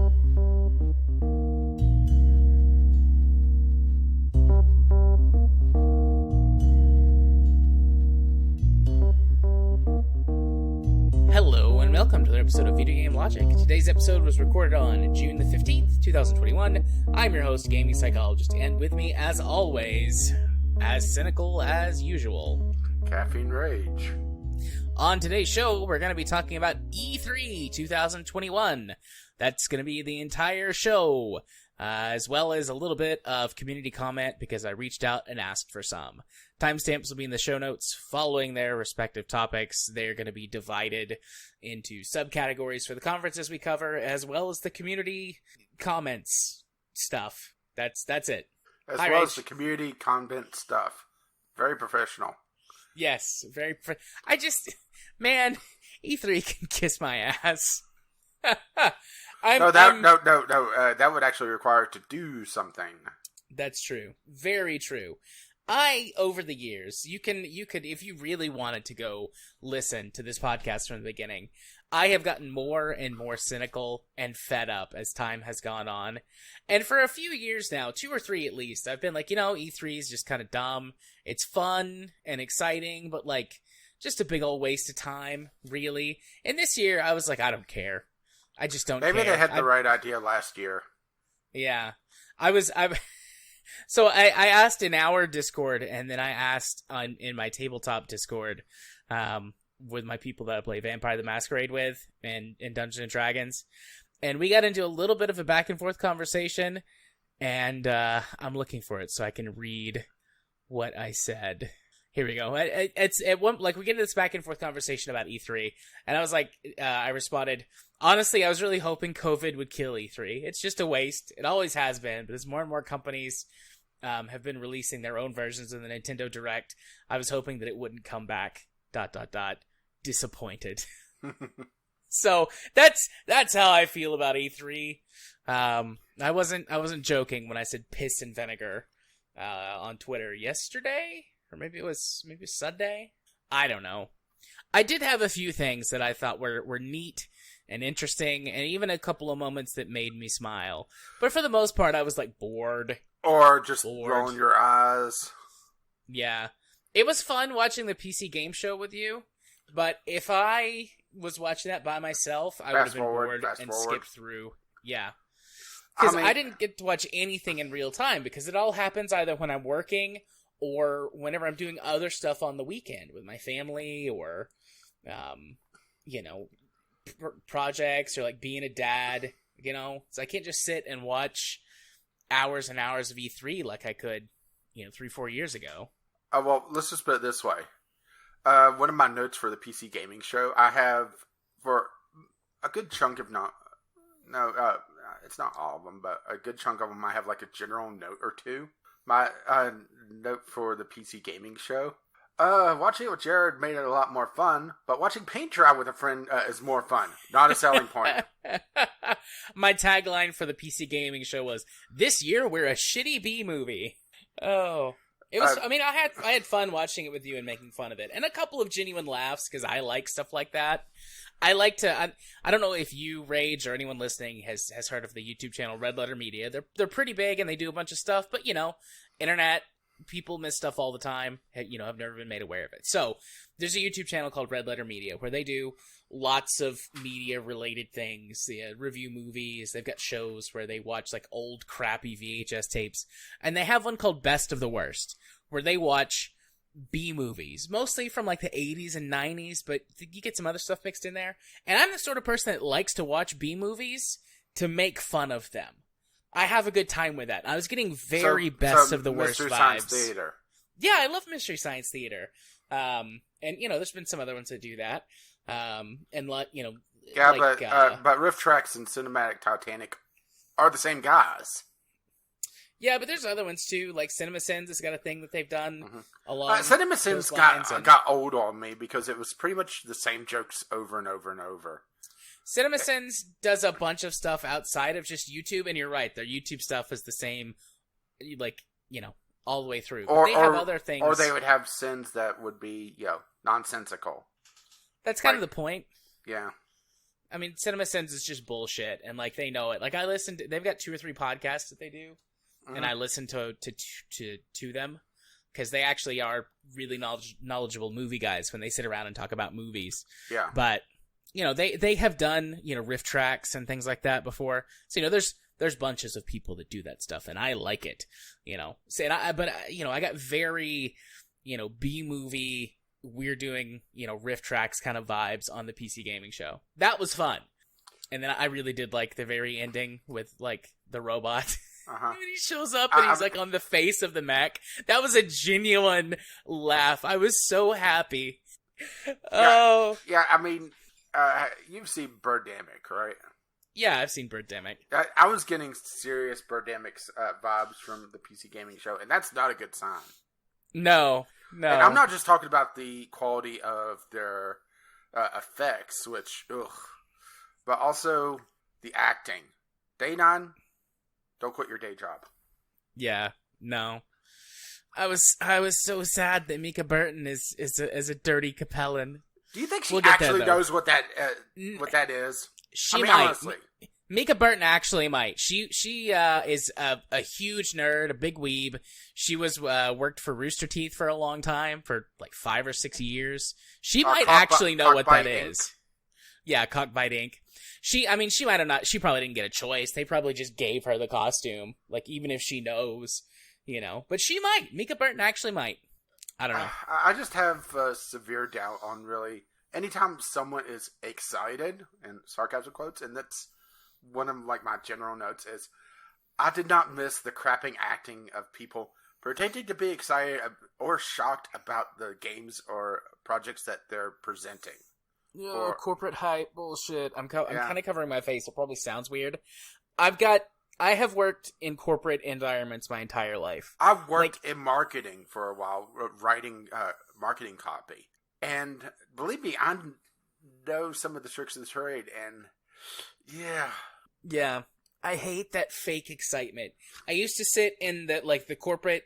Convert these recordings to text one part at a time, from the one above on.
Hello and welcome to another episode of Video Game Logic. Today's episode was recorded on June the 15th, 2021. I'm your host, Gaming Psychologist, and with me, as always, as cynical as usual, Caffeine Rage. On today's show, we're going to be talking about E3 2021. That's going to be the entire show, as well as a little bit of community comment because I reached out and asked for some. Timestamps will be in the show notes following their respective topics. They're going to be divided into subcategories for the conferences we cover, as well as the community comments stuff. That's it. As well as the community comment stuff. Very professional. Yes, man, E3 can kiss my ass. No, that would actually require it to do something. That's true. Very true. Over the years, you could, if you really wanted to go listen to this podcast from the beginning, I have gotten more and more cynical and fed up as time has gone on. And for a few years now, 2 or 3 at least, I've been like, E3 is just kind of dumb. It's fun and exciting, but just a big old waste of time, really. And this year, I was like, I don't care. I just don't care. Maybe they had the right idea last year. Yeah. So I asked in our Discord, and then I asked in my tabletop Discord with my people that I play Vampire the Masquerade with and in Dungeons & Dragons. And we got into a little bit of a back and forth conversation, and I'm looking for it so I can read what I said. Here we go. We get into this back and forth conversation about E3, and I was like, I responded, honestly, I was really hoping COVID would kill E3. It's just a waste. It always has been, but as more and more companies have been releasing their own versions of the Nintendo Direct, I was hoping that it wouldn't come back. ... Disappointed. So that's how I feel about E3. I wasn't joking when I said piss and vinegar on Twitter yesterday. Or maybe it was Sunday? I don't know. I did have a few things that I thought were neat and interesting, and even a couple of moments that made me smile. But for the most part, I was bored. Or just rolling your eyes. Yeah. It was fun watching the PC game show with you, but if I was watching that by myself, I would have been bored and skipped through. Yeah. Because I didn't get to watch anything in real time, because it all happens either when I'm working or whenever I'm doing other stuff on the weekend with my family or, projects or being a dad, So I can't just sit and watch hours and hours of E3 like I could, 3-4 years ago. Well, let's just put it this way. One of my notes for the PC gaming show, I have for a good chunk of it's not all of them, but a good chunk of them, I have a general note or two. My note for the PC gaming show. Watching it with Jared made it a lot more fun, but watching paint dry with a friend is more fun. Not a selling point. My tagline for the PC gaming show was, "This year we're a shitty B movie." Oh. It was. I had fun watching it with you and making fun of it, and a couple of genuine laughs because I like stuff like that. I like to. I don't know if you, Rage, or anyone listening has heard of the YouTube channel Red Letter Media. They're pretty big and they do a bunch of stuff, but internet people miss stuff all the time. I've never been made aware of it. So there's a YouTube channel called Red Letter Media where they do lots of media related things. They review movies. They've got shows where they watch old crappy VHS tapes, and they have one called Best of the Worst where they watch B movies, mostly from the 80s and 90s, but you get some other stuff mixed in there. And I'm the sort of person that likes to watch B movies to make fun of them. I have a good time with that. I was getting best of the worst Mystery vibes. Science Theater. Yeah, I love Mystery Science Theater. And there's been some other ones that do that. But Riff Tracks and Cinematic Titanic are the same guys. Yeah, but there's other ones too, like CinemaSins has got a thing that they've done along CinemaSins got old on me because it was pretty much the same jokes over and over and over. CinemaSins does a bunch of stuff outside of just YouTube, and you're right, their YouTube stuff is the same, all the way through. But they have other things. Or they would have sins that would be, nonsensical. That's kind of the point. Yeah. I mean, CinemaSins is just bullshit, and like they know it. Like they've got 2 or 3 podcasts that they do, and I listen to them because they actually are really knowledgeable movie guys when they sit around and talk about movies. Yeah. But they have done riff tracks and things like that before. So there's bunches of people that do that stuff, and I like it. So I got very B movie. We're doing, riff tracks kind of vibes on the PC gaming show. That was fun. And then I really did like the very ending with like the robot. Uh-huh. When he shows up and he's like on the face of the mech. That was a genuine laugh. I was so happy. Oh. Yeah, I mean, you've seen Birdemic, right? Yeah, I've seen Birdemic. I was getting serious Birdemic vibes from the PC gaming show, and that's not a good sign. No. And I'm not just talking about the quality of their effects, but also the acting. Day 9, don't quit your day job. Yeah, no. I was so sad that Mika Burton is a dirty Capellan. Do you think she actually knows what that is? She might. Honestly. Mika Burton actually might. She is a huge nerd, a big weeb. She was worked for Rooster Teeth for a long time, for like 5 or 6 years. She might actually know what that is. Yeah, Cockbite Inc. She might have not. She probably didn't get a choice. They probably just gave her the costume. Like even if she knows, But she might. Mika Burton actually might. I don't know. I just have severe doubt on really anytime someone is excited, and sarcasm quotes, and that's one of like my general notes is I did not miss the crapping acting of people pretending to be excited or shocked about the games or projects that they're presenting. Yeah, corporate hype bullshit. I'm kind of covering my face. It probably sounds weird. I have worked in corporate environments my entire life. I've worked in marketing for a while, writing marketing copy, and believe me, I know some of the tricks of the trade. And yeah, I hate that fake excitement. I used to sit in the corporate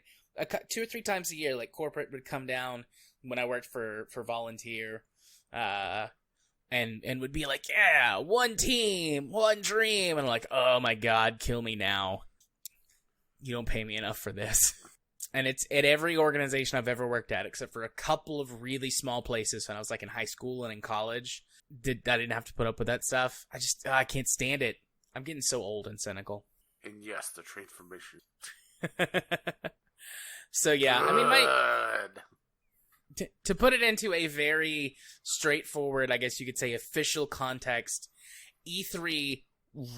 2 or 3 times a year. Like corporate would come down when I worked for Volunteer. And would be like, yeah, one team, one dream. And I'm like, oh my God, kill me now. You don't pay me enough for this. And it's at every organization I've ever worked at, except for a couple of really small places when I was like in high school and in college. I didn't have to put up with that stuff. I can't stand it. I'm getting so old and cynical. And yes, the transformation. So yeah, I mean, to put it into a very straightforward, I guess you could say, official context, E3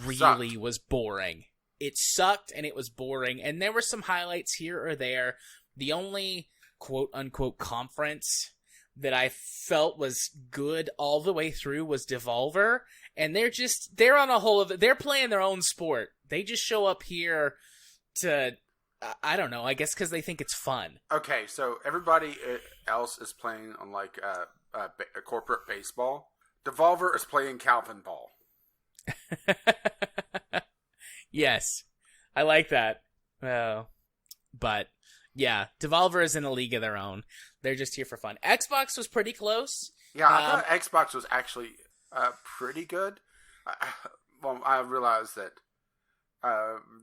really was boring. It sucked and it was boring, and there were some highlights here or there. The only quote-unquote conference that I felt was good all the way through was Devolver, and they're on a whole they're playing their own sport. They just show up here to, I don't know, I guess because they think it's fun. Okay, so everybody else is playing on like a corporate baseball. Devolver is playing Calvin ball. Yes, I like that. But yeah, Devolver is in a league of their own. They're just here for fun. Xbox was pretty close. Yeah, I thought Xbox was actually pretty good. I realized that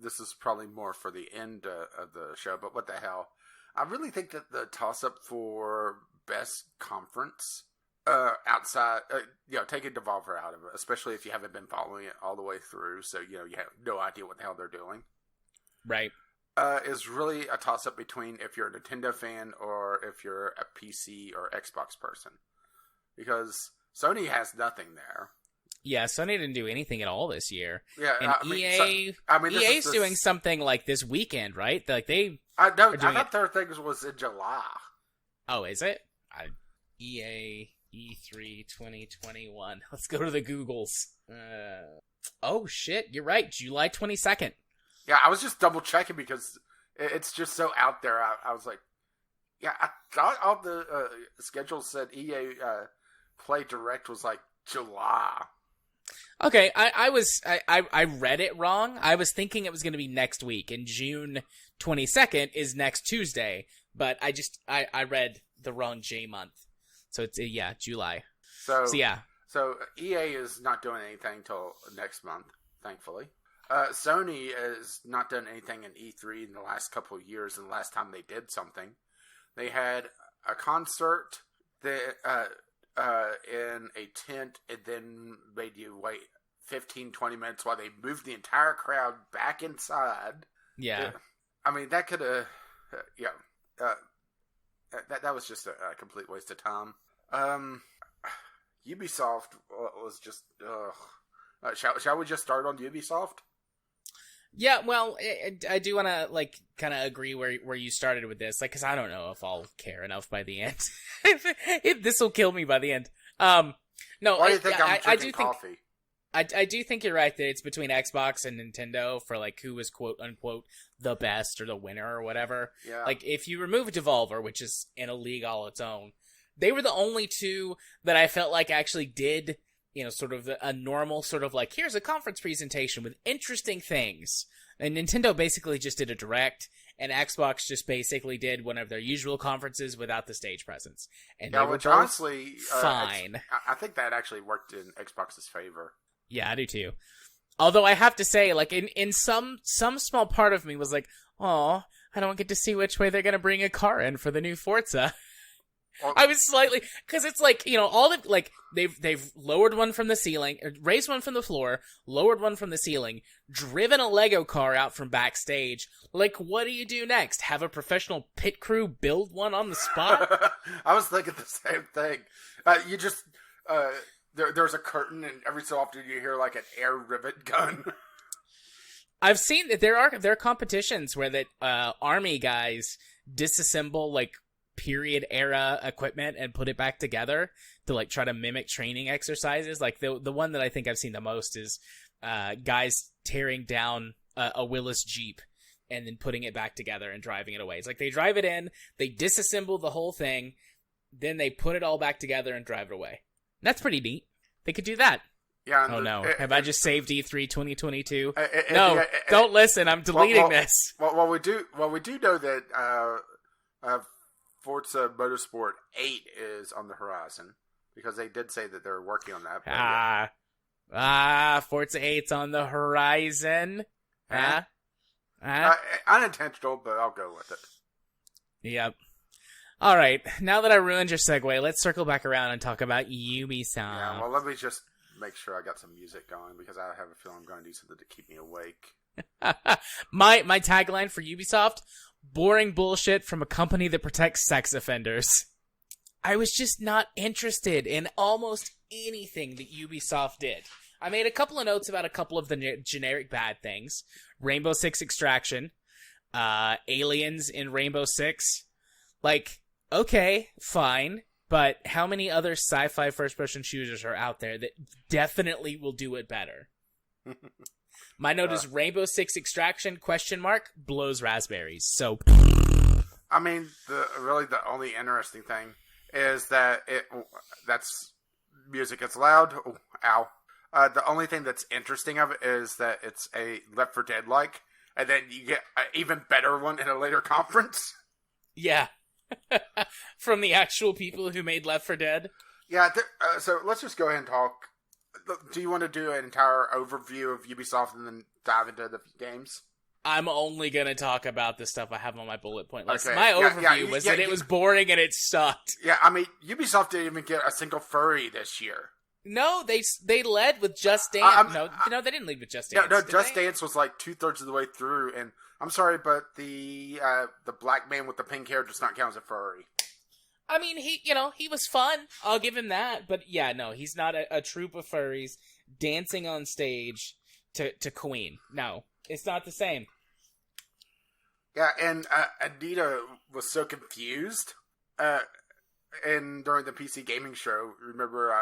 this is probably more for the end of the show, but what the hell. I really think that the toss-up for best conference outside, taking Devolver out of it, especially if you haven't been following it all the way through, so you have no idea what the hell they're doing. Right. Is really a toss-up between if you're a Nintendo fan or if you're a PC or Xbox person. Because Sony has nothing there. Yeah, Sony didn't do anything at all this year. Yeah, and EA's doing something like this weekend, right? Like I thought their thing was in July. Oh, is it? EA E3 2021. Let's go to the Googles. Oh shit, you're right. July 22nd. Yeah, I was just double checking because it's just so out there. I was like, yeah, I thought all the schedules said EA Play Direct was like July. Okay, I read it wrong. I was thinking it was going to be next week, and June 22nd is next Tuesday. But I read the wrong J month, so it's July. So yeah. So EA is not doing anything till next month, thankfully. Sony has not done anything in E3 in the last couple of years, and the last time they did something, they had a concert that, in a tent, and then made you wait 15-20 minutes while they moved the entire crowd back inside. Yeah. I mean, that could have... that was just a complete waste of time. Ubisoft was just... shall we just start on Ubisoft? Yeah, well, I do want to, like, kind of agree where you started with this, like, because I don't know if I'll care enough by the end. This will kill me by the end. No, why do you think I'm drinking coffee? I do think you're right that it's between Xbox and Nintendo for, like, who is quote-unquote the best or the winner or whatever. Yeah. Like, if you remove Devolver, which is in a league all its own, they were the only two that I felt like actually did, you know, sort of a normal sort of like, here's a conference presentation with interesting things. And Nintendo basically just did a direct, and Xbox just basically did one of their usual conferences without the stage presence. And yeah, which honestly, fine. I think that actually worked in Xbox's favor. Yeah, I do too. Although I have to say, like, in some small part of me was like, oh, I don't get to see which way they're going to bring a car in for the new Forza. I was slightly, because it's like, you know, all the, like, they've lowered one from the ceiling, or raised one from the floor, lowered one from the ceiling, driven a Lego car out from backstage. Like, what do you do next? Have a professional pit crew build one on the spot? I was thinking the same thing. You just, there's a curtain, and every so often you hear, like, an air rivet gun. I've seen that there are competitions where that army guys disassemble, like, period era equipment and put it back together to, like, try to mimic training exercises. Like, the one that I think I've seen the most is guys tearing down a Willis Jeep and then putting it back together and driving it away. It's like they drive it in, they disassemble the whole thing, then they put it all back together and drive it away. That's pretty neat. They could do that. Yeah. Oh no! Have I just saved E3 2022? No, don't listen. I'm deleting this. Well, we do know that Forza Motorsport 8 is on the horizon, because they did say that they're working on that. Forza 8's on the horizon. Unintentional, but I'll go with it. Yep. All right. Now that I ruined your segue, let's circle back around and talk about Ubisoft. Yeah. Well, let me just make sure I got some music going, because I have a feeling I'm going to do something to keep me awake. My tagline for Ubisoft: boring bullshit from a company that protects sex offenders. I was just not interested in almost anything that Ubisoft did. I made a couple of notes about a couple of the generic bad things. Rainbow Six Extraction. Aliens in Rainbow Six. Like, okay, fine. But how many other sci-fi first-person shooters are out there that definitely will do it better? My note is Rainbow Six Extraction, ? Blows raspberries. So, I mean, the only interesting thing is that that's music. It's loud. Oh, ow. The only thing that's interesting of it is that it's a Left 4 Dead-like, and then you get an even better one in a later conference. Yeah. From the actual people who made Left 4 Dead? Yeah, so let's just go ahead and talk. Do you want to do an entire overview of Ubisoft and then dive into the games? I'm only going to talk about the stuff I have on my bullet point list. Okay. My overview was that it was boring and it sucked. Yeah, I mean, Ubisoft didn't even get a single furry this year. No, they led with Just Dance. No, they didn't lead with Just Dance. No, Just Dance was like 2/3 of the way through, and I'm sorry, but the black man with the pink hair does not count as a furry. I mean, he was fun. I'll give him that. But yeah, no, he's not a troop of furries dancing on stage to Queen. No, it's not the same. Yeah, and Anita was so confused. And during the PC gaming show, remember,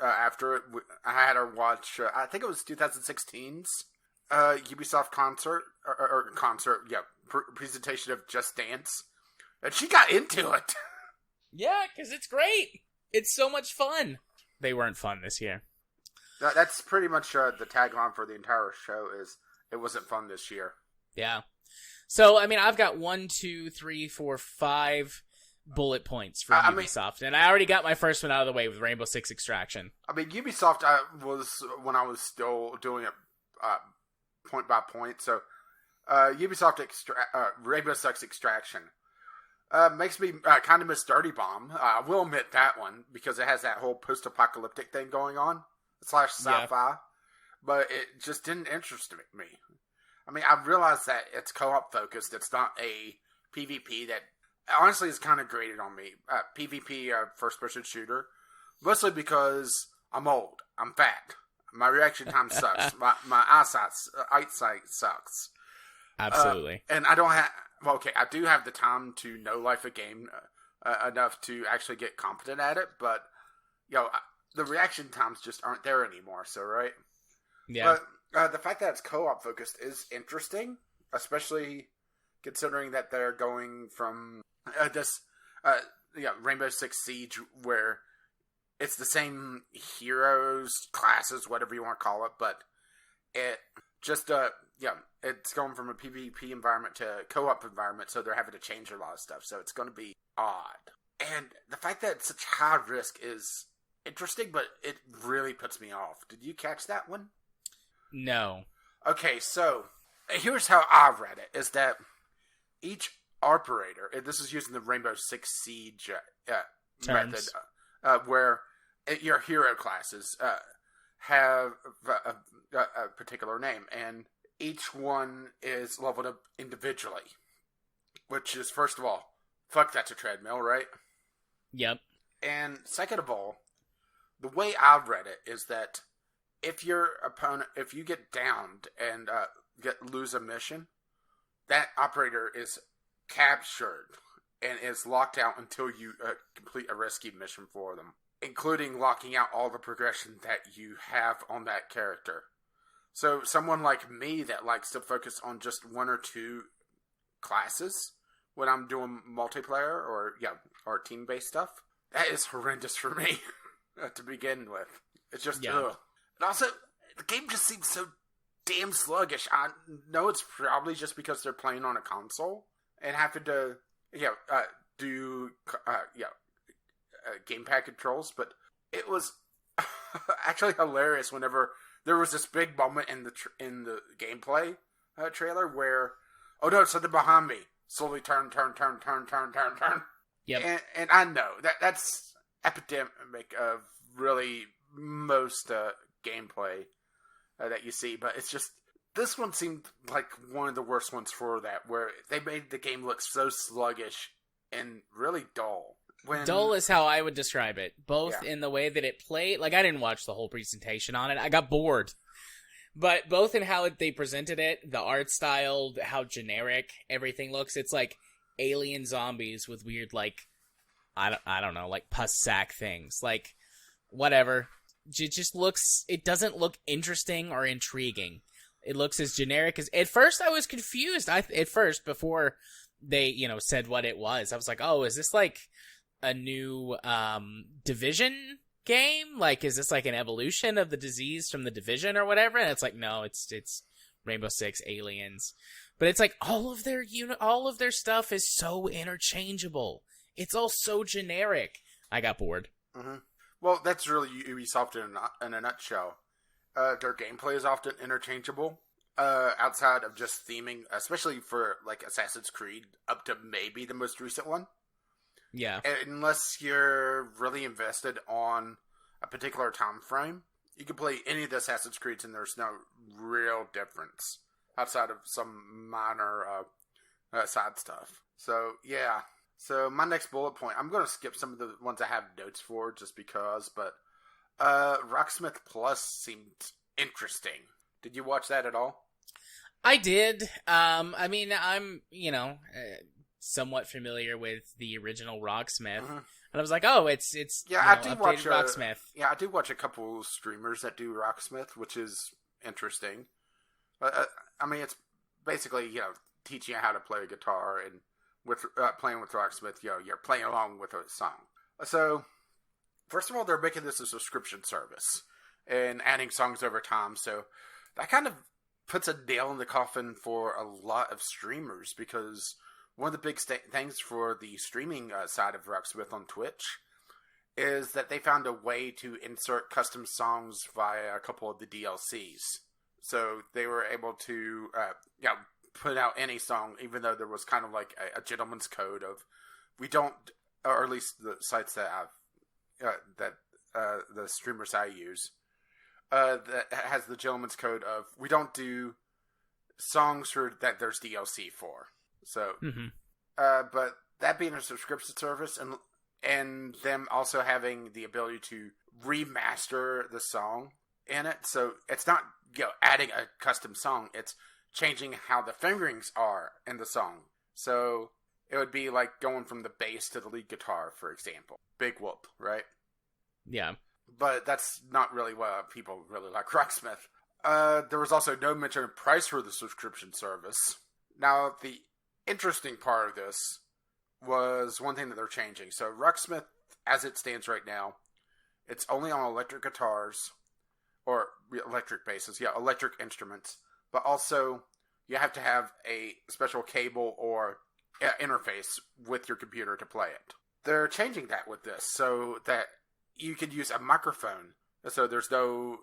after it, I had her watch, I think it was 2016's Ubisoft presentation of Just Dance. And she got into it. Yeah, because it's great. It's so much fun. They weren't fun this year. That's pretty much the tagline for the entire show is, it wasn't fun this year. Yeah. So, I mean, I've got 1, 2, 3, 4, 5 bullet points from Ubisoft, and I already got my first one out of the way with Rainbow Six Extraction. I mean, Ubisoft was when I was still doing it point by point. So, Ubisoft Rainbow Six Extraction makes me kind of miss Dirty Bomb. I will admit that one because it has that whole post-apocalyptic thing going on / sci-fi, yeah. But it just didn't interest me. I mean, I realize that it's co-op focused. It's not a PvP that honestly is kind of grated on me. PvP first-person shooter, mostly because I'm old, I'm fat, my reaction time sucks, my eyesight sucks. Absolutely. And I don't have. Well, okay, I do have the time to know life a game enough to actually get competent at it, but the reaction times just aren't there anymore. So right. Yeah. But the fact that it's co-op focused is interesting, especially considering that they're going from Rainbow Six Siege, where it's the same heroes, classes, whatever you want to call it, but it just it's going from a PvP environment to a co-op environment, so they're having to change a lot of stuff. So it's going to be odd, and the fact that it's such high risk is interesting, but it really puts me off. Did you catch that one? No. Okay, so here's how I read it, is that each operator, and this is using the Rainbow Six Siege method, where your hero classes have a particular name, and each one is leveled up individually, which is, first of all, fuck, that's a treadmill, right? Yep. And second of all, the way I read it is that if your opponent, if you get downed and lose a mission, that operator is captured and is locked out until you complete a rescue mission for them, including locking out all the progression that you have on that character. So someone like me that likes to focus on just one or two classes when I'm doing multiplayer or team-based stuff, that is horrendous for me to begin with. It's just, ugh. And also, the game just seems so damn sluggish. I know it's probably just because they're playing on a console and having to, do gamepad controls, but it was actually hilarious whenever there was this big moment in the gameplay trailer where, oh no, something behind me. Slowly turn. Yep. And I know that's epidemic of really most gameplay that you see, but it's just, this one seemed like one of the worst ones for that, where they made the game look so sluggish and really dull. Dull is how I would describe it, both in the way that it played. Like, I didn't watch the whole presentation on it. I got bored. But both in how they presented it, the art style, how generic everything looks. It's like alien zombies with weird, like, I don't know, like pus sack things. Like, whatever. It just looks, it doesn't look interesting or intriguing. It looks as generic as, at first I was confused. Before they, said what it was, I was like, oh, is this like a new Division game? Like, is this like an evolution of the disease from the Division or whatever? And it's like, no, it's Rainbow Six Aliens. But it's like all of their stuff is so interchangeable. It's all so generic. I got bored. Mm-hmm. Well, that's really Ubisoft in a nutshell. Their gameplay is often interchangeable, outside of just theming, especially for like Assassin's Creed, up to maybe the most recent one. Yeah. Unless you're really invested on a particular time frame, you can play any of the Assassin's Creeds and there's no real difference outside of some minor side stuff. So, yeah. So, my next bullet point, I'm going to skip some of the ones I have notes for just because, but Rocksmith Plus seemed interesting. Did you watch that at all? I did. I mean, I'm, somewhat familiar with the original Rocksmith. Mm-hmm. And I was like, oh, it's I do watch Rocksmith. I do watch a couple streamers that do Rocksmith, which is interesting. I mean, it's basically, teaching you how to play a guitar, and with playing with Rocksmith, you're playing along with a song. So, first of all, they're making this a subscription service and adding songs over time. So that kind of puts a nail in the coffin for a lot of streamers, because one of the big things for the streaming side of Rocksmith on Twitch is that they found a way to insert custom songs via a couple of the DLCs. So they were able to put out any song, even though there was kind of like a gentleman's code of we don't, or at least the sites that the streamers I use, that has the gentleman's code of we don't do songs that there's DLC for. So, but that being a subscription service and them also having the ability to remaster the song in it, so it's not adding a custom song, it's changing how the fingerings are in the song. So it would be like going from the bass to the lead guitar, for example. Big whoop, right? Yeah. But that's not really what people really like Rocksmith. There was also no mention of price for the subscription service. Now, the interesting part of this was one thing that they're changing. So Rocksmith, as it stands right now, it's only on electric guitars, or electric basses, electric instruments, but also you have to have a special cable or interface with your computer to play it. They're changing that with this so that you could use a microphone, so there's no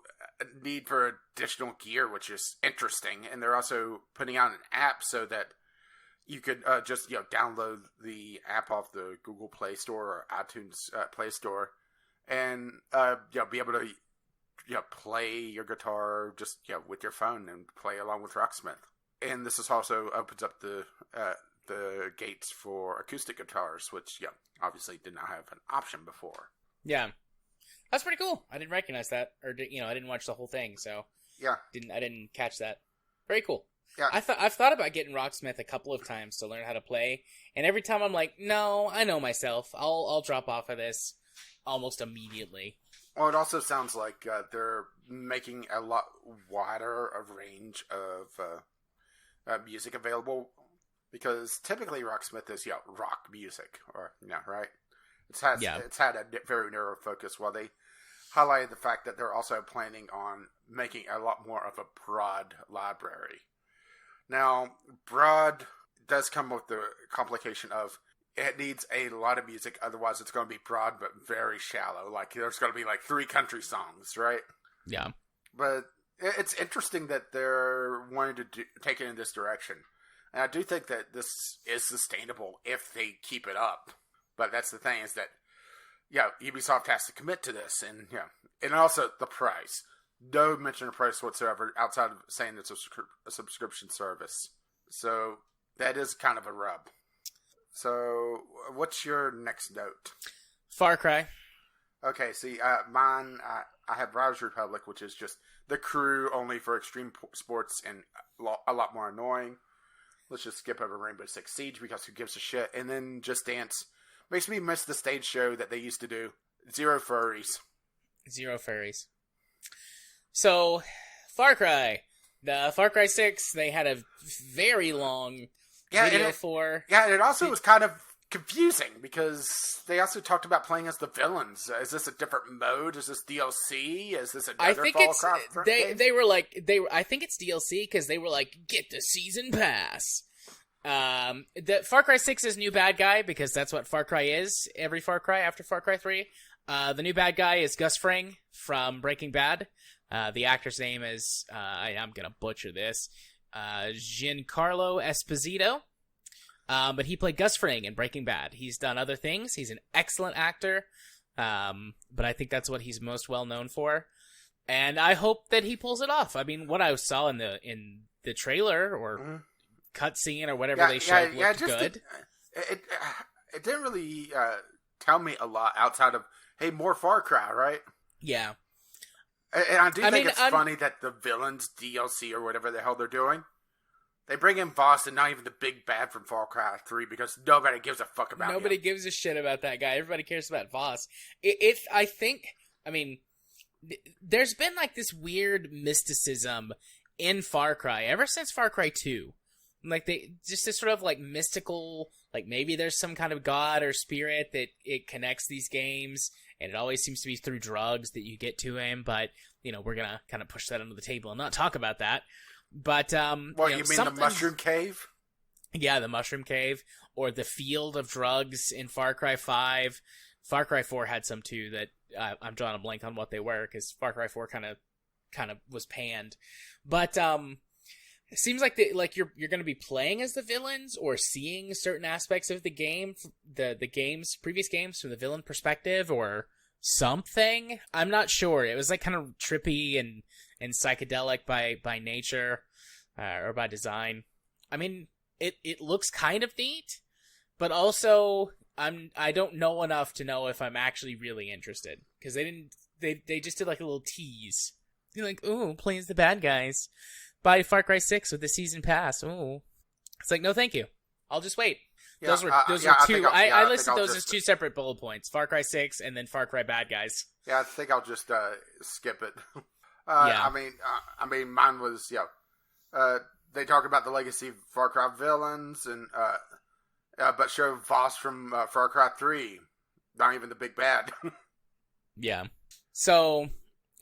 need for additional gear, which is interesting. And they're also putting out an app so that you could just download the app off the Google Play Store or iTunes Play Store, and be able to play your guitar just with your phone and play along with Rocksmith. And this is also opens up the gates for acoustic guitars, which obviously did not have an option before. Yeah, that's pretty cool. I didn't recognize that, or I didn't watch the whole thing, so I didn't catch that. Very cool. Yeah, I've thought about getting Rocksmith a couple of times to learn how to play, and every time I'm like, no, I know myself. I'll drop off of this almost immediately. Well, it also sounds like they're making a lot wider a range of music available, because typically Rocksmith is rock music, or right? It's had a very narrow focus. While they highlighted the fact that they're also planning on making a lot more of a broad library. Now, broad does come with the complication of it needs a lot of music, otherwise it's going to be broad but very shallow. Like, there's going to be like 3 country songs, right? Yeah. But it's interesting that they're wanting to take it in this direction. And I do think that this is sustainable if they keep it up. But that's the thing, is that, Ubisoft has to commit to this. And also the price. No mention of price whatsoever outside of saying it's a subscription service. So that is kind of a rub. So what's your next note? Far Cry. Okay, see, mine, I have Riders Republic, which is just the crew only for extreme sports and a lot more annoying. Let's just skip over Rainbow Six Siege because who gives a shit. And then Just Dance. Makes me miss the stage show that they used to do. Zero furries. So, Far Cry. The Far Cry 6, they had a very long video for. Yeah, and it also was kind of confusing because they also talked about playing as the villains. Is this a different mode? Is this DLC? Is this another I think Far it's Cry game? they were like I think it's DLC because they were like, get the season pass. The Far Cry 6 is new bad guy because that's what Far Cry is. Every Far Cry after Far Cry 3. The new bad guy is Gus Fring from Breaking Bad. The actor's name is I'm gonna butcher this. Giancarlo Esposito. But he played Gus Fring in Breaking Bad. He's done other things. He's an excellent actor. But I think that's what he's most well known for. And I hope that he pulls it off. I mean, what I saw in the trailer or cutscene or whatever they showed looked good. It didn't really tell me a lot outside of, hey, more Far Cry, right? Yeah. And I think it's funny that the villains DLC or whatever the hell they're doing, they bring in Voss and not even the big bad from Far Cry 3 because nobody gives a fuck about him. Nobody gives a shit about that guy. Everybody cares about Voss. There's been like this weird mysticism in Far Cry ever since Far Cry 2. Like just this sort of like mystical, like maybe there's some kind of god or spirit that it connects these games, and it always seems to be through drugs that you get to him. But we're gonna kind of push that under the table and not talk about that. But what you mean the mushroom cave? Yeah, the Mushroom Cave, or the Field of Drugs in Far Cry 5. Far Cry 4 had some too that I'm drawing a blank on what they were because Far Cry 4 kind of was panned. But it seems like you're going to be playing as the villains or seeing certain aspects of the game, previous games from the villain perspective or something. I'm not sure. It was like kind of trippy and psychedelic by nature or by design. I mean, it looks kind of neat, but also I don't know enough to know if I'm actually really interested because they just did like a little tease. You're like, ooh, play as the bad guys. Buy Far Cry 6 with the season pass. Ooh, it's like, no, thank you. I'll just wait. Yeah, those were two. I listed those as two separate bullet points: Far Cry 6 and then Far Cry Bad Guys. Yeah, I think I'll just skip it. Yeah. I mean, mine was they talk about the legacy of Far Cry villains and but show Voss from Far Cry 3, not even the big bad. Yeah. So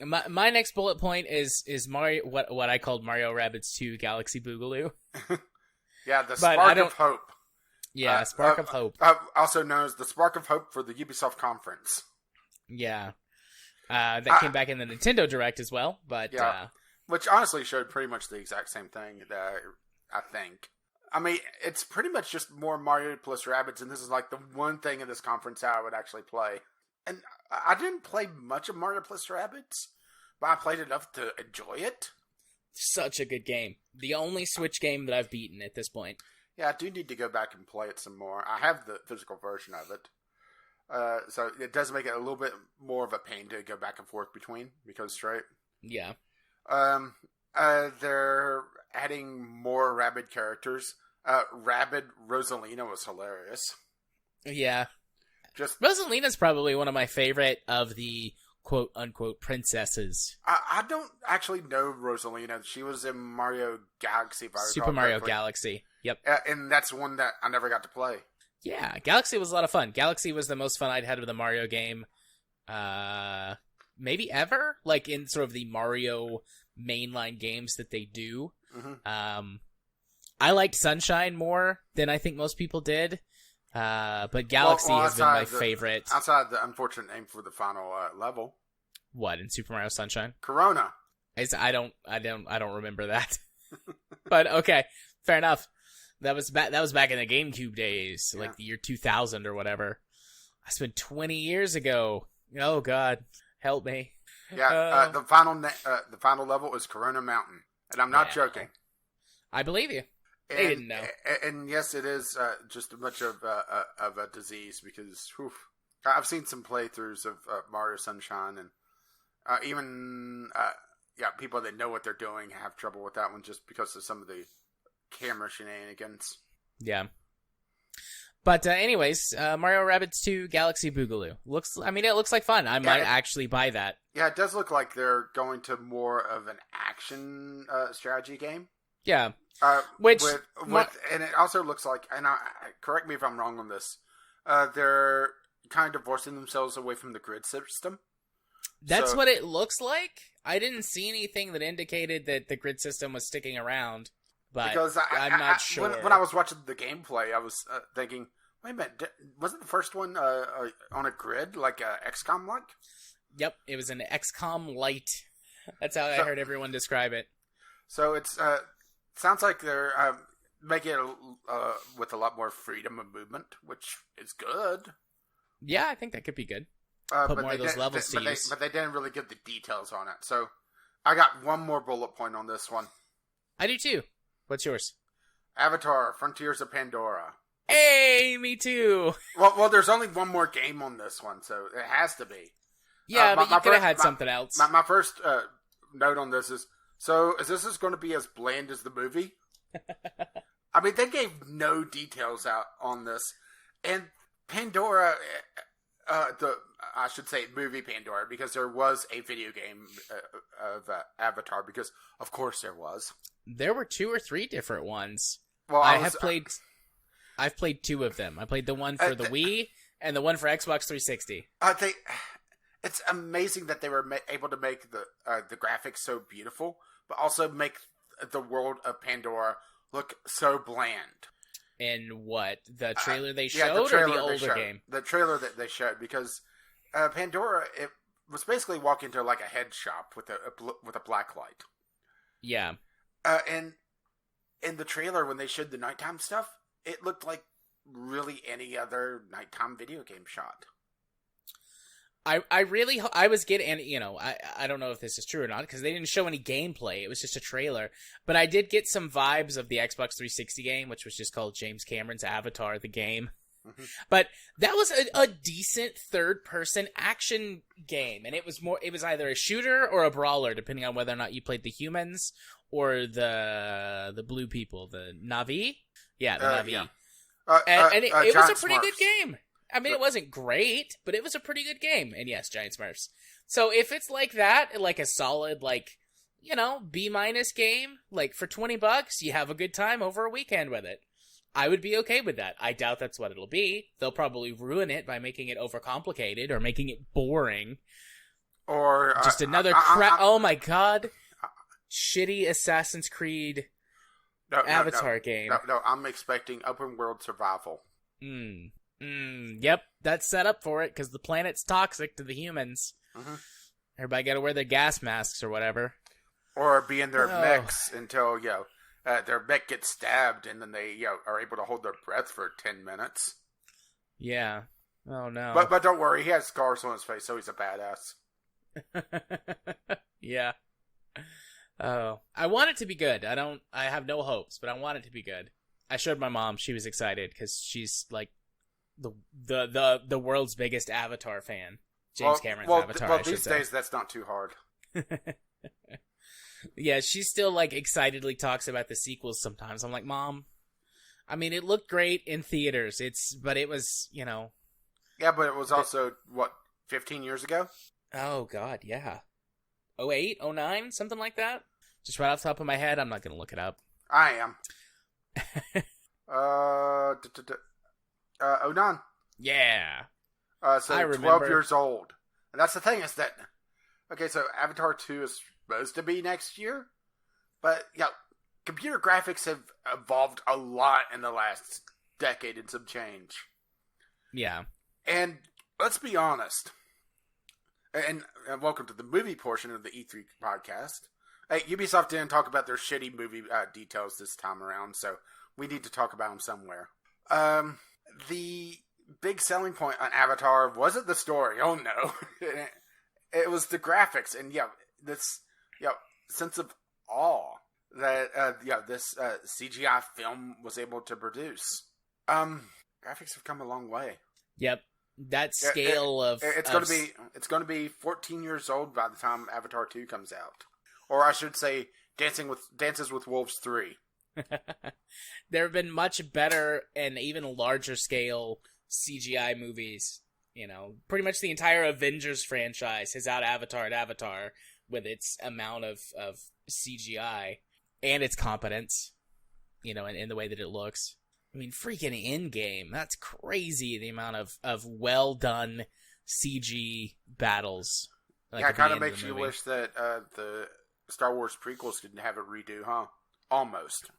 my next bullet point is Mario, what I called Mario Rabbids 2 Galaxy Boogaloo. Yeah, the Spark of Hope. Yeah, Spark of Hope. Also known as the Spark of Hope for the Ubisoft conference. Yeah. That came back in the Nintendo Direct as well, but yeah. Which honestly showed pretty much the exact same thing, I think. I mean, it's pretty much just more Mario plus Rabbids, and this is like the one thing in this conference I would actually play. And I didn't play much of Mario plus Rabbids, but I played enough to enjoy it. Such a good game. The only Switch game that I've beaten at this point. Yeah, I do need to go back and play it some more. I have the physical version of it. So it does make it a little bit more of a pain to go back and forth between, because straight. Yeah. They're adding more Rabbid characters. Rabbid Rosalina was hilarious. Yeah. Rosalina's probably one of my favorite of the quote-unquote princesses. I don't actually know Rosalina. She was in Mario Galaxy, if I recall Super Mario correctly. Galaxy. Yep. And that's one that I never got to play. Yeah, Galaxy was a lot of fun. Galaxy was the most fun I'd had with a Mario game, maybe ever. Like in sort of the Mario mainline games that they do. Mm-hmm. I liked Sunshine more than I think most people did. But Galaxy has been my favorite. Outside the unfortunate name for the final level. What, in Super Mario Sunshine? Corona. I don't remember that. But okay, fair enough. That was back in the GameCube days, like the year 2000 or whatever. I spent 20 years ago. Oh God, help me. Yeah, the final level is Corona Mountain, and I'm not joking. I believe you. They didn't know. And yes, it is just as much of a disease because I've seen some playthroughs of Mario Sunshine, and even people that know what they're doing have trouble with that one just because of some of the camera shenanigans. Yeah. But anyways, Mario Rabbids 2 Galaxy Boogaloo. It looks like fun. I might actually buy that. Yeah, it does look like they're going to more of an action strategy game. Yeah. And it also looks like, and correct me if I'm wrong on this, they're kind of divorcing themselves away from the grid system. That's what it looks like. I didn't see anything that indicated that the grid system was sticking around. But because I'm not sure. When I was watching the gameplay, I was thinking, wait a minute, wasn't the first one on a grid, like XCOM-like? Yep, it was an XCOM Lite. That's how I heard everyone describe it. So it's sounds like they're making it with a lot more freedom of movement, which is good. Yeah, I think that could be good. Put more of those levels to use. But they didn't really give the details on it. So I got one more bullet point on this one. I do too. What's yours? Avatar: Frontiers of Pandora. Hey, me too. Well, there's only one more game on this one, so it has to be. Yeah, but you could have had something else. My first note on this is, so is this going to be as bland as the movie? I mean, they gave no details out on this. And Pandora, I should say movie Pandora, because there was a video game of Avatar, because of course there was. There were 2 or 3 different ones. Well, I've played 2 of them. I played the one for the Wii and the one for Xbox 360. It's amazing that they were able to make the graphics so beautiful, but also make the world of Pandora look so bland. In what? The trailer they yeah, showed or the older game? The trailer that they showed, because Pandora, it was basically walking into like a head shop with a black light. Yeah. And in the trailer, when they showed the nighttime stuff, it looked like really any other nighttime video game shot. I was getting, and I don't know if this is true or not because they didn't show any gameplay. It was just a trailer, but I did get some vibes of the Xbox 360 game, which was just called James Cameron's Avatar, the game. Mm-hmm. But that was a decent third-person action game, and it was either a shooter or a brawler, depending on whether or not you played the humans or the blue people, the Na'vi. Yeah, the Na'vi. Yeah. And it was a pretty good game. I mean, it wasn't great, but it was a pretty good game. And yes, Giant Smurfs. So if it's like that, like a solid, B- game, like for $20, you have a good time over a weekend with it. I would be okay with that. I doubt that's what it'll be. They'll probably ruin it by making it overcomplicated or making it boring. Or just another oh my god. Shitty Assassin's Creed Avatar game. No, I'm expecting open world survival. Yep, that's set up for it because the planet's toxic to the humans. Mm-hmm. Everybody got to wear their gas masks or whatever, or be in their mechs until their mech gets stabbed, and then they are able to hold their breath for 10 minutes. Yeah. Oh no. But don't worry, he has scars on his face, so he's a badass. Yeah. Oh, I want it to be good. I have no hopes, but I want it to be good. I showed my mom; she was excited because she's like the world's biggest Avatar fan. James Cameron's Avatar. Well, these days that's not too hard. Yeah, she still excitedly talks about the sequels sometimes. I'm like, Mom, I mean, it looked great in theaters. But it was, Yeah, but it was also 15 years ago? Oh God, yeah. 08, 09, something like that. Just right off the top of my head, I'm not gonna look it up. I am. 09. Yeah. So I 12 years old. And that's the thing is that, okay, so Avatar 2 is supposed to be next year, but, computer graphics have evolved a lot in the last decade and some change. Yeah. And let's be honest, and welcome to the movie portion of the E3 podcast. Hey, Ubisoft didn't talk about their shitty movie details this time around, so we need to talk about them somewhere. The big selling point on Avatar wasn't the story. Oh no, it was the graphics, and this sense of awe that this CGI film was able to produce. Graphics have come a long way. Yep, that scale of it's going to be 14 years old by the time Avatar 2 comes out, or I should say, Dances with Wolves 3. There have been much better and even larger scale CGI movies. Pretty much the entire Avengers franchise has out Avatar with its amount of CGI and its competence, in the way that it looks. I mean, freaking Endgame. That's crazy, the amount of well done CG battles. It kind of makes you wish that the Star Wars prequels didn't have a redo, huh? Almost.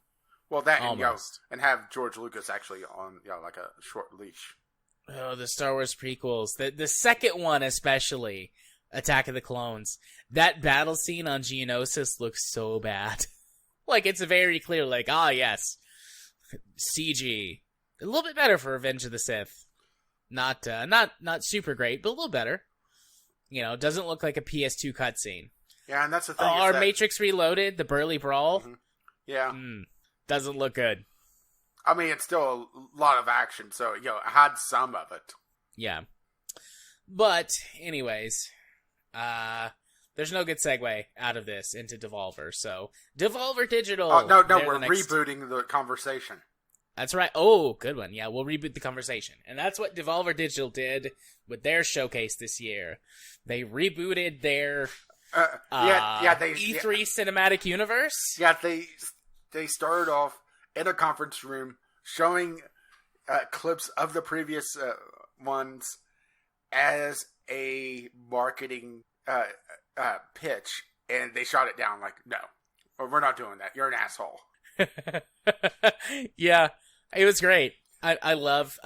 Well, that and have George Lucas actually on like a short leash. Oh, the Star Wars prequels. The second one especially, Attack of the Clones. That battle scene on Geonosis looks so bad. It's very clear, yes, CG. A little bit better for Revenge of the Sith. Not super great, but a little better. Doesn't look like a PS2 cutscene. Yeah, and that's the thing. Our Matrix Reloaded, the Burly Brawl. Mm-hmm. Yeah. Doesn't look good. I mean, it's still a lot of action, so, I had some of it. Yeah. But, anyways, there's no good segue out of this into Devolver, so Devolver Digital. Oh, no, we're rebooting the conversation. That's right. Oh, good one. Yeah, we'll reboot the conversation. And that's what Devolver Digital did with their showcase this year. They rebooted their E3 cinematic universe. Yeah, they started off in a conference room showing clips of the previous ones as a marketing pitch, and they shot it down like, no, we're not doing that. You're an asshole. Yeah. It was great. I love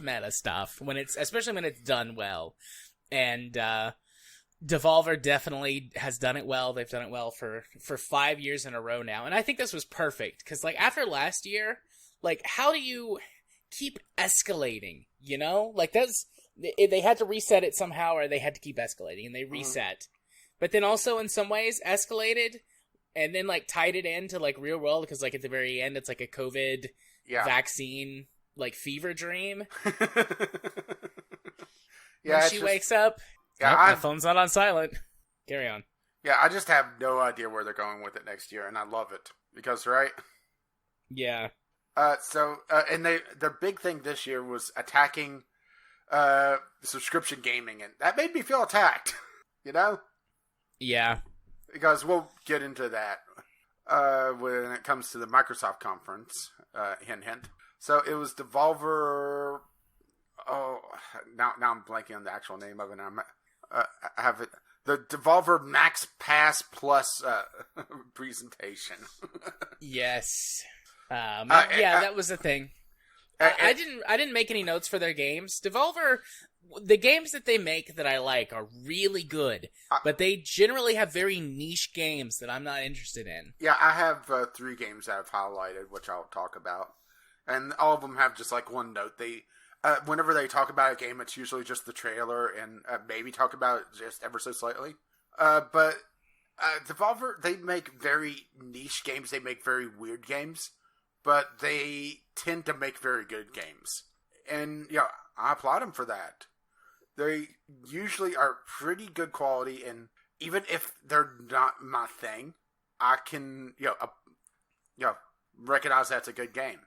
meta stuff especially when it's done well. And Devolver definitely has done it well. They've done it well for 5 years in a row now. And I think this was perfect because like after last year, like how do you keep escalating, you know? Like they had to reset it somehow or they had to keep escalating and they reset. But then also in some ways escalated and then like tied it into like real world because like at the very end it's like a COVID vaccine like fever dream. When she wakes up, my phone's not on silent. Carry on. Yeah, I just have no idea where they're going with it next year, and I love it because Yeah. And their big thing this year was attacking subscription gaming, and that made me feel attacked. You know? Yeah. Because we'll get into that when it comes to the Microsoft conference. Hint, hint. So it was Devolver. Oh, now I'm blanking on the actual name of it. I have it. The Devolver Max Pass Plus presentation. Yes. That was the thing. I didn't make any notes for their games. Devolver, the games that they make that I like are really good, but they generally have very niche games that I'm not interested in. Yeah, I have 3 games that I've highlighted, which I'll talk about. And all of them have just like one note. They, whenever they talk about a game, it's usually just the trailer and maybe talk about it just ever so slightly. But Devolver, they make very niche games. They make very weird games, but they tend to make very good games. And, I applaud them for that. They usually are pretty good quality, and even if they're not my thing, I can, recognize that's a good game.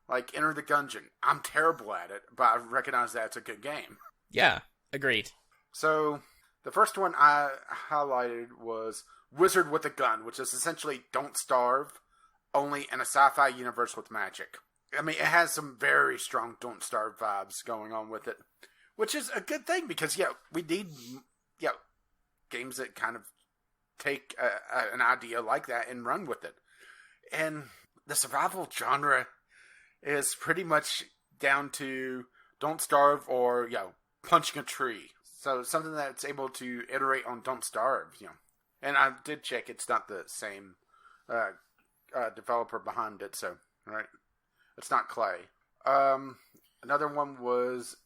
Like, Enter the Gungeon. I'm terrible at it, but I recognize that it's a good game. Yeah, agreed. So, the first one I highlighted was Wizard with a Gun, which is essentially Don't Starve, only in a sci-fi universe with magic. I mean, it has some very strong Don't Starve vibes going on with it, which is a good thing because, we need, games that kind of take an idea like that and run with it. And the survival genre is pretty much down to Don't Starve or, punching a tree. So something that's able to iterate on Don't Starve, And I did check, it's not the same developer behind it, so, right? It's not Clay. Another one was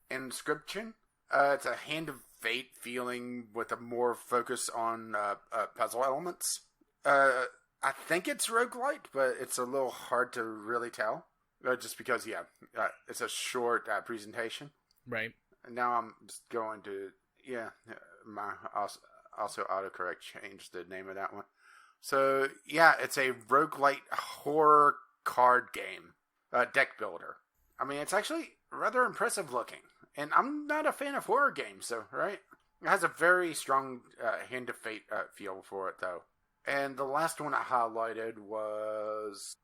Inscription. It's a Hand of Fate feeling with a more focus on puzzle elements. I think it's roguelite, but it's a little hard to really tell. Just because, it's a short presentation. Right. And now I'm just going to, my also autocorrect changed the name of that one. So, it's a roguelite horror card game, deck builder. I mean, it's actually rather impressive looking. And I'm not a fan of horror games, so, right? It has a very strong Hand of Fate feel for it, though. And the last one I highlighted was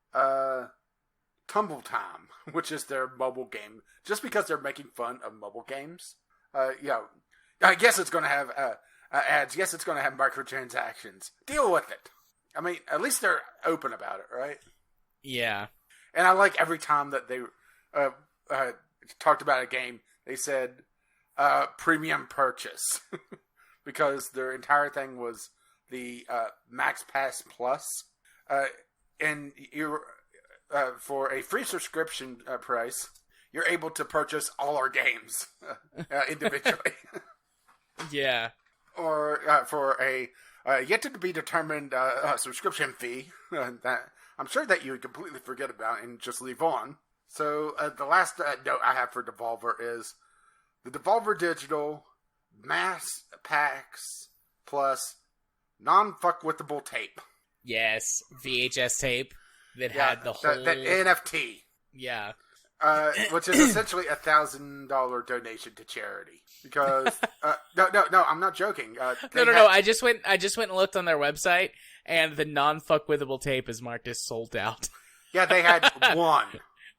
Tumble Time, which is their mobile game. Just because they're making fun of mobile games. I guess it's going to have ads. Yes, it's going to have microtransactions. Deal with it. I mean, at least they're open about it, right? Yeah. And I like every time that they talked about a game, they said premium purchase. Because their entire thing was the Max Pass Plus. And you're, for a free subscription price, you're able to purchase all our games individually. Yeah. Or for a yet to be determined subscription fee that I'm sure that you would completely forget about and just leave on. So the last note I have for Devolver is the Devolver Digital Mass Packs Plus non-fuckwithable tape. Yes, VHS tape that had the whole... The NFT. Yeah. Which is essentially $1,000 donation to charity. Because no, I'm not joking. No. I just went and looked on their website, and the non-fuckwithable tape is marked as sold out. Yeah, they had one.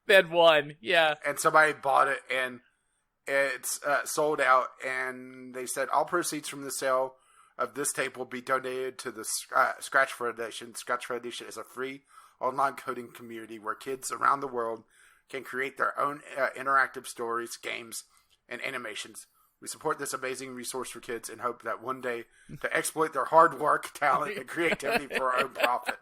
They had one, yeah. And somebody bought it, and it's sold out. And they said all proceeds from the sale of this tape will be donated to the Scratch Foundation. Scratch Foundation is a free online coding community where kids around the world can create their own interactive stories, games, and animations. We support this amazing resource for kids and hope that one day to exploit their hard work, talent, and creativity for our own profit.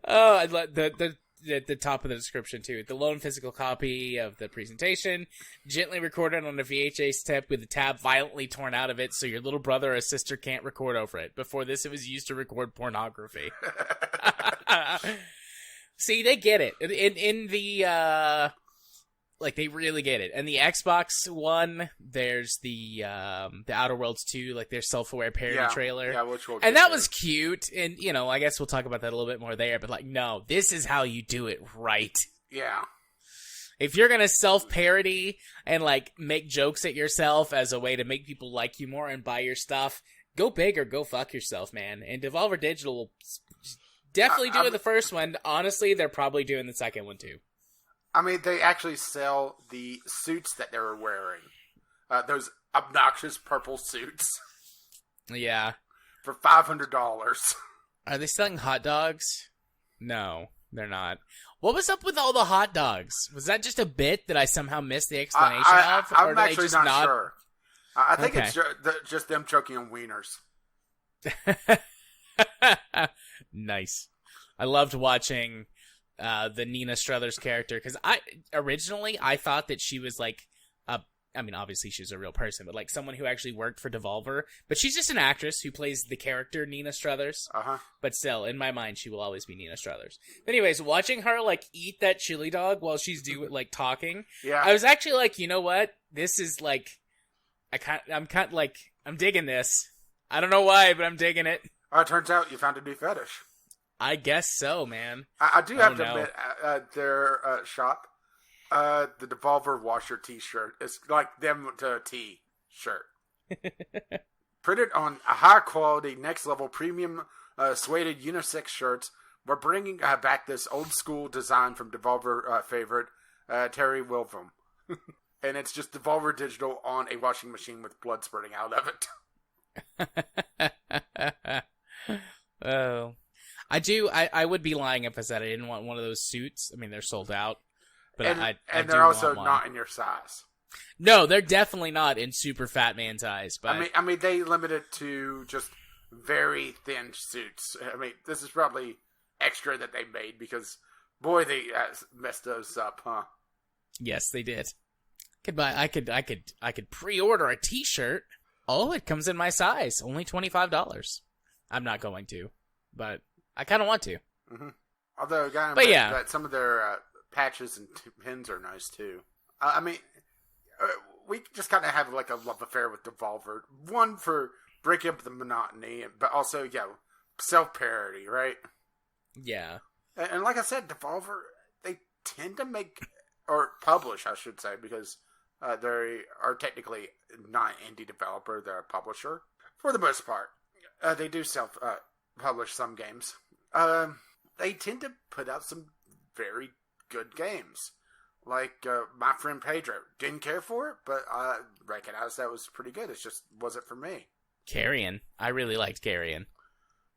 Oh, I love the top of the description too. The lone physical copy of the presentation, gently recorded on a VHS tape with the tab violently torn out of it, so your little brother or sister can't record over it. Before this, it was used to record pornography. See, they get it in the like they really get it. And the Xbox One, there's the Outer Worlds 2, like their self-aware parody trailer. Yeah, which and that was cute. And I guess we'll talk about that a little bit more there. But like, no, this is how you do it right. Yeah. If you're gonna self-parody and like make jokes at yourself as a way to make people like you more and buy your stuff, go big or go fuck yourself, man. And Devolver Digital will definitely do the first one. Honestly, they're probably doing the second one too. I mean, they actually sell the suits that they were wearing. Those obnoxious purple suits. Yeah. For $500. Are they selling hot dogs? No, they're not. What was up with all the hot dogs? Was that just a bit that I somehow missed the explanation of? I'm actually not sure. I think Okay. it's just them choking on wieners. Nice. I loved watching the Nina Struthers character, because originally I thought that she was like I mean, obviously she's a real person, but like someone who actually worked for Devolver. But she's just an actress who plays the character Nina Struthers. Uh-huh. But still, in my mind, she will always be Nina Struthers. Anyways, watching her like eat that chili dog while she's talking, yeah, I was actually like, you know what? This is like, I'm digging this. I don't know why, but I'm digging it. It turns out you found a new fetish. I guess so, man. I do have to admit, their shop, the Devolver Washer T-shirt is like them to a T-shirt. Printed on a high-quality, next-level premium suede unisex shirts, we're bringing back this old-school design from Devolver favorite Terry Wilhelm. And it's just Devolver Digital on a washing machine with blood spurting out of it. Oh. I would be lying if I said I didn't want one of those suits. I mean, they're sold out. But and they're also not in your size. No, they're definitely not in super fat man size. But I mean, they limit it to just very thin suits. I mean, this is probably extra that they made because, boy, they messed those up, huh? Yes, they did. I could pre-order a T-shirt. Oh, it comes in my size. Only $25. I'm not going to, but I kind of want to. Mm-hmm. Although, that some of their patches and pins are nice too. I mean, we just kind of have like a love affair with Devolver. One for breaking up the monotony, but also, self-parody, right? Yeah. And like I said, Devolver, they tend to make, or publish, I should say, because they are technically not an indie developer, they're a publisher. For the most part. They do self-publish some games. They tend to put out some very good games. Like my friend Pedro. Didn't care for it, but I recognized that was pretty good. It just wasn't for me. Carrion. I really liked Carrion.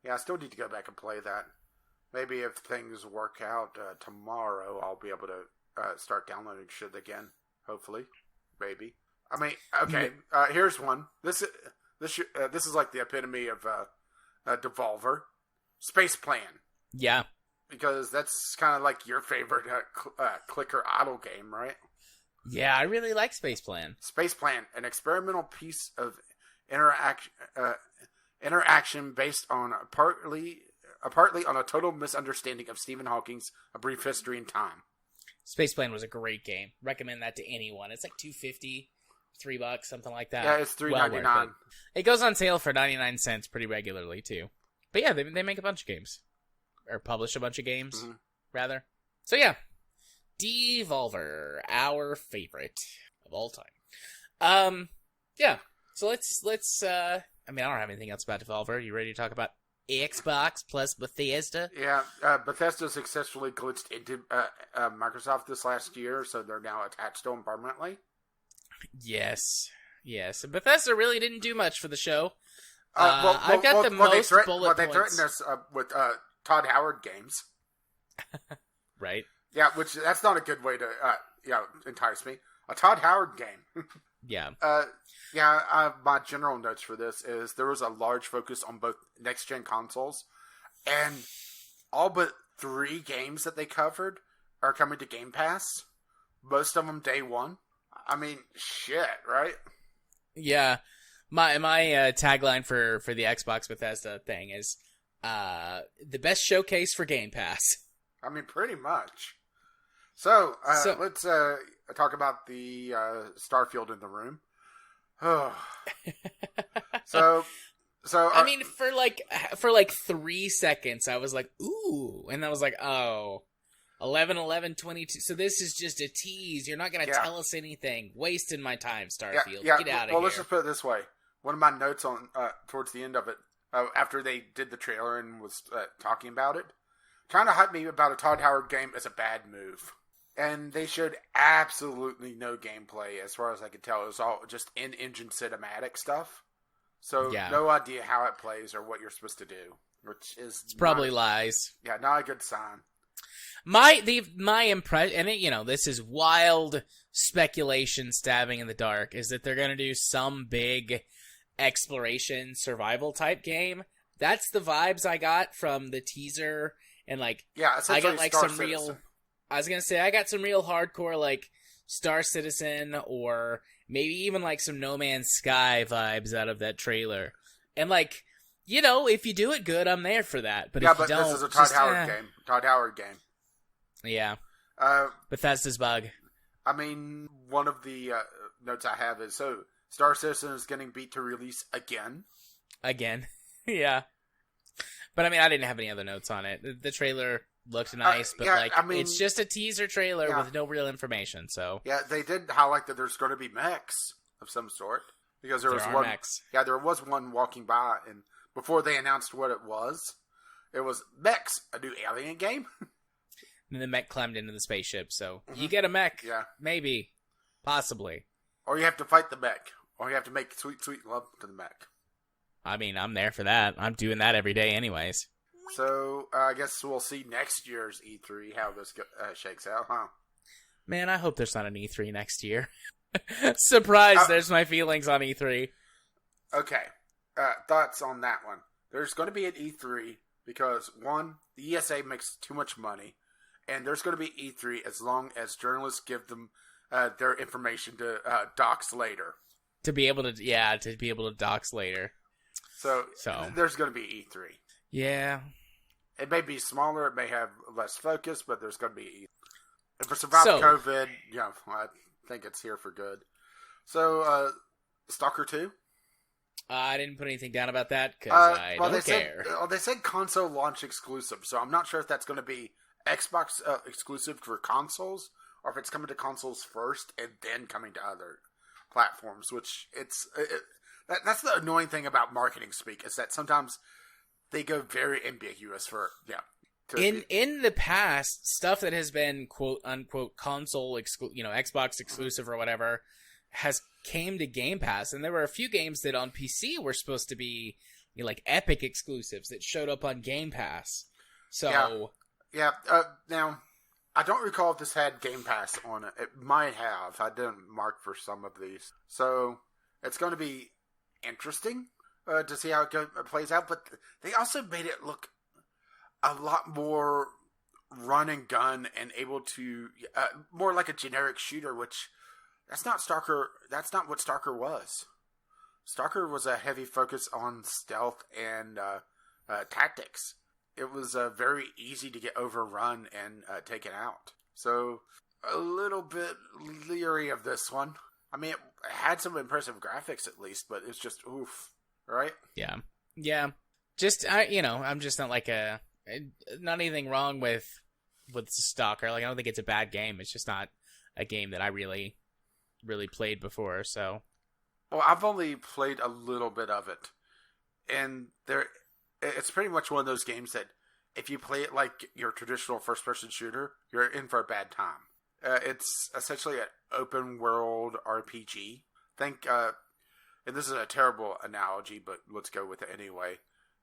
Yeah, I still need to go back and play that. Maybe if things work out tomorrow, I'll be able to start downloading shit again. Hopefully. Maybe. I mean, okay. Here's one. This is like the epitome of Devolver. Space Plan. Yeah. Because that's kind of like your favorite clicker idle game, right? Yeah, I really like Space Plan. Space Plan, an experimental piece of interaction based on partly on a total misunderstanding of Stephen Hawking's A Brief History in Time. Space Plan was a great game. Recommend that to anyone. It's like $2.50, $3, something like that. Yeah, it's $3.99. It goes on sale for 99 cents pretty regularly too. But yeah, they make a bunch of games. Or publish a bunch of games, rather. So yeah. Devolver, our favorite of all time. Yeah. So let's I mean, I don't have anything else about Devolver. You ready to talk about Xbox plus Bethesda? Yeah, Bethesda successfully glitched into Microsoft this last year, so they're now attached to them permanently. Yes. And Bethesda really didn't do much for the show. I've got the most bullet points. They threatened us with Todd Howard games. Right. Yeah, which that's not a good way to entice me. A Todd Howard game. Yeah. My general notes for this is there was a large focus on both next-gen consoles, and all but 3 games that they covered are coming to Game Pass. Most of them day one. I mean, shit, right? Yeah. My tagline for the Xbox Bethesda thing is the best showcase for Game Pass. I mean, pretty much. So let's talk about the Starfield in the room. so I mean, for like 3 seconds, I was like, ooh, and I was like, oh, 11/11/22. So this is just a tease. You're not going to tell us anything. Wasting my time, Starfield. Get out of here. Well, let's just put it this way. One of my notes on towards the end of it, after they did the trailer and was talking about it, trying to hype me about a Todd Howard game is a bad move. And they showed absolutely no gameplay as far as I could tell. It was all just in-engine cinematic stuff. So no idea how it plays or what you're supposed to do, which is it's probably lies. Yeah, not a good sign. My impression, and this is wild speculation, stabbing in the dark, is that they're going to do some big exploration survival type game. That's the vibes I got from the teaser, and I got like some real. I was gonna say I got some real hardcore like Star Citizen or maybe even like some No Man's Sky vibes out of that trailer. And if you do it good, I'm there for that. But if you don't, this is a Todd Howard game. Todd Howard game. Yeah. Bethesda's bug. I mean, one of the notes I have is Star Citizen is getting beat to release again. Again, yeah. But I mean, I didn't have any other notes on it. The trailer looked nice, but it's just a teaser trailer with no real information. So they did highlight that there's going to be mechs of some sort because there was one mechs. Yeah, there was one walking by, and before they announced what it was mechs, a new Alien game. And the mech climbed into the spaceship, so you get a mech, maybe, possibly, or you have to fight the mech, or you have to make sweet, sweet love to the mech. I mean, I'm there for that. I'm doing that every day, anyways. So, I guess we'll see next year's E3 how this shakes out, huh? Man, I hope there's not an E3 next year. Surprise, there's my feelings on E3. Okay. Thoughts on that one. There's going to be an E3 because, one, the ESA makes too much money, and there's going to be E3 as long as journalists give them their information to dox later. To be able to dox later. So there's going to be E3. Yeah. It may be smaller, it may have less focus, but there's going to be... If it survived COVID, I think it's here for good. So, Stalker 2? I didn't put anything down about that, because I don't care. They said console launch exclusive, so I'm not sure if that's going to be Xbox exclusive for consoles, or if it's coming to consoles first and then coming to other platforms, which that's the annoying thing about marketing speak, is that sometimes... they go very ambiguous for in the past, stuff that has been quote unquote console Xbox exclusive or whatever has came to Game Pass, and there were a few games that on PC were supposed to be like Epic exclusives that showed up on Game Pass. So now I don't recall if this had Game Pass on it. It might have. I didn't mark for some of these, so it's going to be interesting. To see how it plays out, but they also made it look a lot more run and gun and able to more like a generic shooter, which that's not Stalker. That's not what Stalker was. Stalker was a heavy focus on stealth and tactics. It was very easy to get overrun and taken out. So a little bit leery of this one. I mean, it had some impressive graphics at least, but it's just oof. Right? Yeah. Just I'm just not not anything wrong with Stalker. I don't think it's a bad game. It's just not a game that I really played before. So, well, I've only played a little bit of it, and it's pretty much one of those games that if you play it like your traditional first-person shooter, you're in for a bad time. It's essentially an open-world RPG. And this is a terrible analogy, but let's go with it anyway.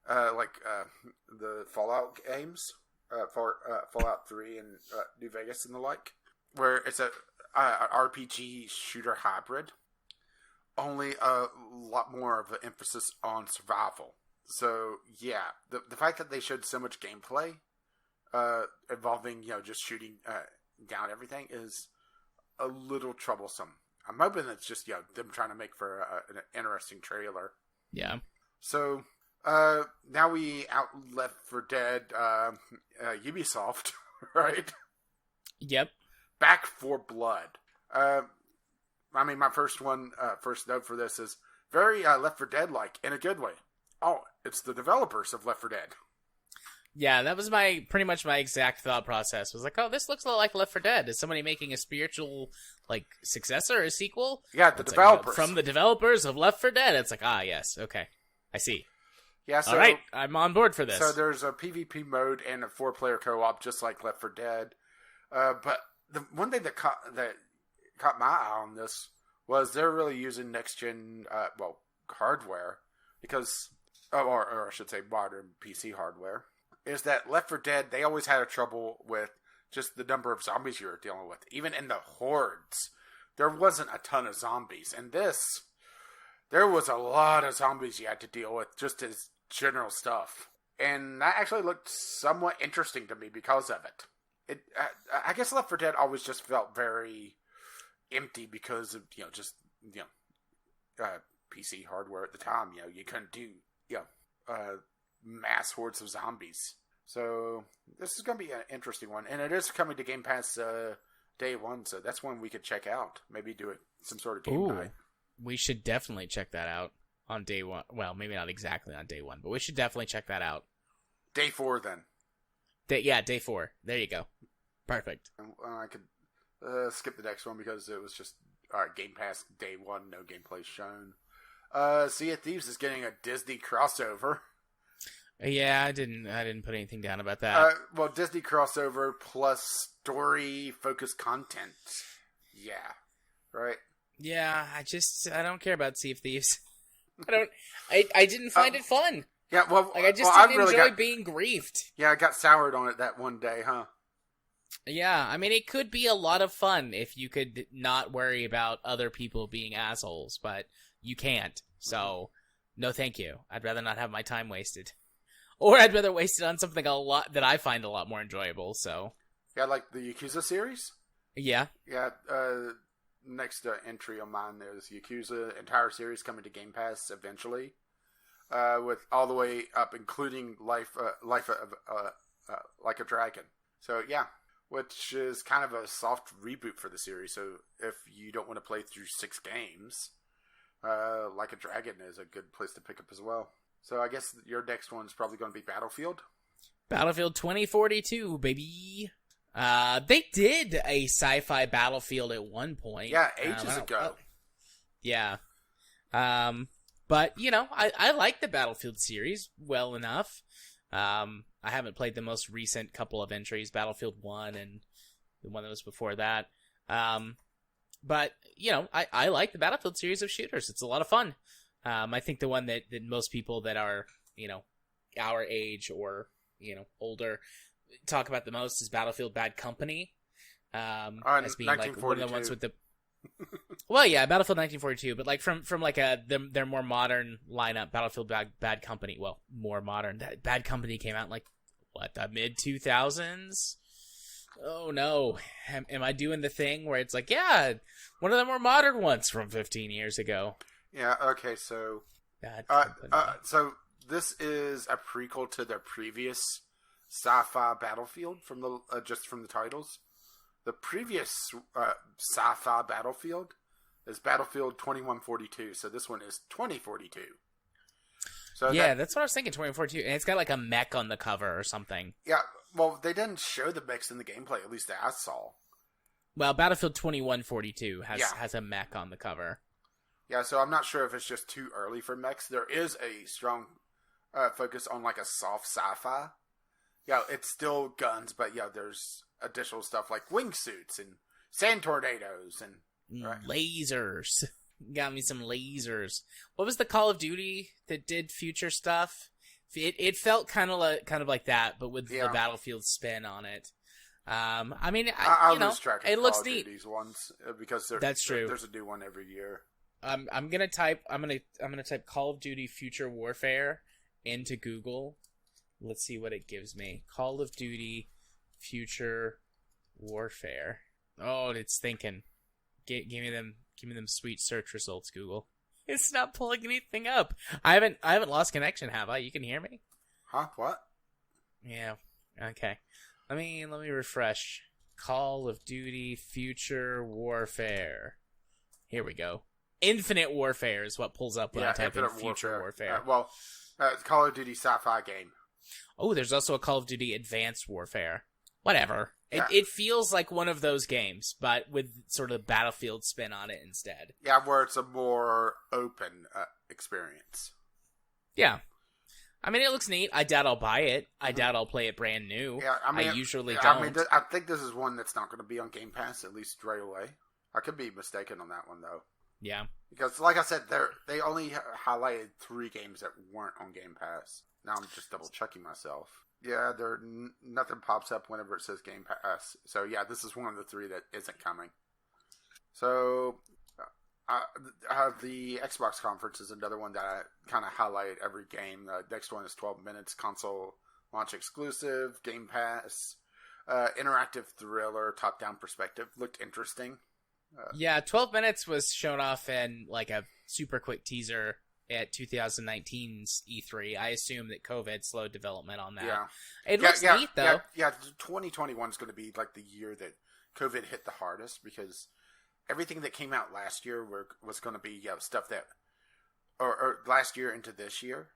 the Fallout games, Fallout 3 and New Vegas and the like, where it's a RPG shooter hybrid, only a lot more of an emphasis on survival. So yeah, the fact that they showed so much gameplay involving just shooting down everything is a little troublesome. I'm hoping it's just them trying to make for an interesting trailer. Yeah. So now we out Left 4 Dead, Ubisoft, right? Yep. Back for Blood. My first note for this is very Left 4 Dead like in a good way. Oh, it's the developers of Left 4 Dead. Yeah, that was pretty much my exact thought process. Was like, oh, this looks a lot like Left 4 Dead. Is somebody making a spiritual successor, a sequel? Yeah, the developers. Like, from the developers of Left 4 Dead. It's like, yes, okay, I see. Yeah, so, all right, I'm on board for this. So there's a PvP mode and a 4-player co-op, just like Left 4 Dead. But the one thing that caught my eye on this was they're really using next gen hardware because, or I should say, modern PC hardware. Is that Left 4 Dead, they always had a trouble with just the number of zombies you were dealing with. Even in the hordes, there wasn't a ton of zombies. And this, there was a lot of zombies you had to deal with just as general stuff. And that actually looked somewhat interesting to me because of it. I guess Left 4 Dead always just felt very empty because of, PC hardware at the time. You couldn't do, mass hordes of zombies. So this is going to be an interesting one, and it is coming to Game Pass day one, so that's one we could check out. Maybe do it some sort of game night. We should definitely check that out on day one. Well, maybe not exactly on day one, but we should definitely check that out. Day 4 then. Day 4. There you go. Perfect. I could skip the next one because it was just Game Pass day 1, no gameplay shown. Sea of Thieves is getting a Disney crossover. Yeah, I didn't put anything down about that. Disney crossover plus story-focused content. Yeah. Right? Yeah, I don't care about Sea of Thieves. I didn't find it fun. Yeah, I just didn't enjoy being griefed. Yeah, I got soured on it that one day, huh? Yeah, it could be a lot of fun if you could not worry about other people being assholes, but you can't. So, no thank you. I'd rather not have my time wasted. Or I'd rather waste it on something that I find a lot more enjoyable, so. Yeah, like the Yakuza series? Yeah. Yeah, next entry on mine, there's Yakuza entire series coming to Game Pass eventually. With all the way up, including Life Like a Dragon. So, yeah. Which is kind of a soft reboot for the series, so if you don't want to play through 6 games, Like a Dragon is a good place to pick up as well. So I guess your next one is probably going to be Battlefield? Battlefield 2042, baby! They did a sci-fi Battlefield at one point. Yeah, ages ago. Yeah. But, I like the Battlefield series well enough. I haven't played the most recent couple of entries, Battlefield 1 and the one that was before that. But, I like the Battlefield series of shooters. It's a lot of fun. I think the one that most people that are, our age or, older talk about the most is Battlefield Bad Company. As being like one of the ones with the... Well, yeah, Battlefield 1942, but from their more modern lineup, Battlefield Bad Company. Well, more modern. That Bad Company came out in the mid 2000s. Oh no, am I doing the thing where it's like, yeah, one of the more modern ones from 15 years ago? Yeah. Okay. So, so this is a prequel to their previous sci-fi Battlefield from the just from the titles. The previous sci-fi Battlefield is Battlefield 2142, so this one is 2042. So yeah, that's what I was thinking, 2042, and it's got like a mech on the cover or something. Yeah, well, they didn't show the mechs in the gameplay, at least that I saw. Well, Battlefield 2142 has a mech on the cover. Yeah, so I'm not sure if it's just too early for mechs. There is a strong focus on like a soft sci-fi. Yeah, it's still guns, but yeah, there's additional stuff like wingsuits and sand tornadoes and lasers. Got me some lasers. What was the Call of Duty that did future stuff? It felt kind of like that, but with the Battlefield spin on it. I mean, I lose track of it Call looks of neat. Duty's ones because that's true. There's a new one every year. I'm gonna type Call of Duty Future Warfare into Google. Let's see what it gives me. Call of Duty Future Warfare. Oh, it's thinking. Give me them sweet search results, Google. It's not pulling anything up. I haven't lost connection, have I? You can hear me? Huh? What? Yeah. Okay. Let me refresh. Call of Duty Future Warfare. Here we go. Infinite Warfare is what pulls up when I type in Future Warfare. Call of Duty sci-fi game. Oh, there's also a Call of Duty Advanced Warfare. Whatever. Yeah. It feels like one of those games, but with sort of Battlefield spin on it instead. Yeah, where it's a more open experience. Yeah. I mean, it looks neat. I doubt I'll buy it. I doubt I'll play it brand new. Yeah, I usually don't. I mean, I think this is one that's not going to be on Game Pass, at least right away. I could be mistaken on that one, though. Yeah. Because, like I said, they only highlighted 3 games that weren't on Game Pass. Now I'm just double-checking myself. Yeah, nothing pops up whenever it says Game Pass. So, yeah, this is one of the 3 that isn't coming. So, the Xbox conference is another one that I kind of highlight every game. The next one is 12 minutes, console launch exclusive, Game Pass, interactive thriller, top-down perspective. Looked interesting. Yeah, 12 minutes was shown off in like a super quick teaser at 2019's E3. I assume that COVID slowed development on that. Yeah. It looks neat, though. Yeah, 2021 is going to be like the year that COVID hit the hardest because everything that came out last year was going to be stuff that, or last year into this year,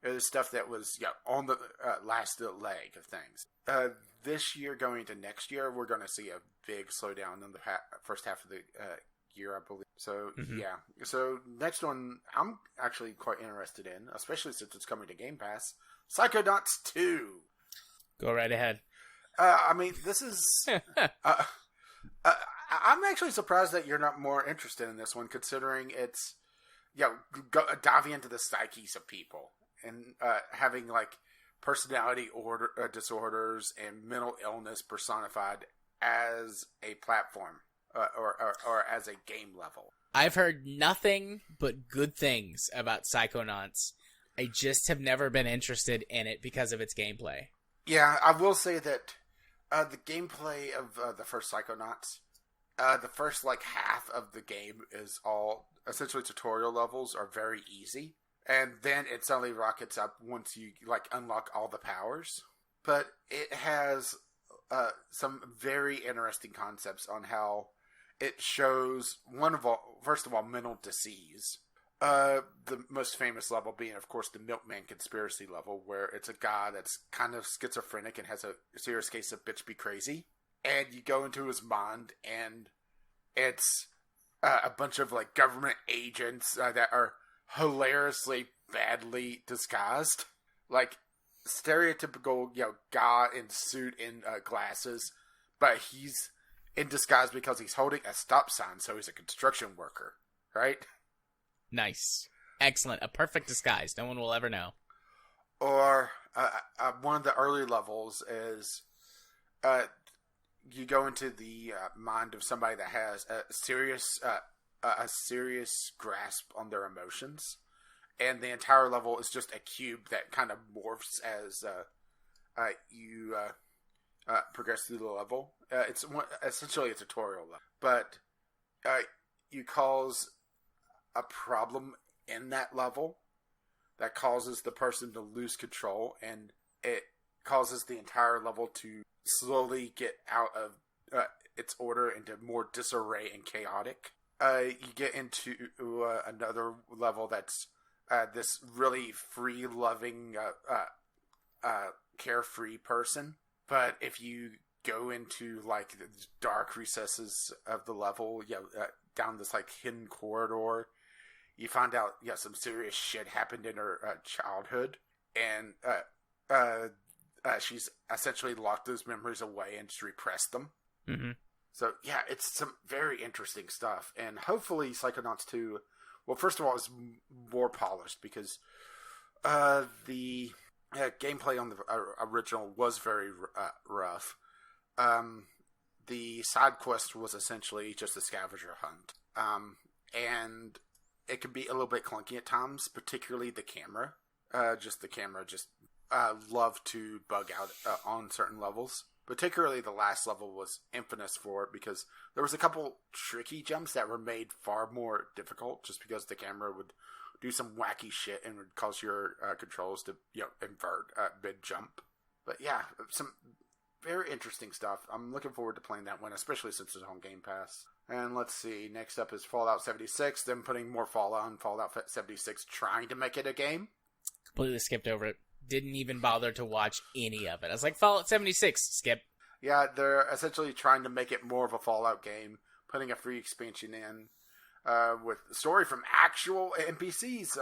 it was stuff that was on the last leg of things. This year going into next year, we're going to see a big slowdown in the first half of the year, I believe. So, yeah. So, next one I'm actually quite interested in, especially since it's coming to Game Pass, Psychonauts 2. Go right ahead. I mean, this is... I'm actually surprised that you're not more interested in this one, considering it's, diving into the psyches of people and having, like, personality disorders and mental illness personified as a platform or as a game level. I've heard nothing but good things about Psychonauts. I just have never been interested in it because of its gameplay. Yeah, I will say that the gameplay of the first Psychonauts, the first half of the game is all essentially tutorial levels are very easy. And then it suddenly rockets up once you unlock all the powers. But it has some very interesting concepts on how it shows first of all, mental disease. The most famous level being, of course, the Milkman conspiracy level, where it's a guy that's kind of schizophrenic and has a serious case of bitch be crazy. And you go into his mind, and it's a bunch of government agents that are hilariously badly disguised, stereotypical guy in suit and glasses, but he's in disguise because he's holding a stop sign, so he's a construction worker, right? Nice, excellent, a perfect disguise. No one will ever know. Or one of the early levels is you go into the mind of somebody that has a serious grasp on their emotions, and the entire level is just a cube that kind of morphs as you progress through the level. It's essentially a tutorial level, but you cause a problem in that level that causes the person to lose control, and it causes the entire level to slowly get out of its order into more disarray and chaotic. You get into another level that's this really free-loving, carefree person. But if you go into the dark recesses of the level, down this hidden corridor, you find out some serious shit happened in her childhood, and she's essentially locked those memories away and just repressed them. Mm-hmm. So, yeah, it's some very interesting stuff. And hopefully Psychonauts 2, well, first of all, is more polished because the gameplay on the original was very rough. The side quest was essentially just a scavenger hunt. And it could be a little bit clunky at times, particularly the camera. The camera loved to bug out on certain levels. Particularly the last level was infamous for it because there was a couple tricky jumps that were made far more difficult just because the camera would do some wacky shit and would cause your controls to invert mid-jump. But yeah, some very interesting stuff. I'm looking forward to playing that one, especially since it's on Game Pass. And let's see, next up is Fallout 76. Them putting more Fallout on Fallout 76, trying to make it a game. Completely skipped over it. Didn't even bother to watch any of it. I was like, Fallout 76, skip. Yeah, they're essentially trying to make it more of a Fallout game, putting a free expansion in with story from actual NPCs.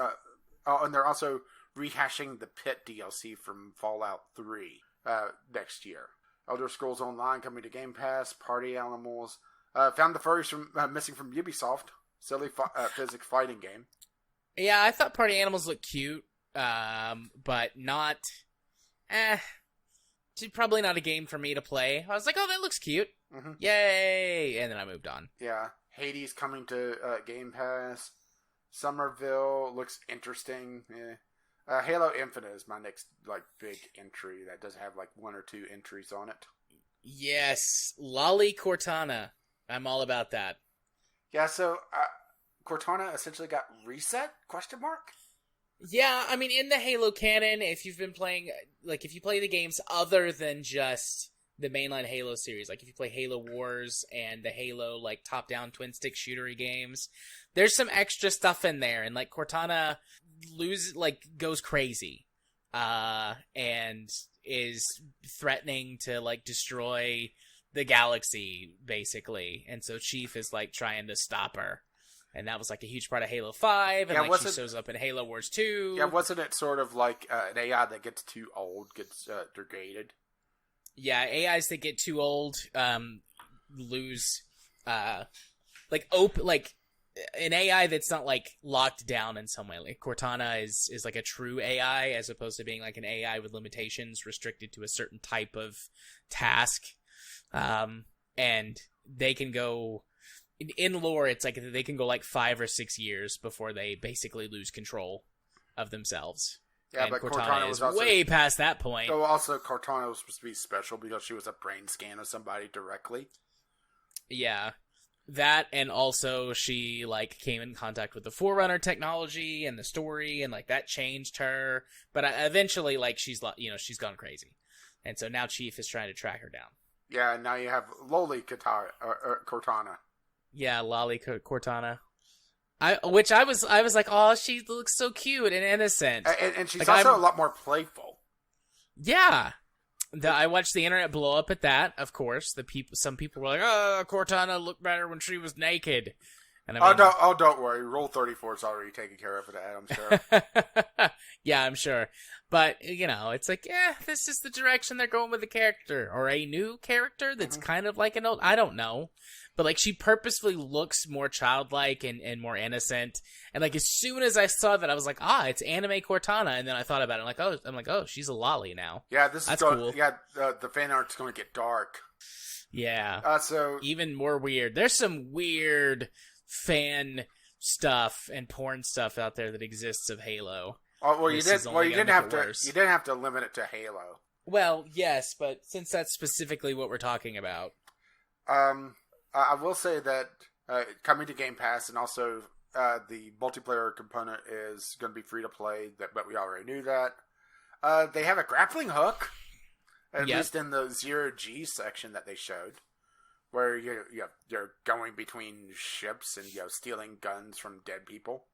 And they're also rehashing the Pit DLC from Fallout 3 next year. Elder Scrolls Online coming to Game Pass, Party Animals. Found the furries missing from Ubisoft. Silly physics fighting game. Yeah, I thought Party Animals looked cute. But not, probably not a game for me to play. I was like, oh, that looks cute. Mm-hmm. Yay! And then I moved on. Yeah. Hades coming to Game Pass. Somerville looks interesting. Halo Infinite is my next, big entry that does have, 1 or 2 entries on it. Yes. Lolly Cortana. I'm all about that. Yeah, so, Cortana essentially got reset? ? Yeah, I mean, in the Halo canon, if you've been playing, if you play the games other than just the mainline Halo series, if you play Halo Wars and the Halo, top-down twin-stick shootery games, there's some extra stuff in there, and, Cortana goes crazy, and is threatening to, destroy the galaxy, basically, and so Chief is, trying to stop her. And that was, a huge part of Halo 5, and, she shows up in Halo Wars 2. Yeah, wasn't it sort of like an AI that gets too old, gets degraded? Yeah, AIs that get too old, lose, an AI that's not, locked down in some way. Cortana is a true AI, as opposed to being, an AI with limitations restricted to a certain type of task. And they can go... In lore, it's they can go 5 or 6 years before they basically lose control of themselves. Yeah, and but Cortana was also way past that point. So also, Cortana was supposed to be special because she was a brain scan of somebody directly. Yeah, that, and also she came in contact with the Forerunner technology and the story, and that changed her. But eventually, she's gone crazy, and so now Chief is trying to track her down. Yeah, and now you have Loli Cortana. Yeah, Lolly Cortana. I was like, oh, she looks so cute and innocent. And she's also a lot more playful. Yeah. I watched the internet blow up at that, of course. Some people were like, oh, Cortana looked better when she was naked. And I mean, don't worry. Rule 34 is already taken care of that, I'm sure. Yeah, I'm sure. But, it's this is the direction they're going with the character. Or a new character that's kind of like an old... I don't know. But, she purposefully looks more childlike and more innocent. And, as soon as I saw that, I was like, it's anime Cortana. And then I thought about it. I'm like, oh, she's a lolly now. Yeah, that's cool. Yeah, the fan art's going to get dark. Yeah. So even more weird. There's some weird fan stuff and porn stuff out there that exists of Halo. Well, you didn't have to limit it to Halo. Well, yes, but since that's specifically what we're talking about. I will say that coming to Game Pass, and also the multiplayer component is going to be free to play, but we already knew that. They have a grappling hook, at least in the 0G section that they showed, where you're going between ships and stealing guns from dead people.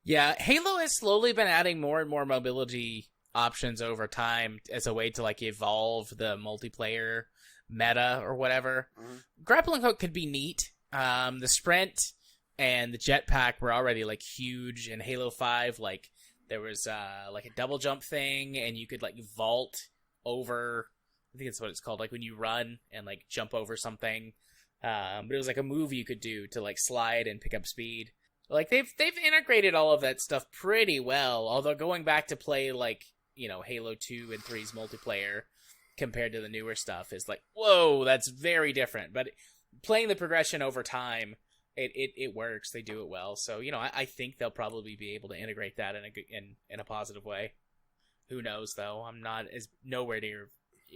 Yeah, Halo has slowly been adding more and more mobility options over time as a way to evolve the multiplayer meta or whatever. Mm-hmm. Grappling hook could be neat. The sprint and the jetpack were already huge in Halo 5. There was a double jump thing, and you could vault over. I think that's what it's called. When you run and jump over something. But it was a move you could do to slide and pick up speed. They've integrated all of that stuff pretty well. Although going back to play Halo 2 and 3's multiplayer compared to the newer stuff is like, whoa, that's very different. But playing the progression over time, it works. They do it well. So, I think they'll probably be able to integrate that in a positive way. Who knows, though? I'm not nowhere near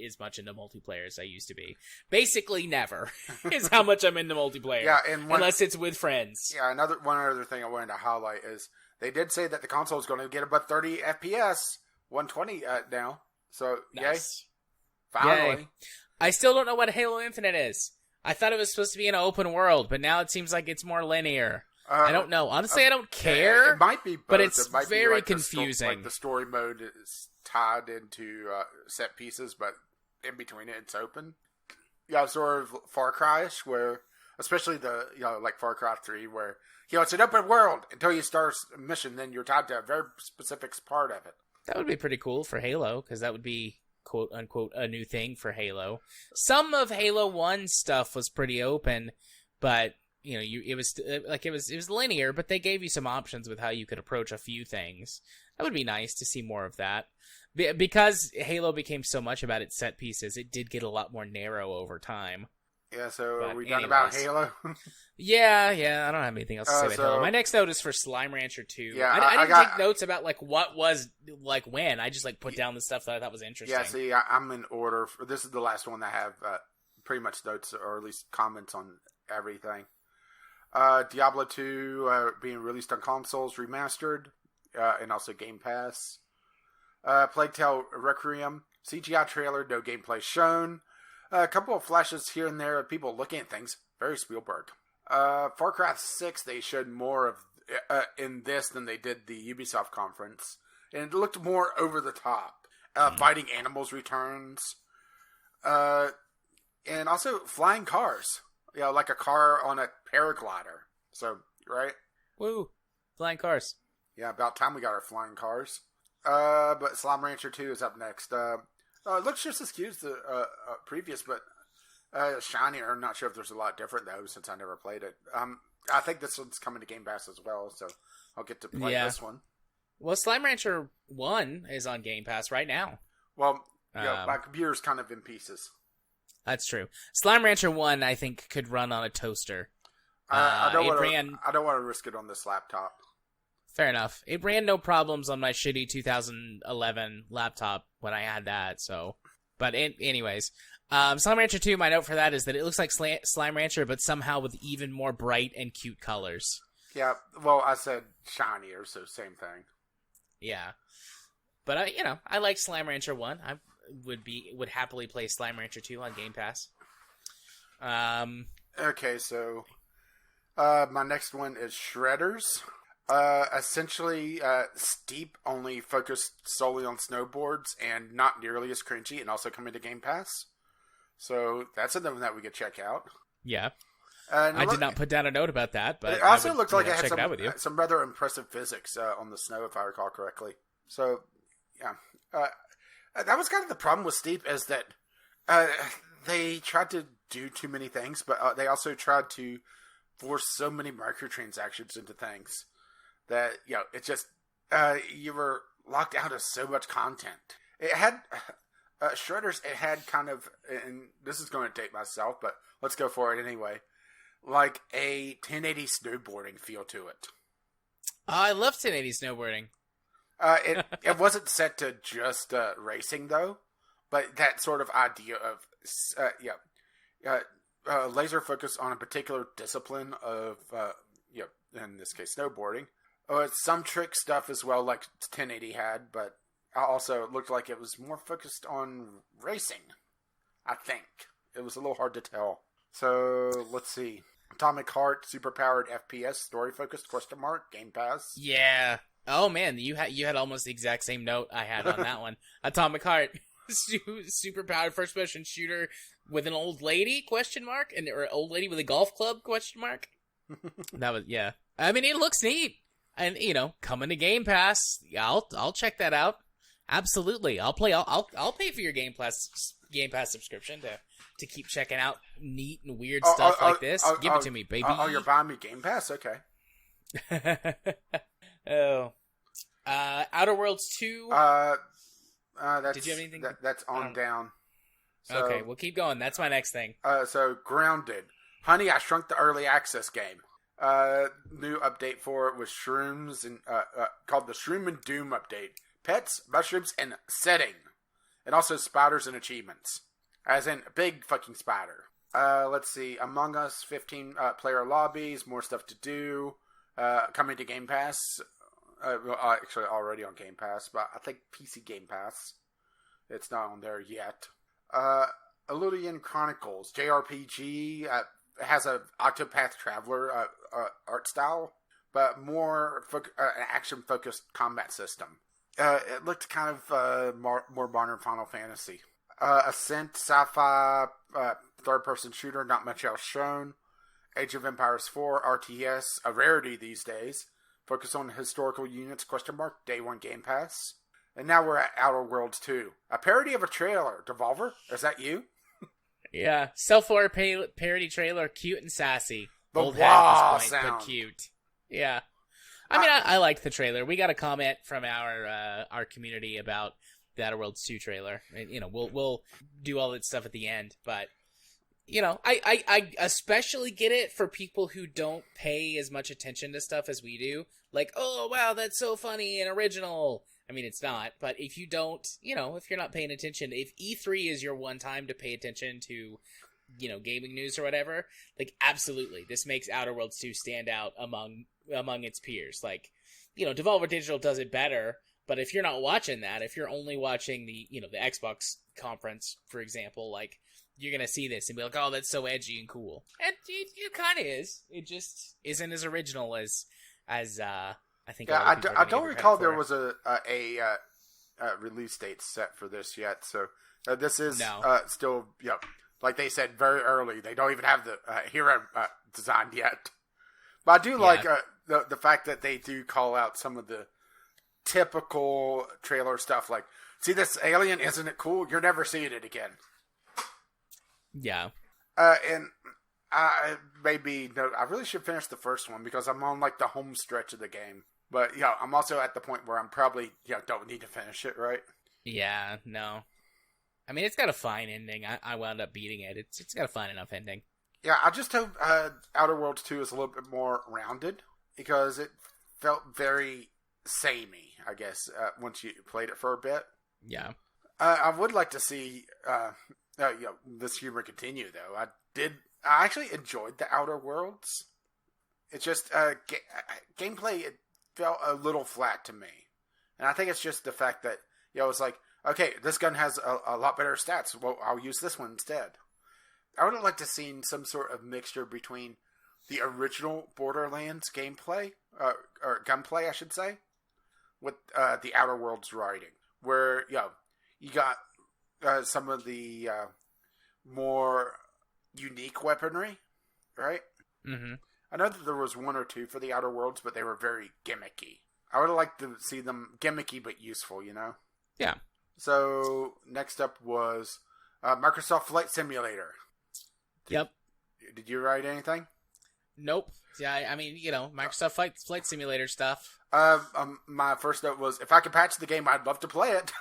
as much into multiplayer as I used to be. Basically, never is how much I'm into multiplayer. Yeah, unless it's with friends. Yeah, one other thing I wanted to highlight is they did say that the console is going to get above 30 FPS, 120 now. So, nice. Yay. Finally. Yay. I still don't know what Halo Infinite is. I thought it was supposed to be an open world, but now it seems like it's more linear. I don't know. Honestly, I don't care. It might be both. But it's very like confusing. The story mode is tied into set pieces, but in between it, it's open. Yeah, sort of Far Cry-ish, where, especially like Far Cry 3, where, it's an open world until you start a mission, then you're tied to a very specific part of it. That would be pretty cool for Halo, because that would be, quote unquote, a new thing for Halo. Some of Halo 1 stuff was pretty open, but it was linear, but they gave you some options with how you could approach a few things. That would be nice to see more of that. Because Halo became so much about its set pieces, it did get a lot more narrow over time. Yeah, so are we done about Halo? Yeah, I don't have anything else to say about Halo. My next note is for Slime Rancher 2. Yeah, I didn't take notes about what was when. I just put down the stuff that I thought was interesting. Yeah, see, I'm in order. This is the last one that I have pretty much notes, or at least comments on everything. Diablo 2 being released on consoles, remastered, and also Game Pass. Plague Tale Requiem, CGI trailer, no gameplay shown. A couple of flashes here and there of people looking at things. Very Spielberg. Far Cry 6, they showed more of in this than they did the Ubisoft conference. And it looked more over the top. Fighting Animals returns. And also flying cars. Like a car on a paraglider. So, right? Woo. Flying cars. Yeah, about time we got our flying cars. But Slime Rancher 2 is up next. It looks just as cute as the previous, but shinier. I'm not sure if there's a lot different, though, since I never played it. I think this one's coming to Game Pass as well, so I'll get to play this one. Well, Slime Rancher 1 is on Game Pass right now. Well, my computer's kind of in pieces. That's true. Slime Rancher 1, I think, could run on a toaster. I don't want to risk it on this laptop. Fair enough. It ran no problems on my shitty 2011 laptop when I had that, so... But anyways, Slime Rancher 2, my note for that is that it looks like Slime Rancher, but somehow with even more bright and cute colors. Yeah, well, I said shinier, so same thing. Yeah. But, I like Slime Rancher 1. I would happily play Slime Rancher 2 on Game Pass. Okay, so... my next one is Shredders. Essentially, Steep only focused solely on snowboards and not nearly as cringy, and also coming to Game Pass. So that's another one that we could check out. Yeah. I did not put down a note about that, but it also looked like it had some rather impressive physics on the snow, if I recall correctly. So, yeah. That was kind of the problem with Steep, is that they tried to do too many things, but they also tried to force so many microtransactions into things that, it just, you were locked out of so much content. It had, Shredders, it had kind of, and this is going to date myself, but let's go for it anyway, like a 1080 snowboarding feel to it. I love 1080 snowboarding. It wasn't set to just racing, though, but that sort of idea of, laser focus on a particular discipline of, in this case, snowboarding. Some trick stuff as well, like 1080 had, but also it looked like it was more focused on racing, I think. It was a little hard to tell. So, let's see. Atomic Heart, superpowered FPS, story-focused, ? Game Pass. Yeah. Oh, man, you had almost the exact same note I had on that one. Atomic Heart, superpowered first-person shooter with an old lady, ? Or old lady with a golf club, ? That was, yeah. I mean, it looks neat. And, coming to Game Pass, I'll check that out. Absolutely. I'll pay for your Game Pass subscription to keep checking out neat and weird stuff like this. Give it to me, baby. You're buying me Game Pass? Okay. Oh. Outer Worlds 2? Did you have anything? That's on down. So, okay, we'll keep going. That's my next thing. So Grounded, Honey, I Shrunk the Early Access game. New update for it was shrooms and called the Shroom and Doom update. Pets, mushrooms, and setting, and also spiders and achievements, as in a big fucking spider. Let's see, Among Us, 15 player lobbies, more stuff to do. Coming to Game Pass. Actually, already on Game Pass, but I think PC Game Pass. It's not on there yet. Illudian Chronicles, JRPG, has a Octopath Traveler art style, but more an action-focused combat system. It looked kind of more modern Final Fantasy. Ascent, sci-fi, third-person shooter, not much else shown. Age of Empires 4, RTS, a rarity these days. Focus on historical units, ? Day 1 Game Pass. And now we're at Outer Worlds 2. A parody of a trailer. Devolver, is that you? Yeah, self-aware parody trailer, cute and sassy. The Old wah hat at this point, sound. but cute. Yeah. I mean, I liked the trailer. We got a comment from our community about the Outer Worlds 2 trailer. And, we'll do all that stuff at the end, but... I especially get it for people who don't pay as much attention to stuff as we do. Like, oh, wow, that's so funny and original. I mean, it's not, but if you don't, if you're not paying attention, if E3 is your one time to pay attention to, gaming news or whatever, like, absolutely, this makes Outer Worlds 2 stand out among its peers. Like, Devolver Digital does it better, but if you're not watching that, if you're only watching the Xbox conference, for example, like, you're going to see this and be like, oh, that's so edgy and cool. And it kind of is. It just isn't as original as I think. Yeah, I don't recall there was a release date set for this yet. So this is still, like they said, very early. They don't even have the hero designed yet. But I do like the fact that they do call out some of the typical trailer stuff. Like, see this alien? Isn't it cool? You're never seeing it again. Yeah. And I really should finish the first one because I'm on like the home stretch of the game. But I'm also at the point where I'm probably don't need to finish it, right? Yeah, no. I mean, it's got a fine ending. I wound up beating it. It's got a fine enough ending. Yeah, I just hope Outer Worlds 2 is a little bit more rounded because it felt very samey, I guess, once you played it for a bit. Yeah. I would like to see this humor continue, though. I actually enjoyed the Outer Worlds. It's just gameplay. It felt a little flat to me, and I think it's just the fact that it's like, okay, this gun has a lot better stats. Well, I'll use this one instead. I would have liked to see some sort of mixture between the original Borderlands gameplay or gunplay, I should say, with the Outer Worlds writing, where you got some of the more unique weaponry, right? Mm-hmm. I know that there was one or two for the Outer Worlds, but they were very gimmicky. I would have liked to see them gimmicky but useful, Yeah. So, next up was Microsoft Flight Simulator. Yep. Did you write anything? Nope. Yeah, I mean, Microsoft Flight Simulator stuff. My first note was, if I could patch the game, I'd love to play it.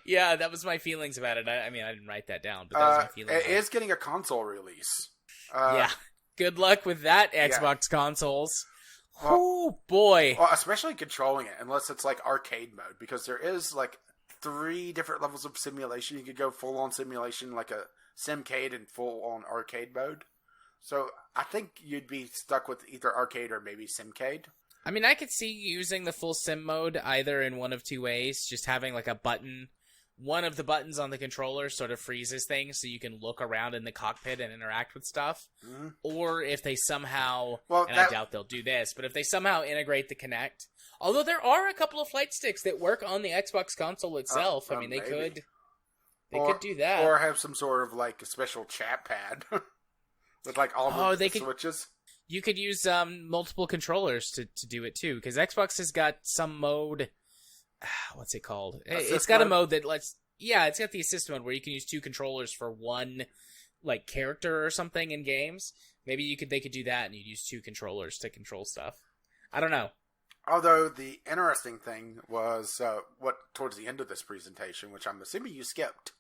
Yeah, that was my feelings about it. I mean, I didn't write that down, but that was my feelings. It is getting a console release. Yeah. Good luck with that, Xbox consoles. Oh boy. Well, especially controlling it, unless it's like arcade mode, because there is like 3 different levels of simulation. You could go full on simulation, like a Simcade, and full on arcade mode. So I think you'd be stuck with either arcade or maybe Simcade. I mean, I could see using the full sim mode either in one of two ways. Just having like a button, one of the buttons on the controller sort of freezes things so you can look around in the cockpit and interact with stuff. Mm-hmm. Or if they somehow, I doubt they'll do this, but if they somehow integrate the Kinect, although there are a couple of flight sticks that work on the Xbox console itself. I mean, they could do that. Or have some sort of like a special chat pad with like all the switches. You could use multiple controllers to do it too, because Xbox has got some mode. What's it called? It's got a mode that lets. Yeah, it's got the assist mode where you can use 2 controllers for one, like, character or something in games. Maybe they could do that, and you'd use 2 controllers to control stuff. I don't know. Although the interesting thing was what towards the end of this presentation, which I'm assuming you skipped.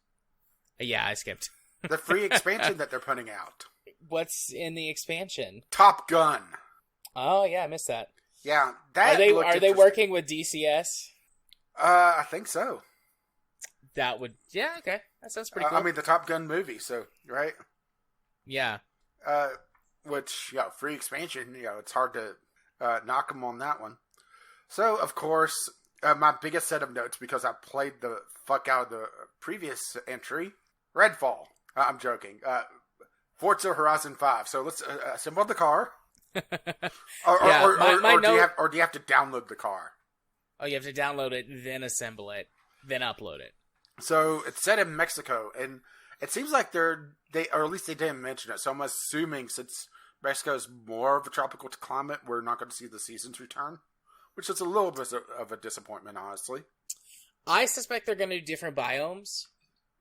Yeah, I skipped. The free expansion that they're putting out. What's in the expansion? Top Gun. Oh yeah, I missed that. Yeah, that are they working with DCS? I think so. That would okay. That sounds pretty cool. I mean, the Top Gun movie, so right. Yeah. Which free expansion. It's hard to knock them on that one. So of course, my biggest set of notes, because I played the fuck out of the previous entry, Redfall. I'm joking. Forza Horizon 5. So let's assemble the car. Or do you have to download the car? Oh, you have to download it, then assemble it, then upload it. So it's set in Mexico, and it seems like or at least they didn't mention it. So I'm assuming since Mexico's more of a tropical climate, we're not going to see the seasons return, which is a little bit of a disappointment, honestly. I suspect they're going to do different biomes.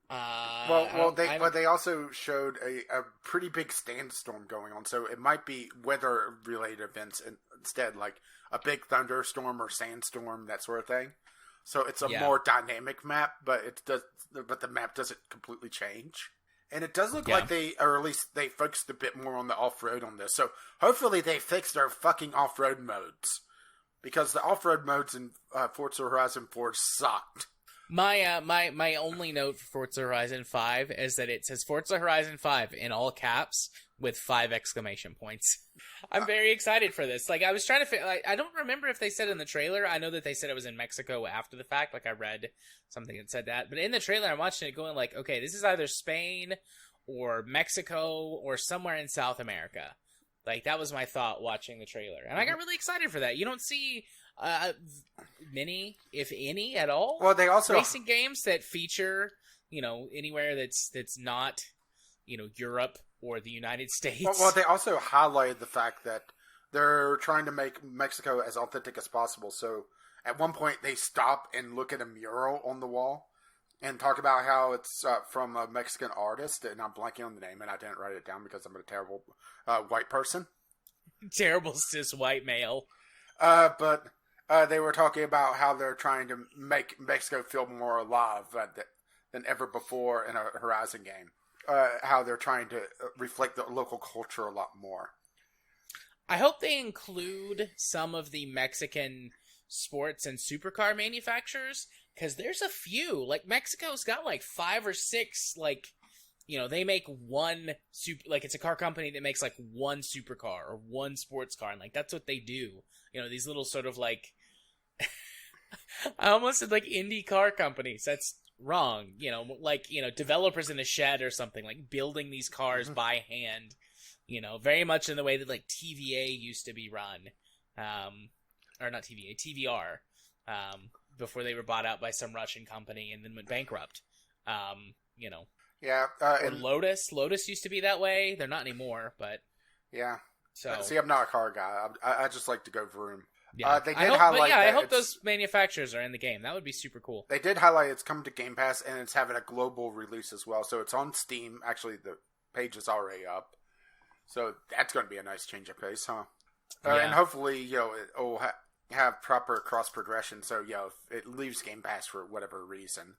But they also showed a pretty big sandstorm going on, so it might be weather-related events instead, like a big thunderstorm or sandstorm, that sort of thing. So it's a more dynamic map, but the map doesn't completely change. And it does look like or at least they focused a bit more on the off-road on this. So hopefully they fix their fucking off-road modes, because the off-road modes in Forza Horizon 4 sucked. My only note for Forza Horizon 5 is that it says Forza Horizon 5 in all caps with 5 exclamation points. I'm very excited for this. Like, I was trying to I don't remember if they said in the trailer. I know that they said it was in Mexico after the fact. Like, I read something that said that. But in the trailer, I'm watching it going like, okay, this is either Spain or Mexico or somewhere in South America. Like, that was my thought watching the trailer. And I got really excited for that. You don't see many, if any, at all. Well, they also racing games that feature, anywhere that's not, Europe or the United States. Well, they also highlighted the fact that they're trying to make Mexico as authentic as possible. So at one point, they stop and look at a mural on the wall and talk about how it's from a Mexican artist, and I'm blanking on the name, and I didn't write it down because I'm a terrible white person. Terrible cis white male. But they were talking about how they're trying to make Mexico feel more alive than ever before in a Horizon game. How they're trying to reflect the local culture a lot more. I hope they include some of the Mexican sports and supercar manufacturers, because there's a few. Like, Mexico's got like 5 or 6, like, they make one it's a car company that makes like one supercar or one sports car, and like that's what they do. These little sort of like I almost said like indie car companies. That's wrong. Developers in a shed or something, like building these cars by hand. Very much in the way that like TVA used to be run, or not TVA, TVR, before they were bought out by some Russian company and then went bankrupt. Yeah, and Lotus used to be that way. They're not anymore, but yeah. So see, I'm not a car guy. I just like to go vroom. Yeah, they did highlight. I hope those manufacturers are in the game. That would be super cool. They did highlight it's coming to Game Pass, and it's having a global release as well. So it's on Steam. Actually, the page is already up. So that's going to be a nice change of pace, huh? And hopefully, it'll have proper cross progression. So if it leaves Game Pass for whatever reason,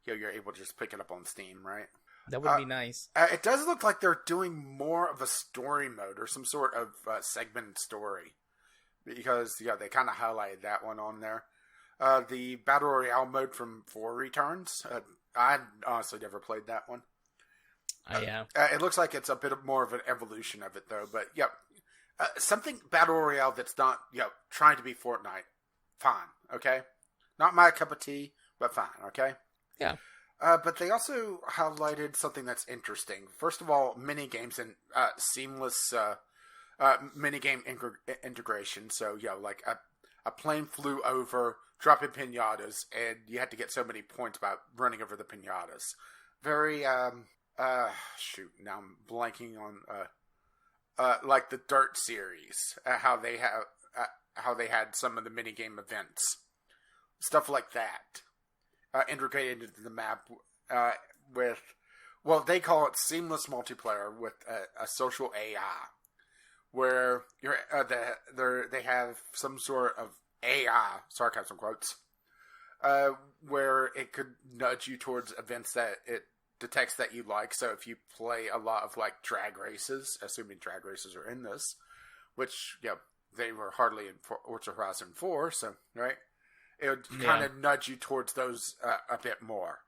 you're able to just pick it up on Steam, right? That would be nice. It does look like they're doing more of a story mode or some sort of segmented story. Because, they kind of highlighted that one on there. The Battle Royale mode from 4 returns. I honestly never played that one. Yeah. It looks like it's a bit more of an evolution of it, though. But, something Battle Royale that's not, trying to be Fortnite. Fine, okay? Not my cup of tea, but fine, okay? Yeah. But they also highlighted something that's interesting. First of all, mini games and seamless minigame integration. So, like a plane flew over, dropping pinatas, and you had to get so many points by running over the pinatas. Very, shoot, now I'm blanking on, like the Dirt series, how they had some of the minigame events. Stuff like that. Integrated into the map, with, they call it seamless multiplayer with a social AI. Where they have some sort of AI, sarcasm quotes, where it could nudge you towards events that it detects that you like. So if you play a lot of like drag races, assuming drag races are in this, which they were hardly in Forza Horizon 4, so right, it would kind of nudge you towards those a bit more.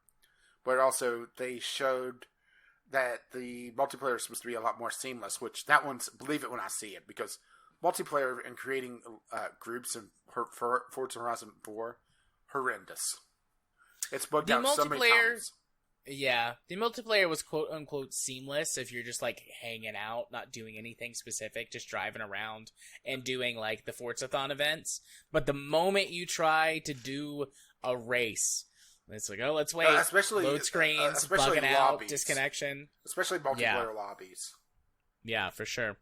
But also they showed that the multiplayer is supposed to be a lot more seamless, which that one's, believe it when I see it, because multiplayer and creating groups in Forza Horizon 4, horrendous. It's bugged out so many times. Yeah, the multiplayer was quote-unquote seamless if you're just, like, hanging out, not doing anything specific, just driving around and doing, like, the Forza-thon events. But the moment you try to do a race, it's like, oh, let's wait, load screens, bugging out, disconnection. Especially multiplayer lobbies. Yeah, for sure.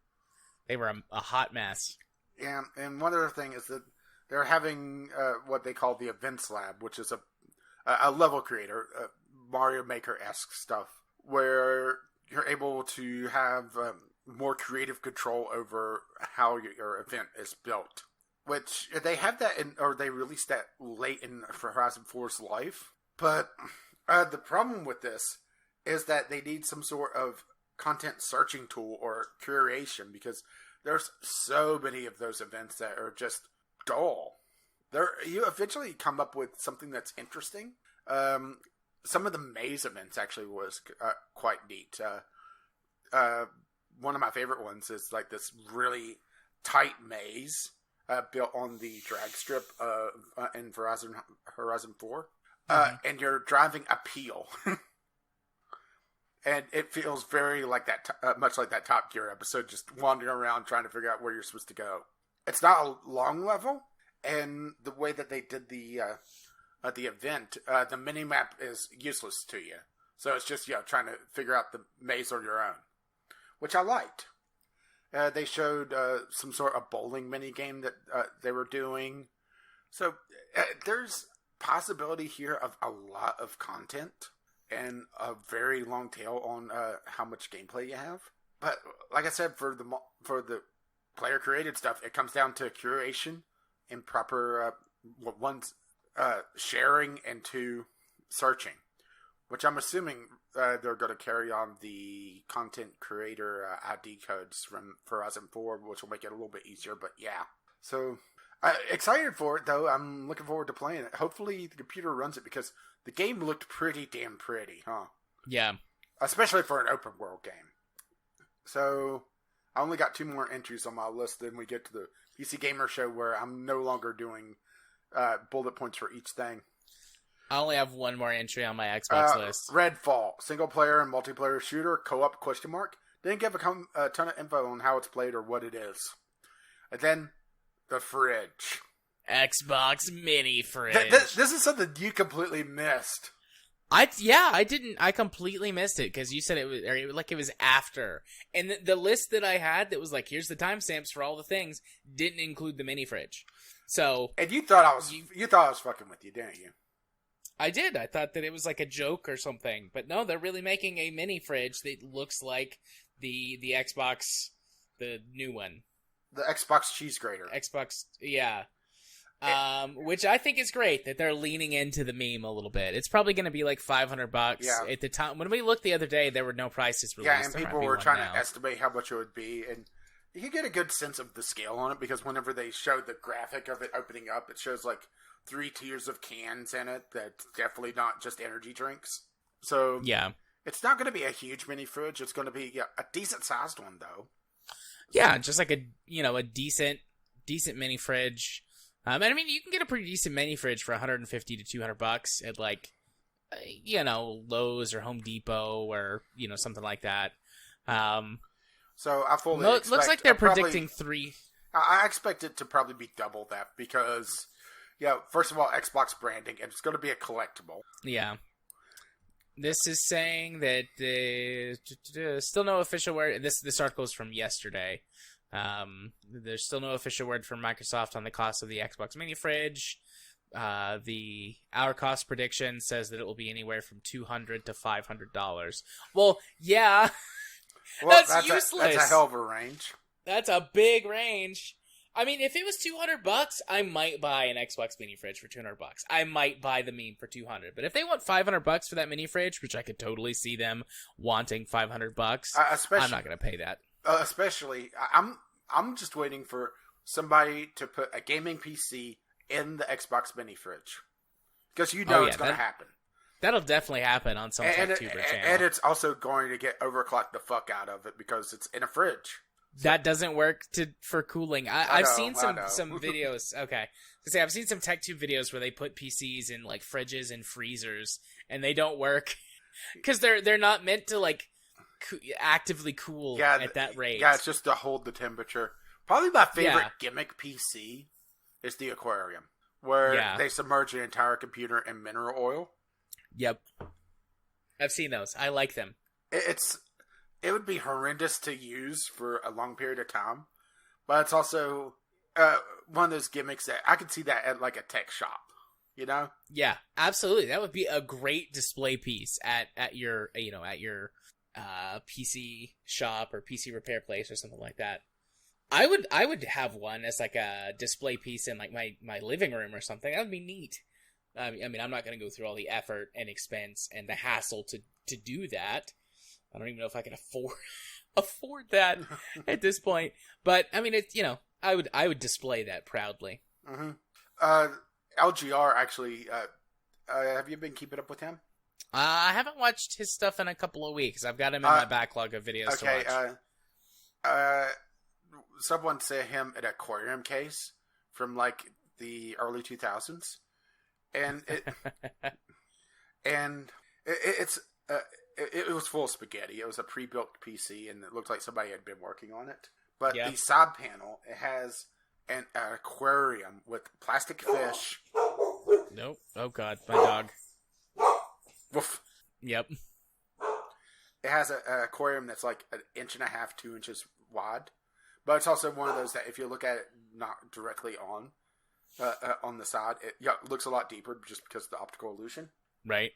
They were a hot mess. Yeah, and one other thing is that they're having what they call the Events Lab, which is a level creator, Mario Maker-esque stuff, where you're able to have more creative control over how your event is built. Which, they have that or they released that late in Horizon 4's life. But the problem with this is that they need some sort of content searching tool or curation, because there's so many of those events that are just dull. You eventually come up with something that's interesting. Some of the maze events actually was quite neat. One of my favorite ones is like this really tight maze built on the drag strip in Horizon 4. And you're driving a peel. And it feels very like that, much like that Top Gear episode, just wandering around trying to figure out where you're supposed to go. It's not a long level, and the way that they did the event, the mini-map is useless to you. So it's just, trying to figure out the maze on your own, which I liked. They showed some sort of bowling mini-game that they were doing. So there's possibility here of a lot of content and a very long tail on how much gameplay you have. But like I said, for the player-created stuff, it comes down to curation and proper sharing and two, searching, which I'm assuming they're going to carry on the content creator ID codes from Horizon 4, which will make it a little bit easier, but yeah. So, excited for it, though. I'm looking forward to playing it. Hopefully the computer runs it, because the game looked pretty damn pretty, huh? Yeah. Especially for an open world game. So, I only got 2 more entries on my list, then we get to the PC Gamer Show, where I'm no longer doing bullet points for each thing. I only have 1 more entry on my Xbox list. Redfall, single player and multiplayer shooter, co-op ? Didn't give a ton of info on how it's played or what it is. And then, the fridge. Xbox mini fridge. This is something you completely missed. I didn't. I completely missed it because you said it was after, and the list that I had that was like, here's the timestamps for all the things, didn't include the mini fridge. So, and you thought I was fucking with you, didn't you? I did. I thought that it was like a joke or something, but no, they're really making a mini fridge that looks like the Xbox, the new one, the Xbox cheese grater. Xbox, yeah. Which I think is great that they're leaning into the meme a little bit. It's probably going to be like $500. Yeah. At the time when we looked the other day, there were no prices released. Yeah, and people were trying to estimate how much it would be, and you can get a good sense of the scale on it, because whenever they showed the graphic of it opening up, it shows like 3 tiers of cans in it. That's definitely not just energy drinks. So yeah, it's not going to be a huge mini fridge. It's going to be a decent sized one, though. Yeah, just like a decent mini fridge. And I mean, you can get a pretty decent mini fridge for $150 to $200 at like, Lowe's or Home Depot or something like that. So I fully expect, looks like they're predicting 3. I expect it to probably be double that because, first of all, Xbox branding, and it's going to be a collectible. Yeah. This is saying that there's still no official word. This article is from yesterday. There's still no official word from Microsoft on the cost of the Xbox mini fridge. Our cost prediction says that it will be anywhere from $200 to $500. Well, yeah, that's useless. That's a hell of a range. That's a big range. I mean, if it was $200, I might buy an Xbox mini fridge for $200. I might buy the meme for $200. But if they want $500 for that mini fridge, which I could totally see them wanting $500, I'm not going to pay that. Especially, I'm just waiting for somebody to put a gaming PC in the Xbox mini fridge, because it's going to happen. That'll definitely happen on some TechTuber channel. And it's also going to get overclocked the fuck out of it because it's in a fridge. That doesn't work for cooling. I've seen some videos. Okay, I've seen some TechTube videos where they put PCs in like fridges and freezers, and they don't work because they're not meant to like actively cool at that rate. Yeah, it's just to hold the temperature. Probably my favorite gimmick PC is the aquarium, where they submerge the entire computer in mineral oil. Yep, I've seen those. I like them. It would be horrendous to use for a long period of time, but it's also one of those gimmicks that I could see that at like a tech shop, you know? Yeah, absolutely. That would be a great display piece at your PC shop or PC repair place or something like that. I would have one as like a display piece in like my living room or something. That would be neat. I mean, I'm not going to go through all the effort and expense and the hassle to do that. I don't even know if I can afford that at this point. But I mean, it's I would display that proudly. Mm-hmm. LGR actually. Have you been keeping up with him? I haven't watched his stuff in a couple of weeks. I've got him in my backlog of videos to watch. Someone sent him an aquarium case from like the early 2000s, and it was full of spaghetti. It was a pre-built PC, and it looked like somebody had been working on it. But the side panel, it has an aquarium with plastic fish. Nope. Oh, God. My dog. Woof. Yep. It has an aquarium that's like 1.5 inches, 2 inches wide. But it's also one of those that if you look at it not directly on the side, it looks a lot deeper just because of the optical illusion. Right.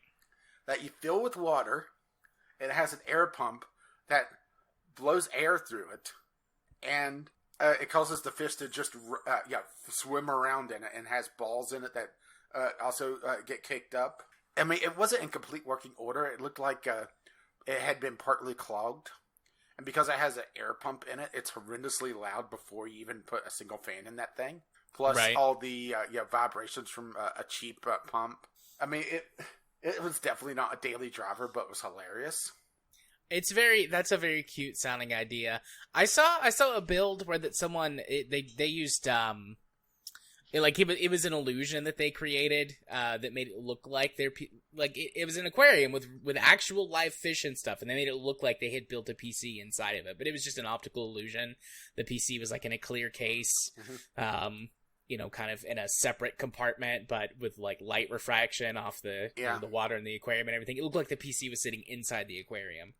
That you fill with water. It has an air pump that blows air through it, and it causes the fish to just swim around in it, and has balls in it that also get kicked up. I mean, it wasn't in complete working order. It looked like it had been partly clogged, and because it has an air pump in it, it's horrendously loud before you even put a single fan in that thing. Plus all the vibrations from a cheap pump. I mean, It was definitely not a daily driver, but it was hilarious. That's a very cute sounding idea. I saw a build where they used it was an illusion that they created that made it look like it was an aquarium with actual live fish and stuff, and they made it look like they had built a PC inside of it, but it was just an optical illusion. The PC was like in a clear case. Mm-hmm. Kind of in a separate compartment, but with like light refraction off the water in the aquarium and everything. It looked like the PC was sitting inside the aquarium.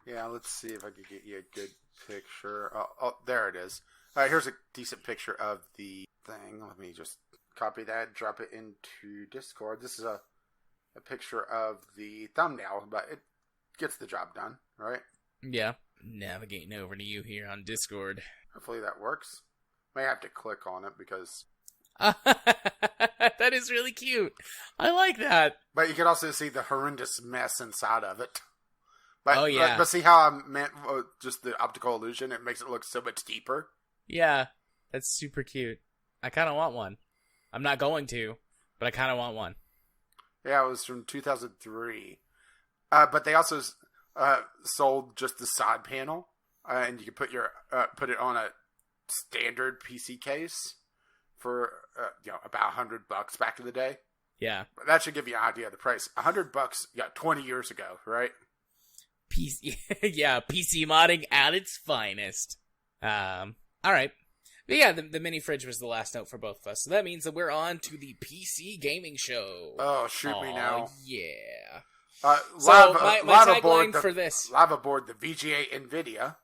Yeah, let's see if I could get you a good picture. Oh, there it is. All right, here's a decent picture of the thing. Let me just copy that, drop it into Discord. This is a picture of the thumbnail, but it gets the job done, right? Yeah. Navigating over to you here on Discord. Hopefully that works. May have to click on it because that is really cute. I like that. But you can also see the horrendous mess inside of it. But, oh yeah. But see how I meant just the optical illusion? It makes it look so much deeper. Yeah, that's super cute. I kind of want one. I'm not going to, but I kind of want one. Yeah, it was from 2003. But they also sold just the side panel, and you could put it on a standard PC case for about $100 back in the day. Yeah, but that should give you an idea of the price. $100, 20 years ago, right? PC, PC modding at its finest. All right, but yeah, the mini fridge was the last note for both of us, so that means that we're on to the PC gaming show. Oh, shoot me now! Yeah. So my tagline for this live aboard the VGA NVIDIA.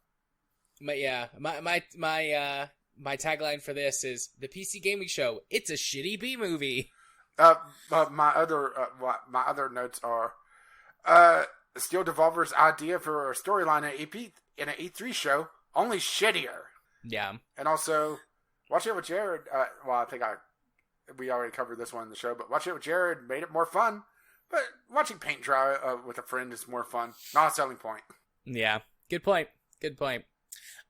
My tagline for this is the PC gaming show. It's a shitty B movie. But my other notes are, steal Devolver's idea for a storyline in an E3 show, only shittier. Yeah. And also, Watching it with Jared, well, I think we already covered this one in the show, but watching it with Jared made it more fun. But watching paint dry with a friend is more fun. Not a selling point. Yeah, good point. Good point.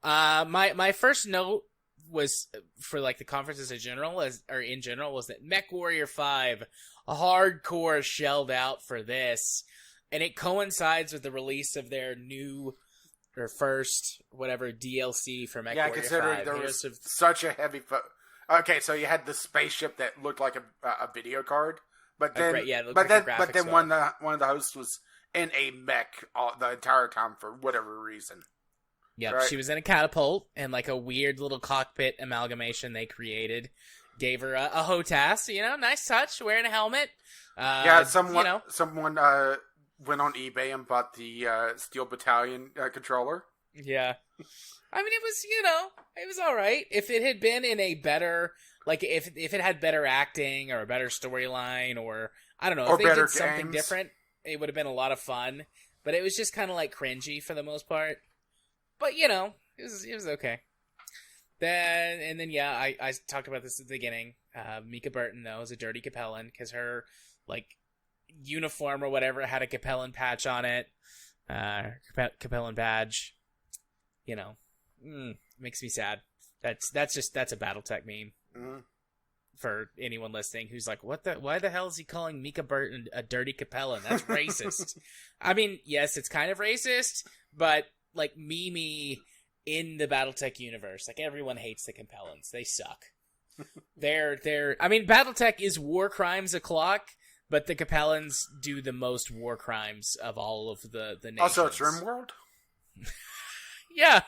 My first note was for like the conferences in general, was that MechWarrior 5 hardcore shelled out for this, and it coincides with the release of their new or first whatever DLC for MechWarrior 5. Yeah, considering there was such a heavy. Okay, so you had the spaceship that looked like a video card, but then one of the hosts was in a mech the entire time for whatever reason. Yep, right? She was in a catapult, and like a weird little cockpit amalgamation they created gave her a HOTAS. Nice touch, wearing a helmet. Someone went on eBay and bought the Steel Battalion controller. Yeah. I mean, it was all right. If it had been in a better, like, if it had better acting or a better storyline or, I don't know, if they did something different, it would have been a lot of fun. But it was just kind of, like, cringy for the most part. But, it was okay. Then, I talked about this at the beginning. Mika Burton, though, is a dirty Capellan because her, like, uniform or whatever had a Capellan patch on it. Capellan badge. Makes me sad. That's a BattleTech meme. Mm. For anyone listening who's like, why the hell is he calling Mika Burton a dirty Capellan? That's racist. I mean, yes, it's kind of racist, but like Mimi in the BattleTech universe, like everyone hates the Capellans. They suck. I mean, BattleTech is war crimes o'clock, but the Capellans do the most war crimes of all of the nations. Also, it's RimWorld? Yeah.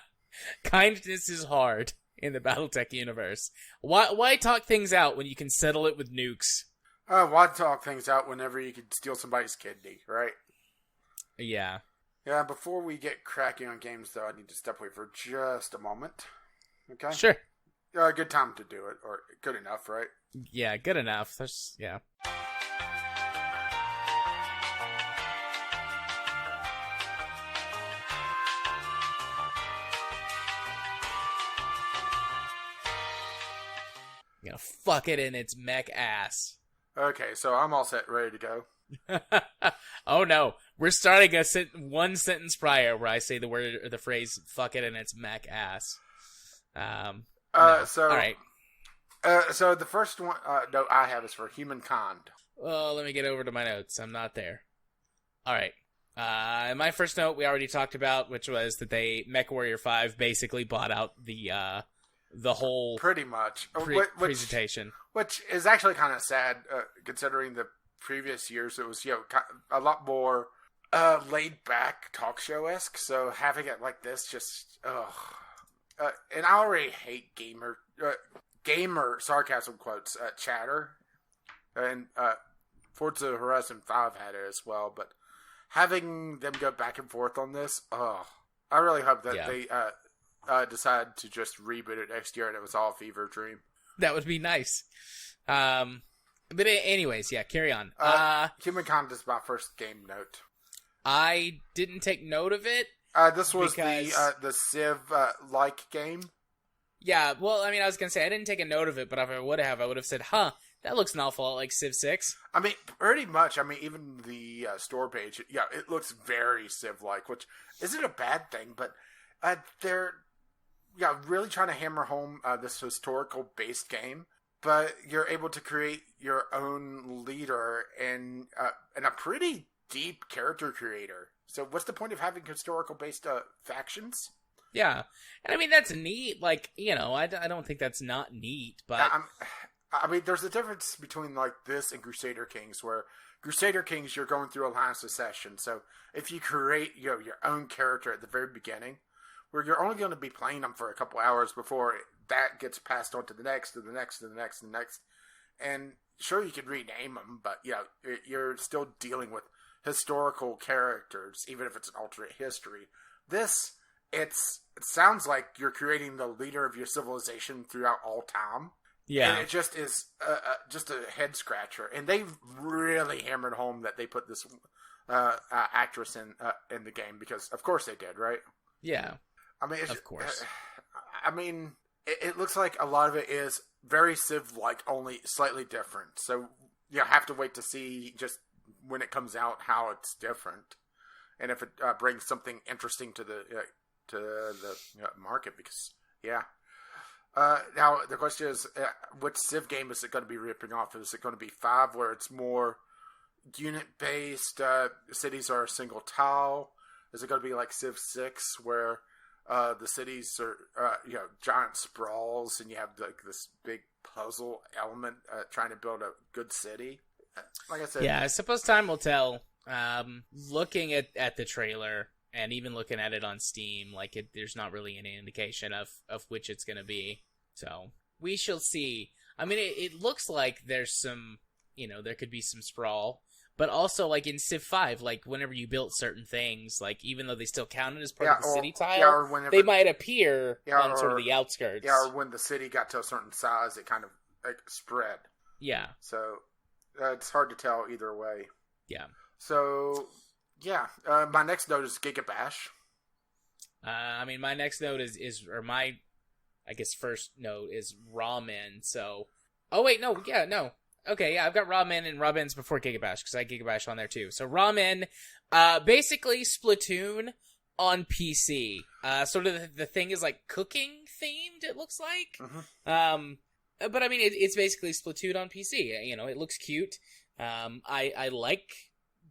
Kindness is hard in the BattleTech universe. Why talk things out when you can settle it with nukes? Why talk things out whenever you can steal somebody's kidney, right? Yeah. Yeah, before we get cracking on games, though, I need to step away for just a moment. Okay? Sure. Good time to do it, or good enough, right? Yeah, good enough. Yeah. You're gonna fuck it in its mech ass. Okay, so I'm all set, ready to go. Oh no, we're starting one sentence prior where I say the word or the phrase "fuck it" and it's mech ass. No. So all right. So the first one note I have is for Humankind. Well, let me get over to my notes. I'm not there. All right. My first note we already talked about, which was that MechWarrior 5 basically bought out the whole pretty much presentation, which is actually kind of sad considering the previous years. It was a lot more laid back talk show esque. So having it like this, just and I already hate gamer sarcasm quotes chatter, and Forza Horizon 5 had it as well. But having them go back and forth on this, I really hope that they decide to just reboot it next year and it was all a fever dream. That would be nice. But anyways, yeah, carry on. Humankind is my first game note. I didn't take note of it. This was the Civ like game. Yeah, well, I mean, I was gonna say I didn't take a note of it, but if I would have said, "Huh, that looks an awful lot like Civ 6." I mean, pretty much. I mean, even the store page, it looks very Civ like, which isn't a bad thing, but they're really trying to hammer home this historical based game. But you're able to create your own leader and a pretty deep character creator. So what's the point of having historical-based factions? Yeah. And I mean, that's neat. Like, I don't think that's not neat, but... I mean, there's a difference between, like, this and Crusader Kings, where Crusader Kings, you're going through a line of succession. So if you create your own character at the very beginning, where you're only going to be playing them for a couple hours before that gets passed on to the next, to the next, to the next, to the next. And sure, you can rename them, but you're still dealing with historical characters, even if it's an alternate history. This, it sounds like you're creating the leader of your civilization throughout all time. Yeah. And it just is just a head scratcher. And they really hammered home that they put this actress in the game, because of course they did, right? Yeah. I mean, of course. I mean, it looks like a lot of it is very Civ-like, only slightly different. So you have to wait to see just when it comes out how it's different, and if it brings something interesting to the market. Because now the question is, which Civ game is it going to be ripping off? Is it going to be 5, where it's more unit-based, cities are a single tile? Is it going to be like Civ 6, where the cities are giant sprawls, and you have like this big puzzle element trying to build a good city? Like I said, yeah, I suppose time will tell. Looking at the trailer and even looking at it on Steam, there's not really any indication of which it's going to be. So we shall see. I mean, it looks like there's some, there could be some sprawl, but also like in Civ 5, like whenever you built certain things, like even though they still counted as part of the city tile, they might appear on sort of the outskirts. Yeah, or when the city got to a certain size, it kind of like spread. Yeah. So it's hard to tell either way. Yeah. So yeah, my next note is Giga Bash. I mean, my next note my first note is Ramen. So, oh wait, no. Okay, yeah, I've got Ramen, and Ramen's before Giga Bash, because I had Giga Bash on there too. So Ramen, basically Splatoon on PC. Sort of the thing is like cooking themed, it looks like. Mm-hmm. But I mean, it's basically Splatoon on PC. It looks cute. I like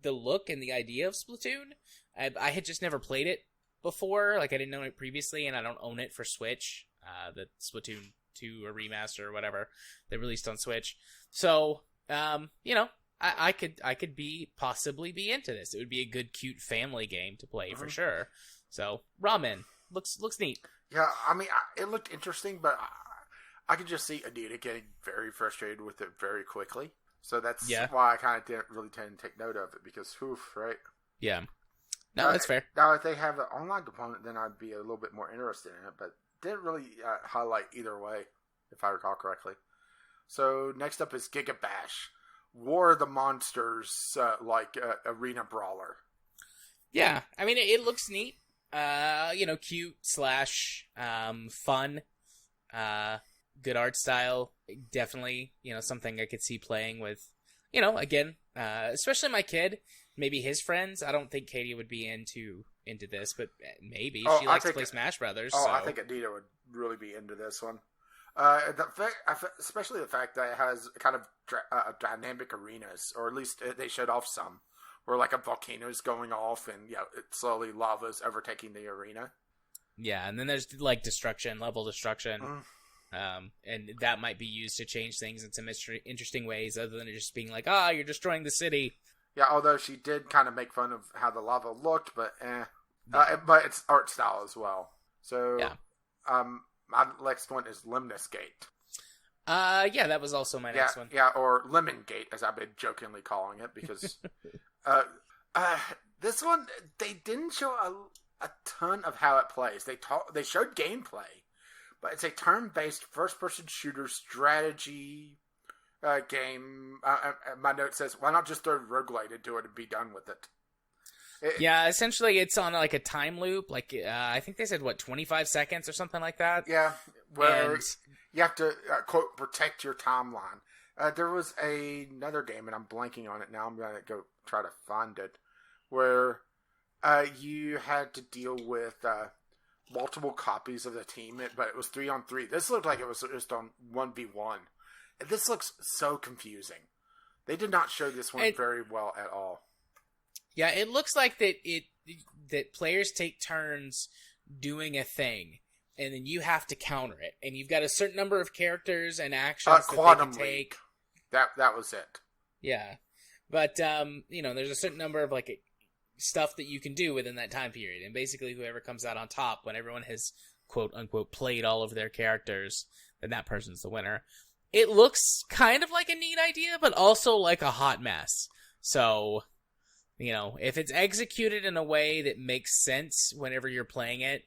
the look and the idea of Splatoon. I had just never played it before. Like, I didn't own it previously, and I don't own it for Switch. The Splatoon 2 or remaster or whatever they released on Switch. So, I could possibly be into this. It would be a good, cute family game to play for sure. So, Ramen looks neat. Yeah, I mean, it looked interesting, but I could just see Anita getting very frustrated with it very quickly. So that's why I kind of didn't really tend to take note of it, because, right? Yeah. No, that's fair. Now, if they have an online component, then I'd be a little bit more interested in it, but didn't really highlight either way, if I recall correctly. So next up is Giga Bash, War of the Monsters, arena brawler. Yeah, I mean, it looks neat. Cute / fun. Good art style. Definitely, something I could see playing with, again, especially my kid, maybe his friends. I don't think Katie would be into this, but maybe. She likes to play Smash Brothers. Oh, so. I think Anita would really be into this one. Especially the fact that it has kind of dynamic arenas, or at least they showed off some, where like a volcano's going off and it slowly lava's overtaking the arena. Yeah, and then there's like level destruction, and that might be used to change things in some interesting ways, other than it just being like, you're destroying the city. Yeah, although she did kind of make fun of how the lava looked, but but it's art style as well. So my next one is Lemnis Gate. Yeah, that was also my next one. Yeah, or Lemon Gate, as I've been jokingly calling it, because this one, they didn't show a ton of how it plays. They showed gameplay, but it's a turn-based first-person shooter strategy game. My note says, why not just throw roguelite into it and be done with it? Yeah, essentially it's on like a time loop. Like I think they said 25 seconds or something like that. Yeah, where you have to quote protect your timeline. There was another game, and I'm blanking on it now. I'm gonna go try to find it, where you had to deal with multiple copies of the team, but it was 3-on-3. This looked like it was just on 1v1. This looks so confusing. They did not show this one very well at all. Yeah, it looks like that players take turns doing a thing, and then you have to counter it. And you've got a certain number of characters and actions that they can take. That was it. Yeah, but there's a certain number of stuff that you can do within that time period, and basically whoever comes out on top when everyone has quote unquote played all of their characters, then that person's the winner. It looks kind of like a neat idea, but also like a hot mess. So, if it's executed in a way that makes sense whenever you're playing it,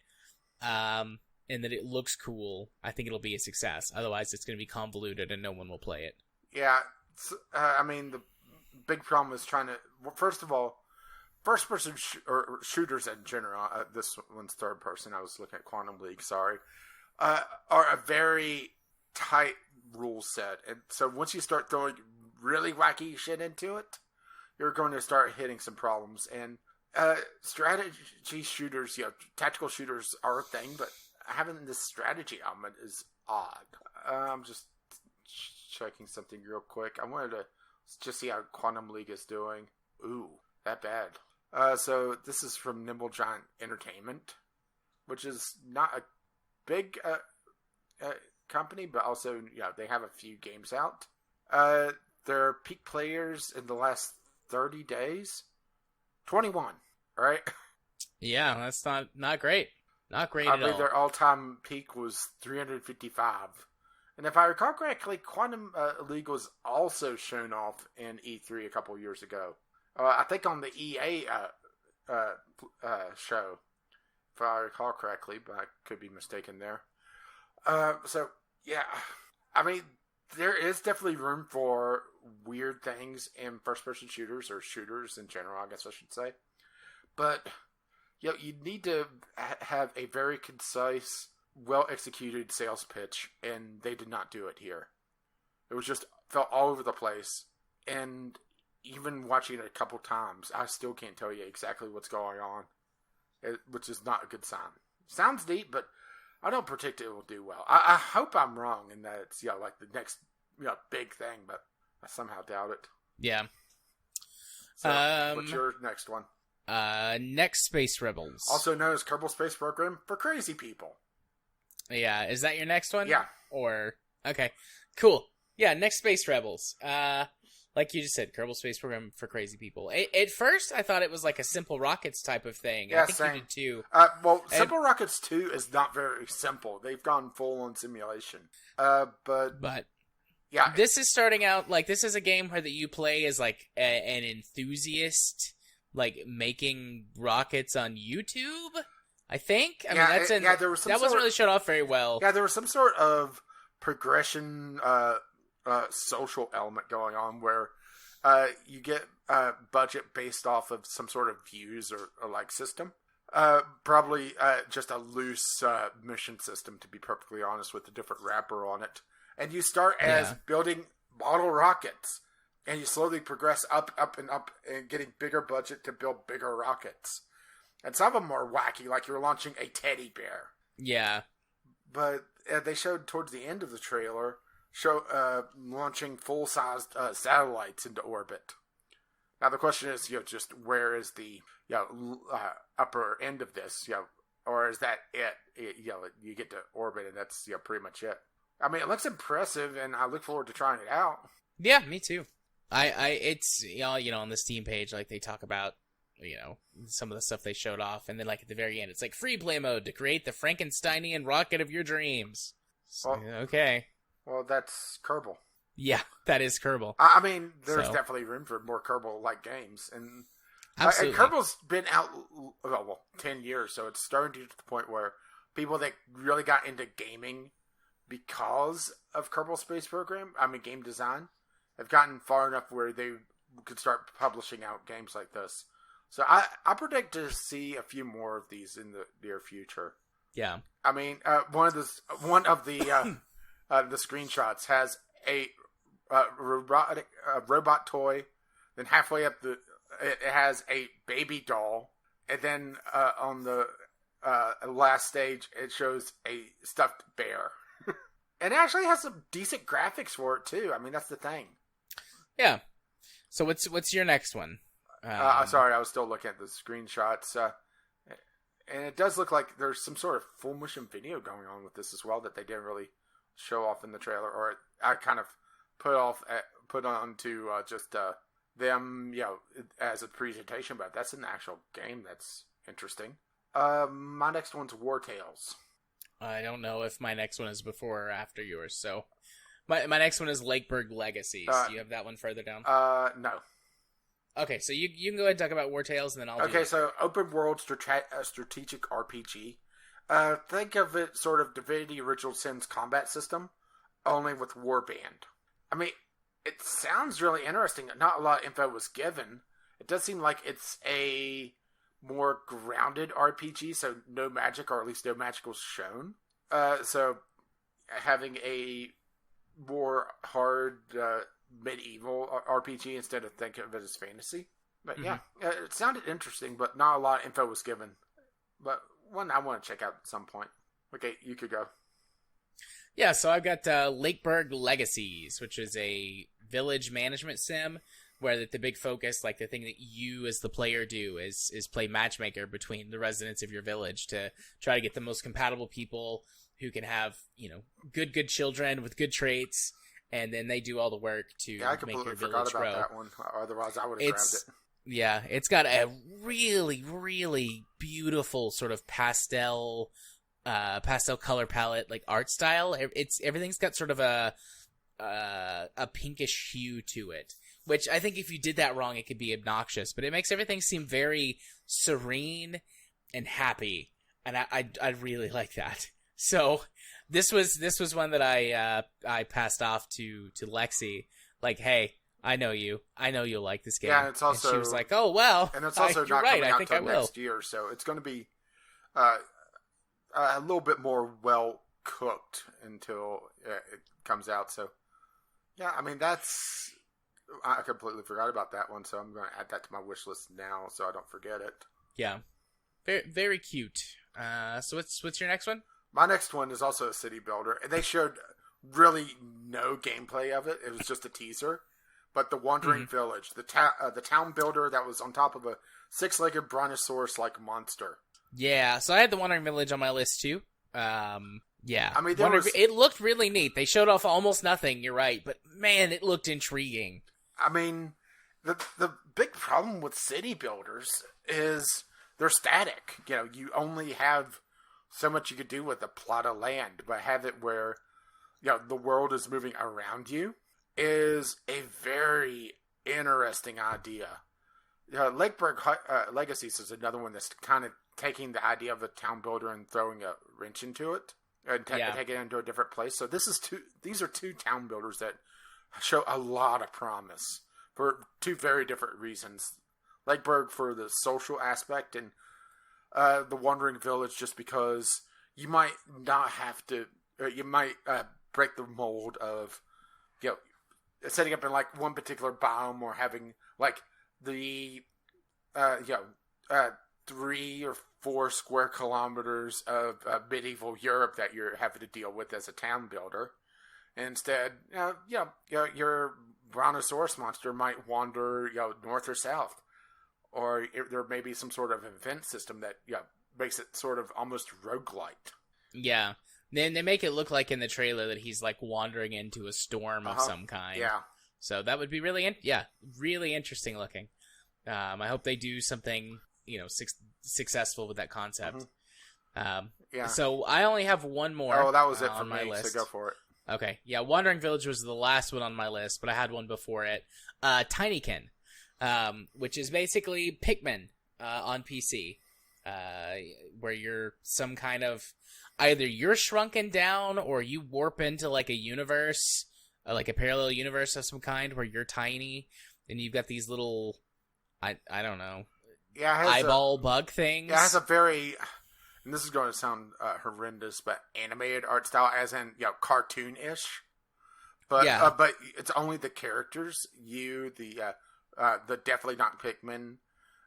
and that it looks cool, I think it'll be a success. Otherwise, it's going to be convoluted and no one will play it. Yeah, I mean, the big problem is trying to... Well, first of all, first-person or shooters in general, this one's third person. I was looking at Quantum League, sorry. are a very tight rule set. And so once you start throwing really wacky shit into it, you're going to start hitting some problems. And strategy shooters, tactical shooters are a thing, but having this strategy element is odd. I'm just checking something real quick. I wanted to just see how Quantum League is doing. Ooh, that bad. So this is from Nimble Giant Entertainment, which is not a big company, but also they have a few games out. Their peak players in the last 30 days, 21. Right? Yeah, that's not great. Not great I at believe all. their all-time peak was 355. And if I recall correctly, Quantum League was also shown off in E3 a couple years ago. I think on the EA show, if I recall correctly, but I could be mistaken there. So, yeah. I mean, there is definitely room for weird things in first-person shooters, or shooters in general, I guess I should say. But, you need to have a very concise, well-executed sales pitch, and they did not do it here. It was just, felt all over the place, and even watching it a couple times, I still can't tell you exactly what's going on, which is not a good sign. Sounds neat, but I don't predict it will do well. I hope I'm wrong in that it's like the next big thing, but I somehow doubt it. Yeah. So, what's your next one? Next Space Rebels. Also known as Kerbal Space Program for crazy people. Yeah, is that your next one? Yeah. Or, okay, cool. Yeah, next Space Rebels. Like you just said, Kerbal Space Program for crazy people. At first, I thought it was like a Simple Rockets type of thing. Yeah, I think same. you did too. Simple Rockets 2 is not very simple. They've gone full on simulation. But yeah, this is starting out like this is a game where that you play as like an enthusiast, like making rockets on YouTube. I think. I mean, there was some that wasn't really shown off very well. Yeah, there was some sort of progression, social element going on where you get budget based off of some sort of views or like system. Probably just a loose mission system, to be perfectly honest, with a different wrapper on it. And you start as building model rockets, and you slowly progress up, and up, and getting bigger budget to build bigger rockets. And some of them are wacky, like you're launching a teddy bear. Yeah. But they showed towards the end of the trailer, launching full-sized satellites into orbit. Now the question is, just where is the upper end of this, or is that it? You get to orbit and that's pretty much it. I mean, it looks impressive, and I look forward to trying it out. Yeah, me too. It's on the Steam page, like they talk about some of the stuff they showed off, and then like at the very end, it's like free play mode to create the Frankensteinian rocket of your dreams. So, okay. Well, that's Kerbal. Yeah, that is Kerbal. I mean, there's definitely room for more Kerbal-like games, and absolutely. And Kerbal's been out 10 years, so it's starting to get to the point where people that really got into gaming because of Kerbal Space Program, game design, have gotten far enough where they could start publishing out games like this. So I predict to see a few more of these in the near future. Yeah. I mean, one of the screenshots has a robot toy. Then halfway up it has a baby doll, and then on the last stage it shows a stuffed bear. And it actually has some decent graphics for it too. I mean, that's the thing. Yeah. So what's your next one? Sorry, I was still looking at the screenshots. And it does look like there's some sort of full motion video going on with this as well that they didn't really show off in the trailer, or I kind of put on to just them, as a presentation. But that's an actual game. That's interesting. My next one's War Tales. I don't know if my next one is before or after yours. So my next one is Lakeburg Legacies. Do you have that one further down? No. Okay, so you can go ahead and talk about War Tales, and then I'll. Okay, so open world strategic RPG. Think of it sort of Divinity Original Sin's combat system, only with Warband. I mean, it sounds really interesting. Not a lot of info was given. It does seem like it's a more grounded RPG, so no magic, or at least no magic was shown. So having a more hard medieval RPG instead of thinking of it as fantasy. But yeah, it sounded interesting, but not a lot of info was given. But one I want to check out at some point. Okay, you could go. Yeah, so I've got Lakeburg Legacies, which is a village management sim where the big focus, like the thing that you as the player do is play matchmaker between the residents of your village to try to get the most compatible people who can have, good children with good traits, and then they do all the work to make your village grow. I completely forgot about that one. Otherwise, I would have grabbed it. Yeah, it's got a really, really beautiful sort of pastel color palette, like art style. Everything's got sort of a pinkish hue to it, which I think if you did that wrong, it could be obnoxious. But it makes everything seem very serene and happy, and I really like that. So this was one that I passed off to Lexi, like, hey, I know you. I know you'll like this game. Yeah, and it's also... And she was like, oh, well, and it's also not coming out until next next year, so it's going to be a little bit more well-cooked until it comes out. So, yeah, I mean, I completely forgot about that one, so I'm going to add that to my wish list now so I don't forget it. Yeah. Very, very cute. So what's your next one? My next one is also a city builder, and they showed really no gameplay of it. It was just a teaser. But the Wandering Village, the town builder that was on top of a 6-legged brontosaurus-like monster. Yeah, so I had the Wandering Village on my list too. Yeah, I mean, it looked really neat. They showed off almost nothing. You're right, but man, it looked intriguing. I mean, the big problem with city builders is they're static. You only have so much you could do with a plot of land, but have it where the world is moving around you is a very interesting idea. Lakeburg Legacies is another one that's kind of taking the idea of a town builder and throwing a wrench into it and taking it into a different place. So these are two town builders that show a lot of promise for two very different reasons. Lakeburg for the social aspect, and the Wandering Village just because you might not have to, you might break the mold of setting up in like one particular biome or having like the 3 or 4 square kilometers of medieval Europe that you're having to deal with as a town builder. Instead, your brontosaurus monster might wander north or south, or there may be some sort of event system that makes it sort of almost roguelite. Yeah. Then they make it look like in the trailer that he's like wandering into a storm of some kind. Yeah. So that would be really really interesting looking. I hope they do something, successful with that concept. Yeah. So I only have one more. Oh, that was it for my me, list. so go for it. Okay. Yeah, Wandering Village was the last one on my list, but I had one before it. Tinykin, which is basically Pikmin on PC, where you're some kind of... Either you're shrunken down or you warp into like a universe, like a parallel universe of some kind where you're tiny and you've got these little, I don't know, eyeball bug things. It has a very, and this is going to sound horrendous, but animated art style, as in cartoon-ish. But but it's only the characters, the definitely not Pikmin,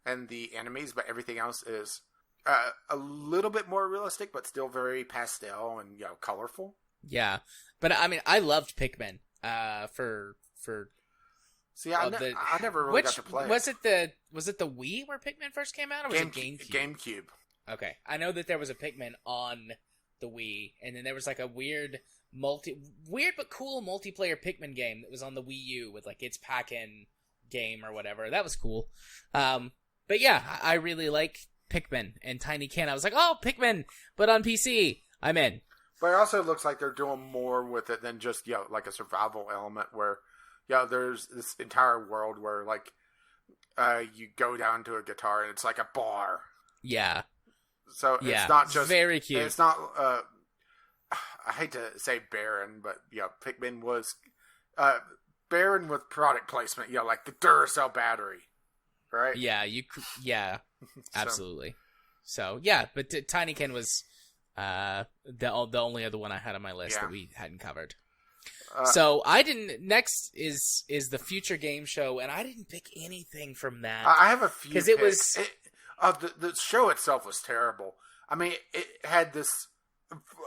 and the enemies, but everything else is a little bit more realistic, but still very pastel and colorful. Yeah, but I mean, I loved Pikmin. See, I never really got to play. Was it the Wii where Pikmin first came out, or was it GameCube? GameCube. Okay, I know that there was a Pikmin on the Wii, and then there was like a weird but cool multiplayer Pikmin game that was on the Wii U with like its pack-in game or whatever. That was cool. But yeah, I really like Pikmin and Tinykin. I was like, oh, Pikmin, but on PC. I'm in. But it also looks like they're doing more with it than just like a survival element where there's this entire world where like you go down to a guitar and it's like a bar. Yeah. So it's not just very cute. It's not. I hate to say barren, but Pikmin was barren with product placement. Like the Duracell battery. Right? Yeah, absolutely. So yeah, but Tinykin was The only other one I had on my list that we hadn't covered. So next is the Future Game Show, and I didn't pick anything from that. I have a few because it was the show itself was terrible. I mean, it had it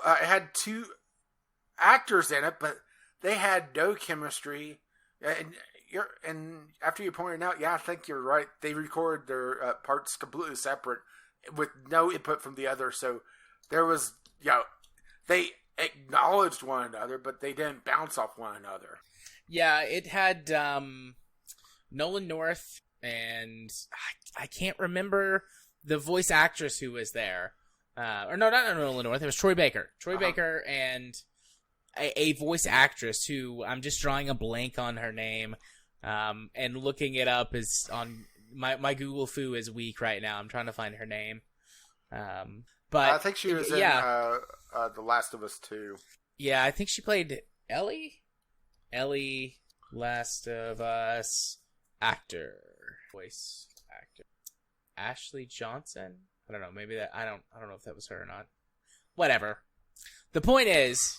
had two actors in it, but they had no chemistry. And after you pointed out, I think you're right. They recorded their parts completely separate with no input from the other. So there was, they acknowledged one another, but they didn't bounce off one another. Yeah, it had Nolan North, and I can't remember the voice actress who was there. Or no, not Nolan North. It was Troy Baker. Troy Baker and a voice actress who I'm just drawing a blank on her name. And looking it up is on my Google Foo is weak right now. I'm trying to find her name. But I think she was in The Last of Us 2. Yeah, I think she played Ellie. Last of Us voice actor. Ashley Johnson. I don't know. Maybe that. I don't know if that was her or not. Whatever. The point is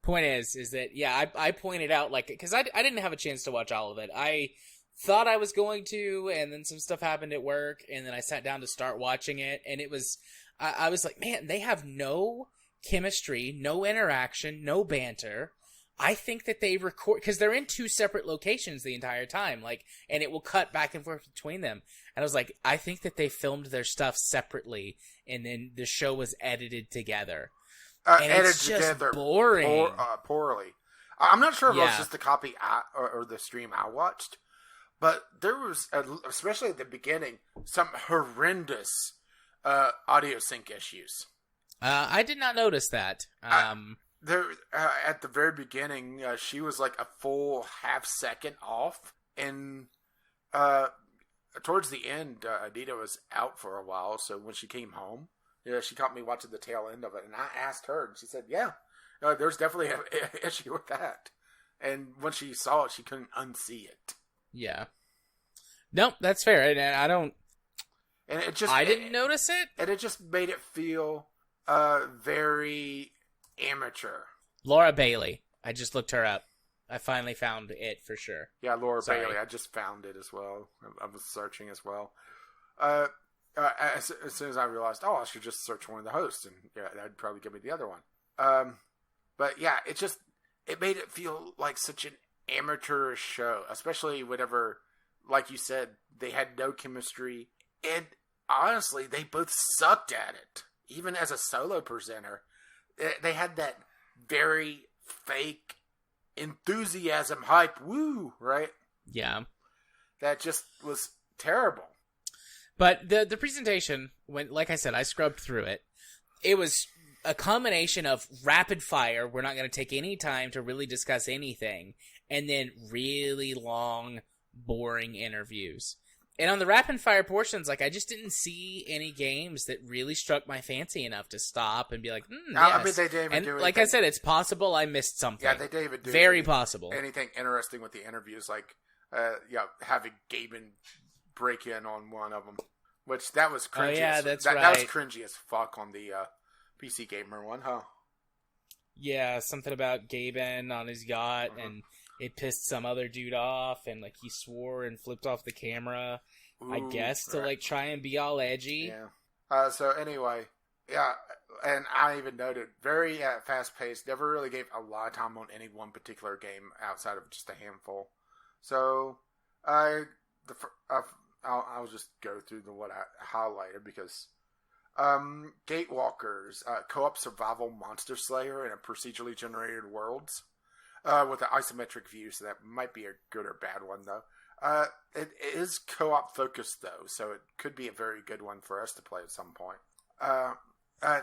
that I pointed out, like, because I didn't have a chance to watch all of it. I thought I was going to, and then some stuff happened at work, and then I sat down to start watching it, and it was I was like, man, they have no chemistry, no interaction, no banter. I think that they record, because they're in two separate locations the entire time, like, and it will cut back and forth between them. And I was like, I think that they filmed their stuff separately, and then the show was edited together. And it's just boring. Poorly. I'm not sure if it was just the copy or the stream I watched, but there was, especially at the beginning, some horrendous audio sync issues. I did not notice that. There at the very beginning, she was like a full half second off, and towards the end, Anita was out for a while. So when she came home, she caught me watching the tail end of it, and I asked her, and she said, there's definitely an issue with that. And when she saw it, she couldn't unsee it. Yeah. Nope, that's fair. And I don't... And it just... I didn't notice it. And it just made it feel very amateur. Laura Bailey. I just looked her up. I finally found it for sure. Yeah, Laura Bailey. I just found it as well. I was searching as well. As soon as I realized, I should just search one of the hosts, and that'd probably give me the other one. But yeah, it made it feel like such an amateurish show, especially whenever, like you said, they had no chemistry, and honestly, they both sucked at it. Even as a solo presenter, they had that very fake enthusiasm, hype, woo, right? Yeah, that just was terrible. But the presentation, like I said, I scrubbed through it. It was a combination of rapid fire, we're not going to take any time to really discuss anything, and then really long, boring interviews. And on the rapid fire portions, like, I just didn't see any games that really struck my fancy enough to stop and be like, yes. I mean, they didn't even do anything. Like I said, it's possible I missed something. Yeah, they didn't even do very possible. Anything interesting with the interviews, like, having Gaben break in on one of them, which that was cringy. Oh, yeah, that's right. That was cringy as fuck on the PC Gamer one, huh? Yeah, something about Gaben on his yacht, and it pissed some other dude off, and like he swore and flipped off the camera, I guess, to like try and be all edgy. Yeah. So anyway, and I even noted very fast paced. Never really gave a lot of time on any one particular game outside of just a handful. So I'll just go through what I highlighted because Gatewalkers, co-op survival monster slayer in a procedurally generated worlds. With an isometric view, so that might be a good or bad one, though. It is co-op focused, though, so it could be a very good one for us to play at some point.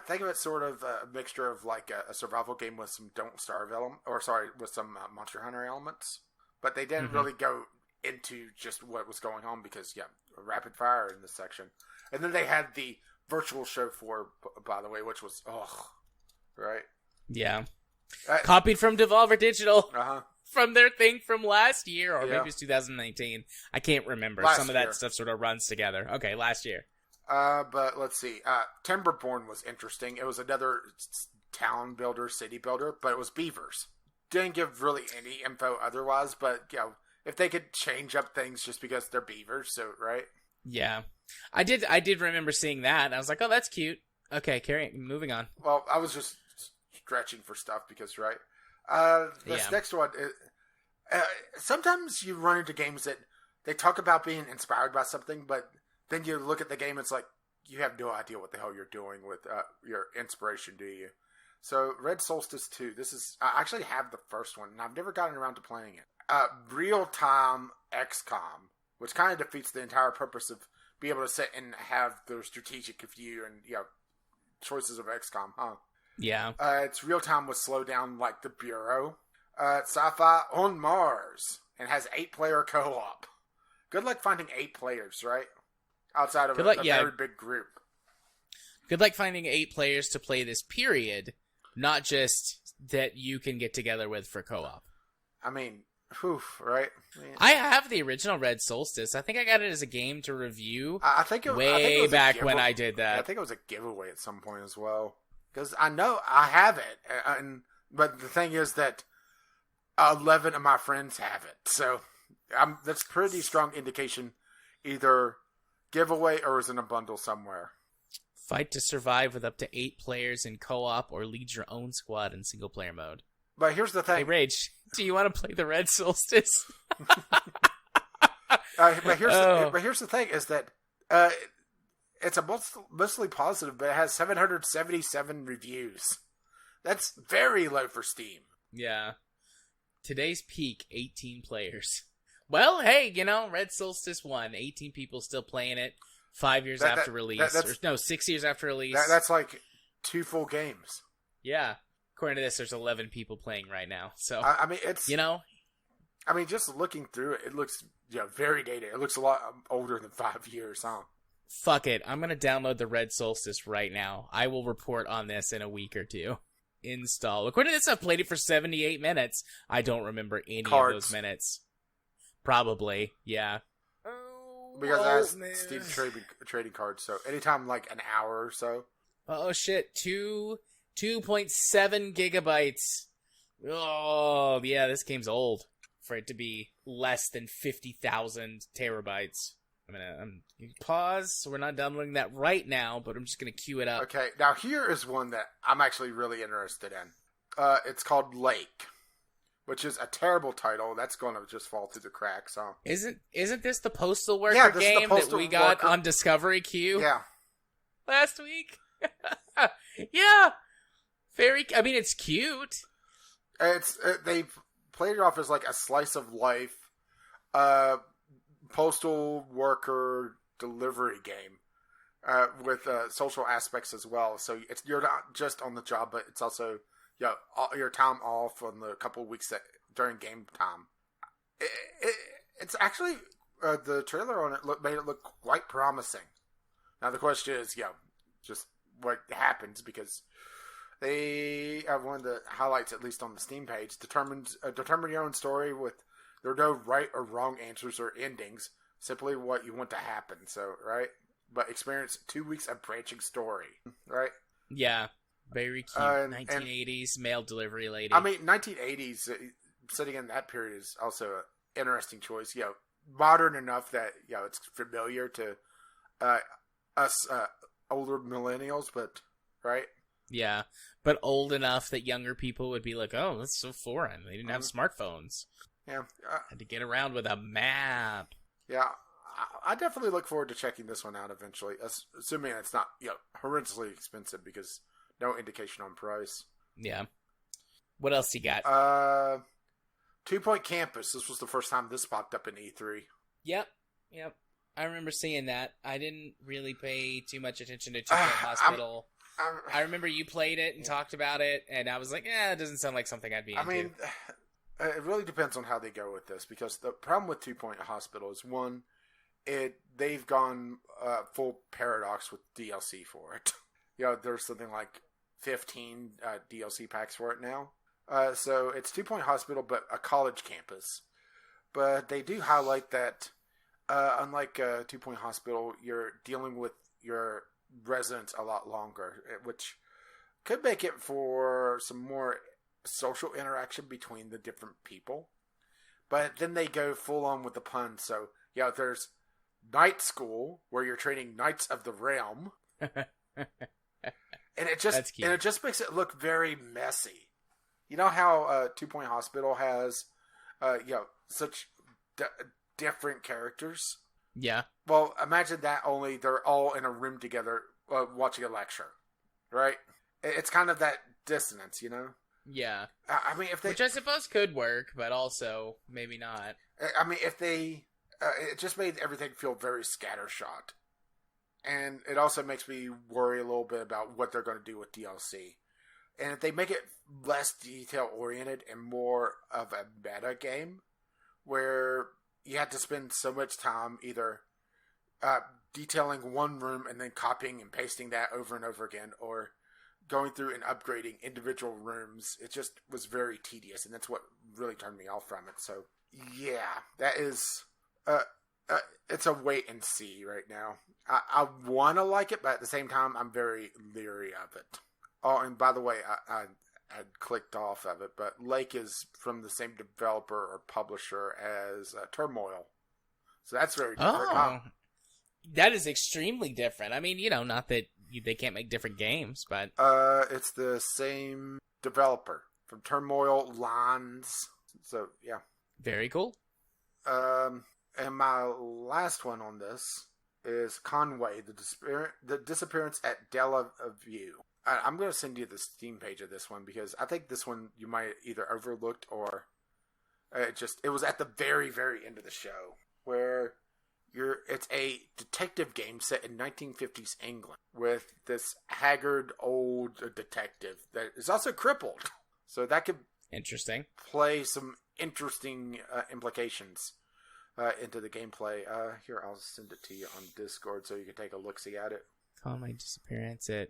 Think of it sort of a mixture of like a survival game with some Don't Starve with some Monster Hunter elements. But they didn't really go into just what was going on because, rapid fire in this section. And then they had the virtual show 4, by the way, which was, right? Yeah. Copied from Devolver Digital from their thing from last year, or maybe it's 2019. I can't remember. Some of that stuff sort of runs together. Okay, last year. But let's see. Timberborn was interesting. It was another town builder, city builder, but it was beavers. Didn't give really any info otherwise, but, if they could change up things just because they're beavers, so, right? Yeah. I did remember seeing that, and I was like, oh, that's cute. Okay, moving on. Well, I was just stretching for stuff because, right? This next one, sometimes you run into games that they talk about being inspired by something, but then you look at the game, it's like, you have no idea what the hell you're doing with your inspiration, do you? So, Red Solstice 2, I actually have the first one, and I've never gotten around to playing it. Real-time XCOM, which kind of defeats the entire purpose of being able to sit and have the strategic view and, choices of XCOM, huh? Yeah. It's real-time with slowdown like the Bureau. Sci-fi on Mars, and has 8-player co-op. Good luck finding 8 players, right? Outside of a very big group. Good luck finding 8 players to play this period, not just that you can get together with for co-op. I mean, right? I have the original Red Solstice. I think I got it as a game to review. I think it was back when I did that. I think it was a giveaway at some point as well. Because I know I have it, but the thing is that 11 of my friends have it. So that's pretty strong indication, either giveaway or is in a bundle somewhere. Fight to survive with up to 8 players in co-op, or lead your own squad in single-player mode. But here's the thing. Hey, Rage, do you want to play the Red Solstice? But here's the thing, is that it's a mostly positive, but it has 777 reviews. That's very low for Steam. Yeah. Today's peak, 18 players. Well, hey, Red Solstice 1, 18 people still playing it 5 years after release. 6 years after release. That's like 2 full games. Yeah. According to this, there's 11 people playing right now. So I mean, it's I mean, just looking through it, it looks very dated. It looks a lot older than 5 years, huh? Fuck it, I'm gonna download the Red Solstice right now. I will report on this in a week or two. Install. According to this, I've played it for 78 minutes. I don't remember any of those minutes. Probably, yeah. Because I has Steve's trading cards, so anytime like an hour or so. Oh shit, 2.7 gigabytes. Oh, yeah, this game's old for it to be less than 50,000 terabytes. I'm pause, so we're not downloading that right now, but I'm just going to queue it up. Okay, now here is one that I'm actually really interested in. It's called Lake, which is a terrible title. That's going to just fall through the cracks, huh? Isn't this the postal worker game that we got on Discovery Queue? Yeah. Last week? Yeah. It's cute. They played it off as like a slice of life, postal worker delivery game, with social aspects as well. So you're not just on the job, but it's also your time off on the couple of weeks during game time. It's actually the trailer on it made it look quite promising. Now the question is, just what happens, because they have one of the highlights, at least on the Steam page, determine your own story with there are no right or wrong answers or endings, simply what you want to happen. So, right? But experience 2 weeks of branching story, right? Yeah. Very cute. 1980s mail delivery lady. I mean, 1980s, sitting in that period is also an interesting choice. Modern enough that, it's familiar to us older millennials, but, right? Yeah, but old enough that younger people would be like, oh, that's so foreign. They didn't have smartphones. Yeah. Had to get around with a map. Yeah, I definitely look forward to checking this one out eventually, assuming it's not, horrendously expensive, because no indication on price. Yeah. What else you got? 2 Point Campus. This was the first time this popped up in E3. Yep. I remember seeing that. I didn't really pay too much attention to 2 Point Hospital. I remember you played it and talked about it, and I was like, it doesn't sound like something I'd be into. I mean, it really depends on how they go with this, because the problem with 2 Point Hospital is, one, they've gone full Paradox with DLC for it. There's something like 15 DLC packs for it now. So it's 2 Point Hospital, but a college campus. But they do highlight that, unlike 2 Point Hospital, you're dealing with your residence a lot longer, which could make it for some more social interaction between the different people. But then they go full on with the puns. So, there's Night School, where you're training Knights of the Realm. And it just makes it look very messy. You know how 2 Point Hospital has such different characters? Yeah. Well, imagine that, only they're all in a room together watching a lecture, right? It's kind of that dissonance, Yeah. I mean, which I suppose could work, but also maybe not. I mean, if they... it just made everything feel very scattershot. And it also makes me worry a little bit about what they're going to do with DLC. And if they make it less detail-oriented and more of a meta game, where you have to spend so much time either detailing one room and then copying and pasting that over and over again, or going through and upgrading individual rooms, it just was very tedious, and that's what really turned me off from it. So, yeah, that is... it's a wait and see right now. I want to like it, but at the same time, I'm very leery of it. Oh, and by the way, I had clicked off of it, but Lake is from the same developer or publisher as Turmoil. So that's very different. Oh, that is extremely different. I mean, not that they can't make different games, but... it's the same developer from Turmoil, Lines. So, yeah. Very cool. And my last one on this is Conway, the Disappearance at Delaview. I'm going to send you the Steam page of this one, because I think this one you might either overlooked or it was at the very, very end of the show, where it's a detective game set in 1950s England with this haggard old detective that is also crippled. So that could play some interesting implications into the gameplay. Here, I'll send it to you on Discord so you can take a look-see at it. Conway Disappearance at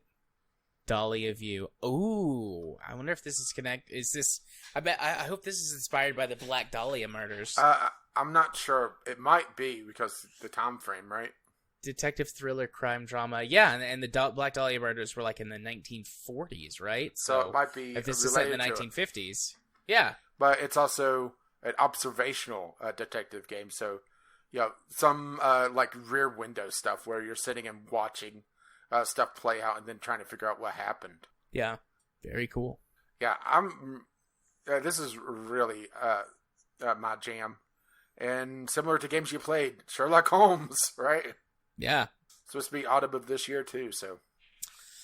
Dahlia View. Ooh, I wonder if this is Is this? I hope this is inspired by the Black Dahlia murders. I'm not sure. It might be, because the time frame, right? Detective thriller crime drama. Yeah, and the Black Dahlia murders were like in the 1940s, right? So it might be if this is set in the 1950s. Yeah, but it's also an observational detective game. So, some like Rear Window stuff where you're sitting and watching stuff play out and then trying to figure out what happened. Yeah, very cool. Yeah, this is really my jam. And similar to games you played, Sherlock Holmes, right? Yeah. It's supposed to be autumn of this year too, so.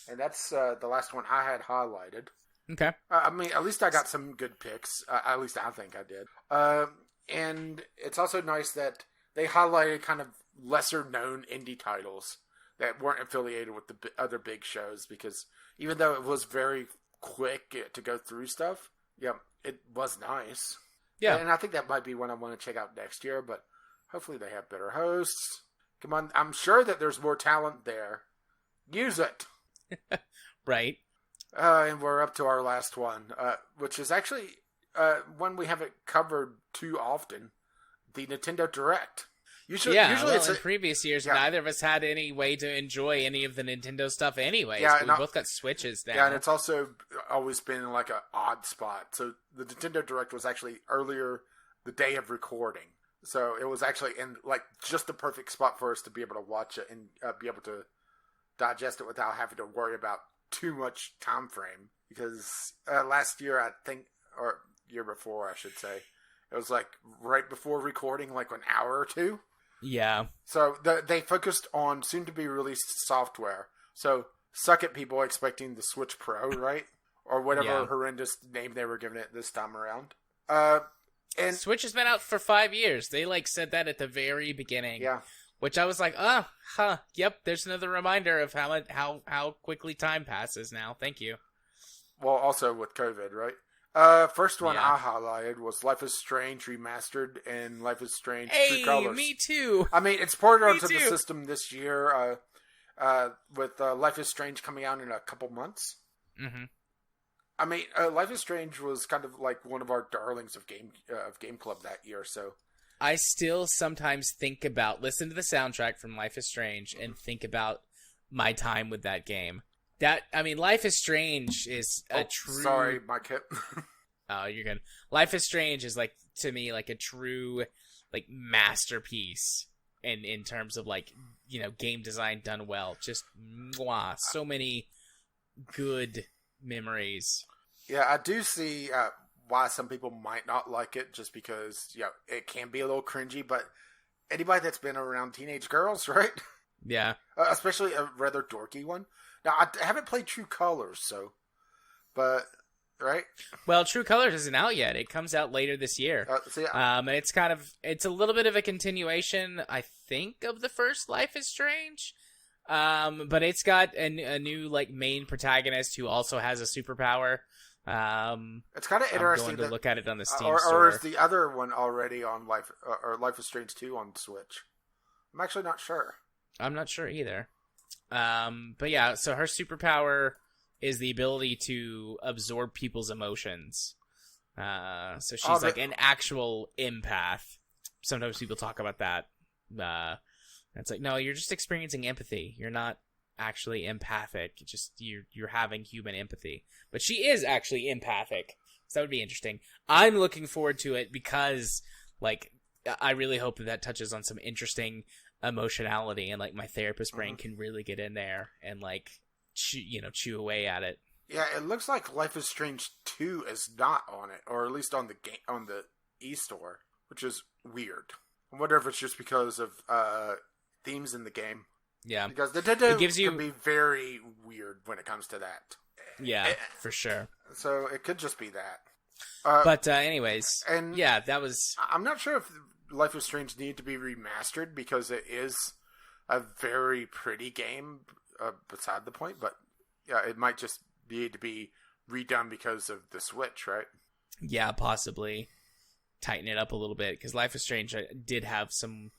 And that's the last one I had highlighted. Okay. I mean, at least I got some good picks. At least I think I did. And it's also nice that they highlighted kind of lesser-known indie titles that weren't affiliated with the other big shows, because even though it was very quick to go through stuff, it was nice. Yeah. And I think that might be one I want to check out next year, but hopefully they have better hosts. Come on, I'm sure that there's more talent there. Use it! Right. And we're up to our last one, which is actually one we haven't covered too often, the Nintendo Direct. Usually in previous years, neither of us had any way to enjoy any of the Nintendo stuff anyways. Yeah, we both got Switches now. Yeah, and it's also always been like an odd spot. So the Nintendo Direct was actually earlier the day of recording. So it was actually in like just the perfect spot for us to be able to watch it and be able to digest it without having to worry about too much time frame. Because last year, I think, or year before, I should say, it was like right before recording, like an hour or two. Yeah. So they focused on soon-to-be-released software. So suck it, people expecting the Switch Pro, right? Or whatever horrendous name they were giving it this time around. And Switch has been out for 5 years. They said that at the very beginning. Yeah. Which I was like, yep. There's another reminder of how quickly time passes now. Thank you. Well, also with COVID, right? First one I highlighted was Life is Strange Remastered and Life is Strange True Colors. Me too. I mean, it's ported onto the system this year, with Life is Strange coming out in a couple months. Mm-hmm. I mean, Life is Strange was kind of like one of our darlings of Game Club that year, so. I still sometimes listen to the soundtrack from Life is Strange and think about my time with that game. Life is Strange is a true... Sorry, my kid. Oh, you're good. Life is Strange is, like, to me, like, a true, like, masterpiece in terms of, like, you know, game design done well. Just, mwah, so many good memories. Yeah, I do see why some people might not like it, just because, you know, it can be a little cringy, but anybody that's been around teenage girls, right? Yeah. Especially a rather dorky one. Now, I haven't played True Colors, so... But... Right? Well, True Colors isn't out yet. It comes out later this year. It's a little bit of a continuation, I think, of the first Life is Strange. But it's got a new, like, main protagonist who also has a superpower. It's kind of interesting I'm going to look at it on the Steam or store. Or is the other one already on Life is Strange 2 on Switch? I'm actually not sure. I'm not sure either. But yeah, so her superpower is the ability to absorb people's emotions. So she's like an actual empath. Sometimes people talk about that. It's like, no, you're just experiencing empathy. You're not actually empathic. You're having human empathy. But she is actually empathic. So that would be interesting. I'm looking forward to it because, like, I really hope that touches on some interesting emotionality, and, like, my therapist brain can really get in there and, like, chew away at it. Yeah, it looks like Life is Strange 2 is not on it, or at least on the game, on the eStore, which is weird. I wonder if it's just because of themes in the game. Yeah, because Nintendo can be very weird when it comes to that. Yeah, for sure. So it could just be that. But anyways, and yeah, that was... I'm not sure if Life is Strange needed to be remastered, because it is a very pretty game, beside the point, but yeah, it might just need to be redone because of the Switch, right? Yeah, possibly tighten it up a little bit, because Life is Strange did have some,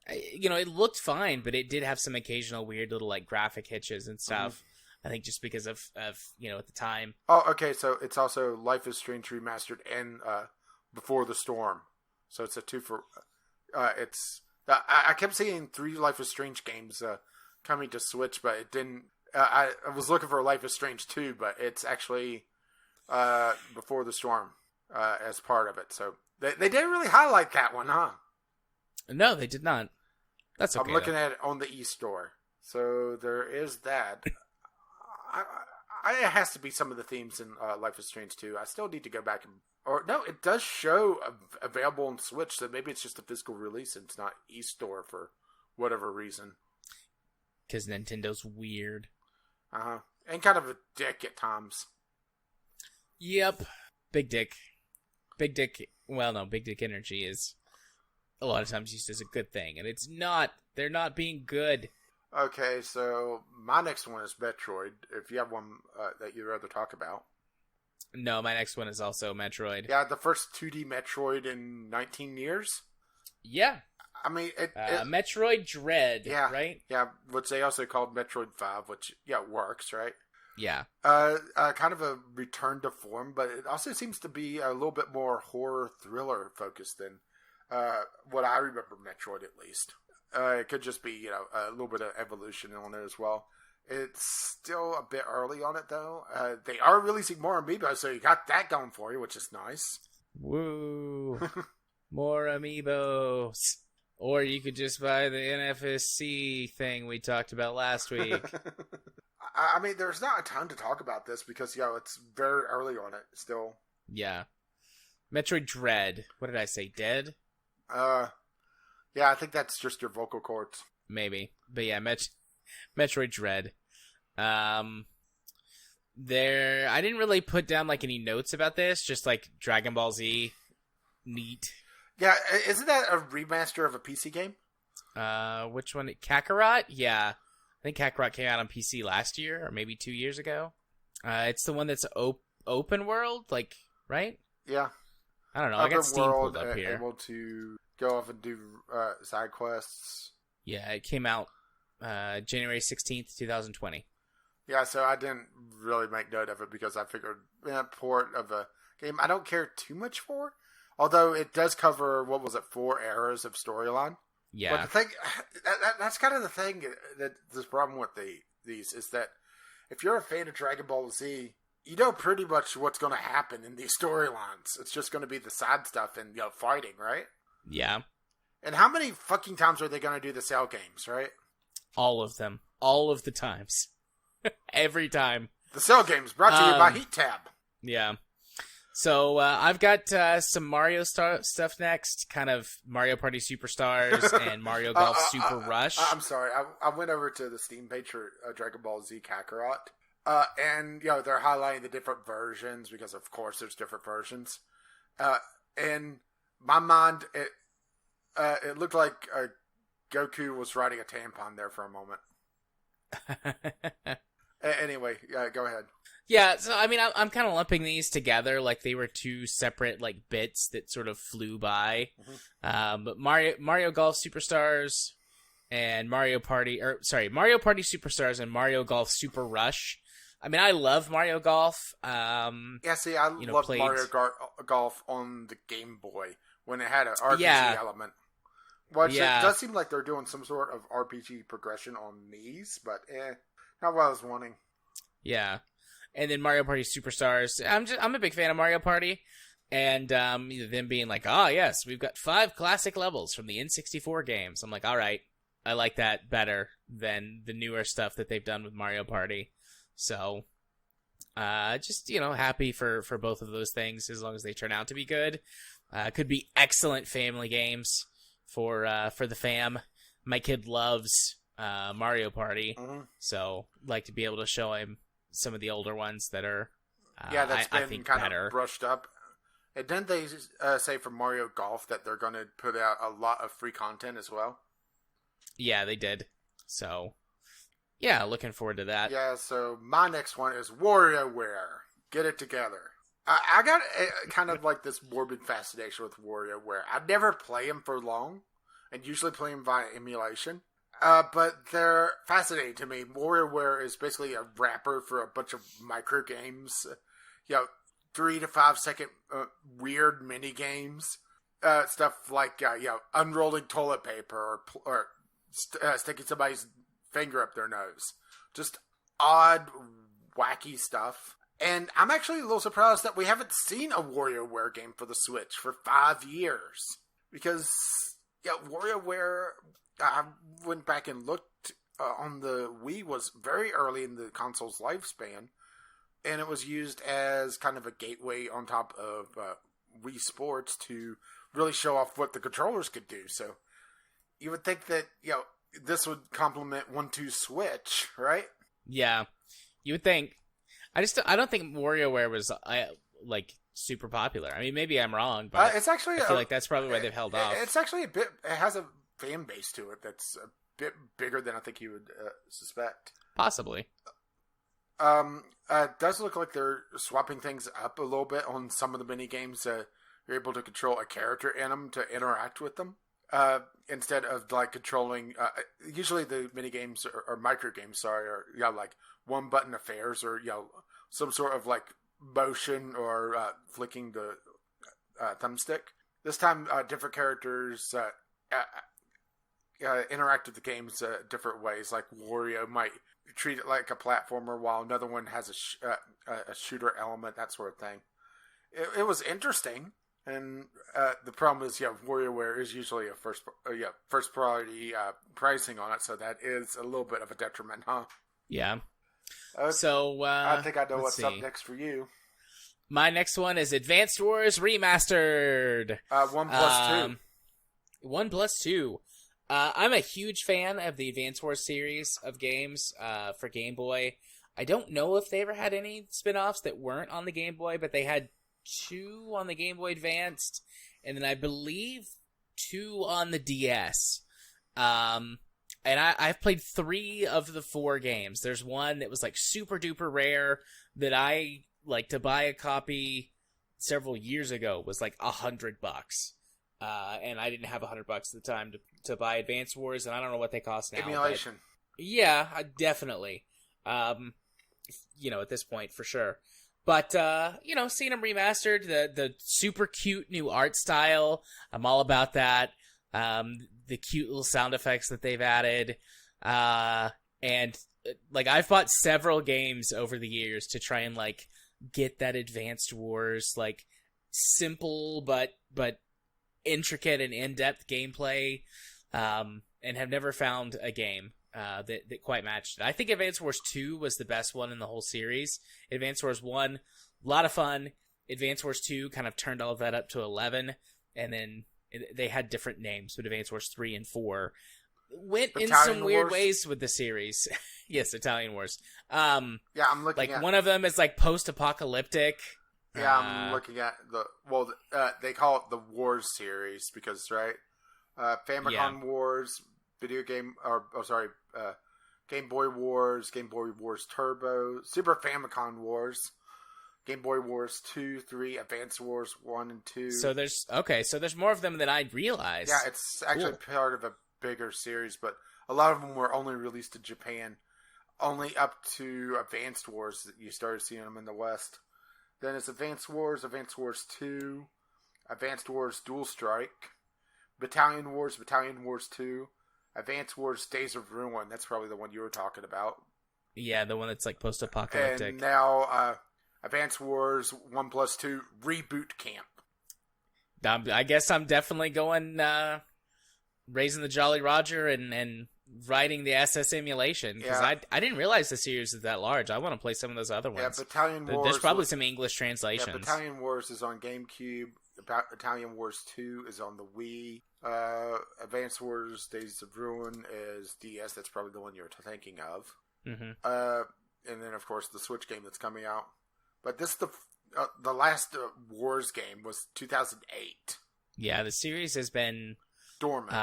it looked fine, but it did have some occasional weird little, like, graphic hitches and stuff. I think just because of at the time. Oh, okay, so it's also Life is Strange remastered and Before the Storm, so it's a 2 for. I kept seeing 3 Life is Strange games coming to Switch, but it didn't. I was looking for Life is Strange 2, but it's actually Before the Storm as part of it. So they didn't really highlight that one, huh? No, they did not. That's okay. I'm looking at it on the eStore, so there is that. It has to be some of the themes in Life is Strange 2. I still need to go back no, it does show available on Switch, so maybe it's just a physical release and it's not eStore for whatever reason. Because Nintendo's weird. And kind of a dick at times. Yep. Big dick. Big dick. Well, no, big dick energy is a lot of times used as a good thing, and it's not. They're not being good. Okay, so my next one is Metroid. If you have one that you'd rather talk about. No, my next one is also Metroid. Yeah, the first 2D Metroid in 19 years. Yeah. I mean, Metroid Dread, yeah, right? Yeah, which they also called Metroid 5, which, works, right? Yeah. Kind of a return to form, but it also seems to be a little bit more horror thriller focused than what I remember Metroid, at least. It could just be, a little bit of evolution on it as well. It's still a bit early on it, though. They are releasing more amiibo, so you got that going for you, which is nice. Woo! More amiibos. Or you could just buy the NFSC thing we talked about last week. I mean, there's not a ton to talk about this because, it's very early on it still. Yeah. Metroid Dread. What did I say? Dead? Yeah, I think that's just your vocal cords. Maybe. But yeah, Metroid Dread. I didn't really put down, like, any notes about this, just, like, Dragon Ball Z. Neat. Yeah, isn't that a remaster of a PC game? Which one? Kakarot? Yeah. I think Kakarot came out on PC last year, or maybe 2 years ago. It's the one that's open world, like, right? Yeah. I don't know. I got Steam pulled up here. Able to go off and do side quests. Yeah, it came out January 16th, 2020. Yeah, so I didn't really make note of it because I figured port of a game I don't care too much for. Although it does cover, 4 eras of storyline. Yeah. But the thing, that's kind of the thing that this problem with these is that if you're a fan of Dragon Ball Z, you know pretty much what's going to happen in these storylines. It's just going to be the side stuff and fighting, right? Yeah. And how many fucking times are they going to do the Cell games, right? All of them. All of the times. Every time. The Cell games brought to you by Heat Tab. Yeah. So I've got some Mario stuff next, kind of Mario Party Superstars and Mario Golf Super Rush. I'm sorry, I went over to the Steam page for Dragon Ball Z Kakarot, and they're highlighting the different versions because, of course, there's different versions. In my mind, it looked like Goku was riding a tampon there for a moment. Anyway, go ahead. Yeah, so I mean, I'm kind of lumping these together like they were two separate like bits that sort of flew by. Mm-hmm. But Mario Golf Superstars and Mario Party Superstars and Mario Golf Super Rush. I mean, I love Mario Golf. Yeah, see, I love Mario Golf on the Game Boy when it had an RPG element. Which it does seem like they're doing some sort of RPG progression on these, but not what I was wanting. Yeah. And then Mario Party Superstars. I'm a big fan of Mario Party, and them being like, yes, we've got 5 classic levels from the N64 games. I'm like, all right, I like that better than the newer stuff that they've done with Mario Party. So, just happy for both of those things as long as they turn out to be good. Could be excellent family games for the fam. My kid loves Mario Party, so like to be able to show him some of the older ones that are that's been I think kind better. Of brushed up. And didn't they say for Mario Golf that they're going to put out a lot of free content as well? Yeah, they did. So, yeah, looking forward to that. Yeah, so my next one is WarioWare. Get it together. I got kind of like this morbid fascination with WarioWare. I never play them for long, and usually play them via emulation. But they're fascinating to me. WarioWare is basically a wrapper for a bunch of micro games. 3 to 5 second weird mini games. Stuff like unrolling toilet paper or sticking somebody's finger up their nose. Just odd, wacky stuff. And I'm actually a little surprised that we haven't seen a WarioWare game for the Switch for 5 years. Because WarioWare, I went back and looked on the Wii, was very early in the console's lifespan, and it was used as kind of a gateway on top of Wii Sports to really show off what the controllers could do. So you would think that this would complement 1-2 Switch, right? Yeah, you would think. I don't think WarioWare was like super popular. I mean, maybe I'm wrong, but it's actually I feel like that's probably why they've held off. It's actually it has a fan base to it that's a bit bigger than I think you would suspect. Possibly. It does look like they're swapping things up a little bit on some of the mini games. You're able to control a character in them to interact with them. Instead of like controlling, usually the mini games or micro games, are like one button affairs or some sort of like motion or flicking the thumbstick. This time, different characters interact with the games different ways. Like Wario might treat it like a platformer, while another one has a shooter element, that sort of thing. It was interesting. And the problem is, WarioWare is usually a first priority pricing on it, so that is a little bit of a detriment, huh? Yeah. So I think I know what's up next for you. My next one is Advanced Wars Remastered. 1+2. 1+2. I'm a huge fan of the Advanced Wars series of games for Game Boy. I don't know if they ever had any spin-offs that weren't on the Game Boy, but they had 2 on the Game Boy Advanced, and then I believe 2 on the DS. And I've played 3 of the 4 games. There's one that was like super duper rare that I like to buy a copy several years ago was like $100. And I didn't have $100 at the time to buy Advanced Wars, and I don't know what they cost now. Emulation. Yeah, definitely. At this point, for sure. But, seeing them remastered, the super cute new art style, I'm all about that. the cute little sound effects that they've added, and like I've bought several games over the years to try and like get that Advanced Wars like simple but intricate and in-depth gameplay, and have never found a game that quite matched it. I think Advanced Wars 2 was the best one in the whole series. Advanced Wars 1, a lot of fun. Advanced Wars 2 kind of turned all of that up to 11, and then they had different names, but Advanced Wars 3 and 4 went in some weird ways with the series. Yes, Italian Wars. Yeah, I'm looking like at... one of them is like post-apocalyptic. Yeah, I'm looking at they call it the Wars series because, right? Famicom Wars, Game Boy Wars, Game Boy Wars Turbo, Super Famicom Wars, Game Boy Wars 2, 3, Advance Wars 1 and 2. So there's more of them than I'd realized. Yeah, it's actually part of a bigger series, but a lot of them were only released in Japan. Only up to Advanced Wars that you started seeing them in the West. Then it's Advanced Wars 2, Advanced Wars Dual Strike, Battalion Wars 2, Advanced Wars Days of Ruin. That's probably the one you were talking about. Yeah, the one that's like post-apocalyptic. And now Advanced Wars 1+2 Reboot Camp. I guess I'm definitely going raising the Jolly Roger and writing the SS emulation, because I didn't realize the series is that large. I want to play some of those other ones. Yeah, Battalion Wars. There's probably some English translations. Yeah, Battalion Wars is on GameCube. Battalion Wars 2 is on the Wii. Advanced Wars Days of Ruin is DS. That's probably the one you're thinking of. Mm-hmm. And then, of course, the Switch game that's coming out. But this the last Wars game was 2008. Yeah, the series has been dormant.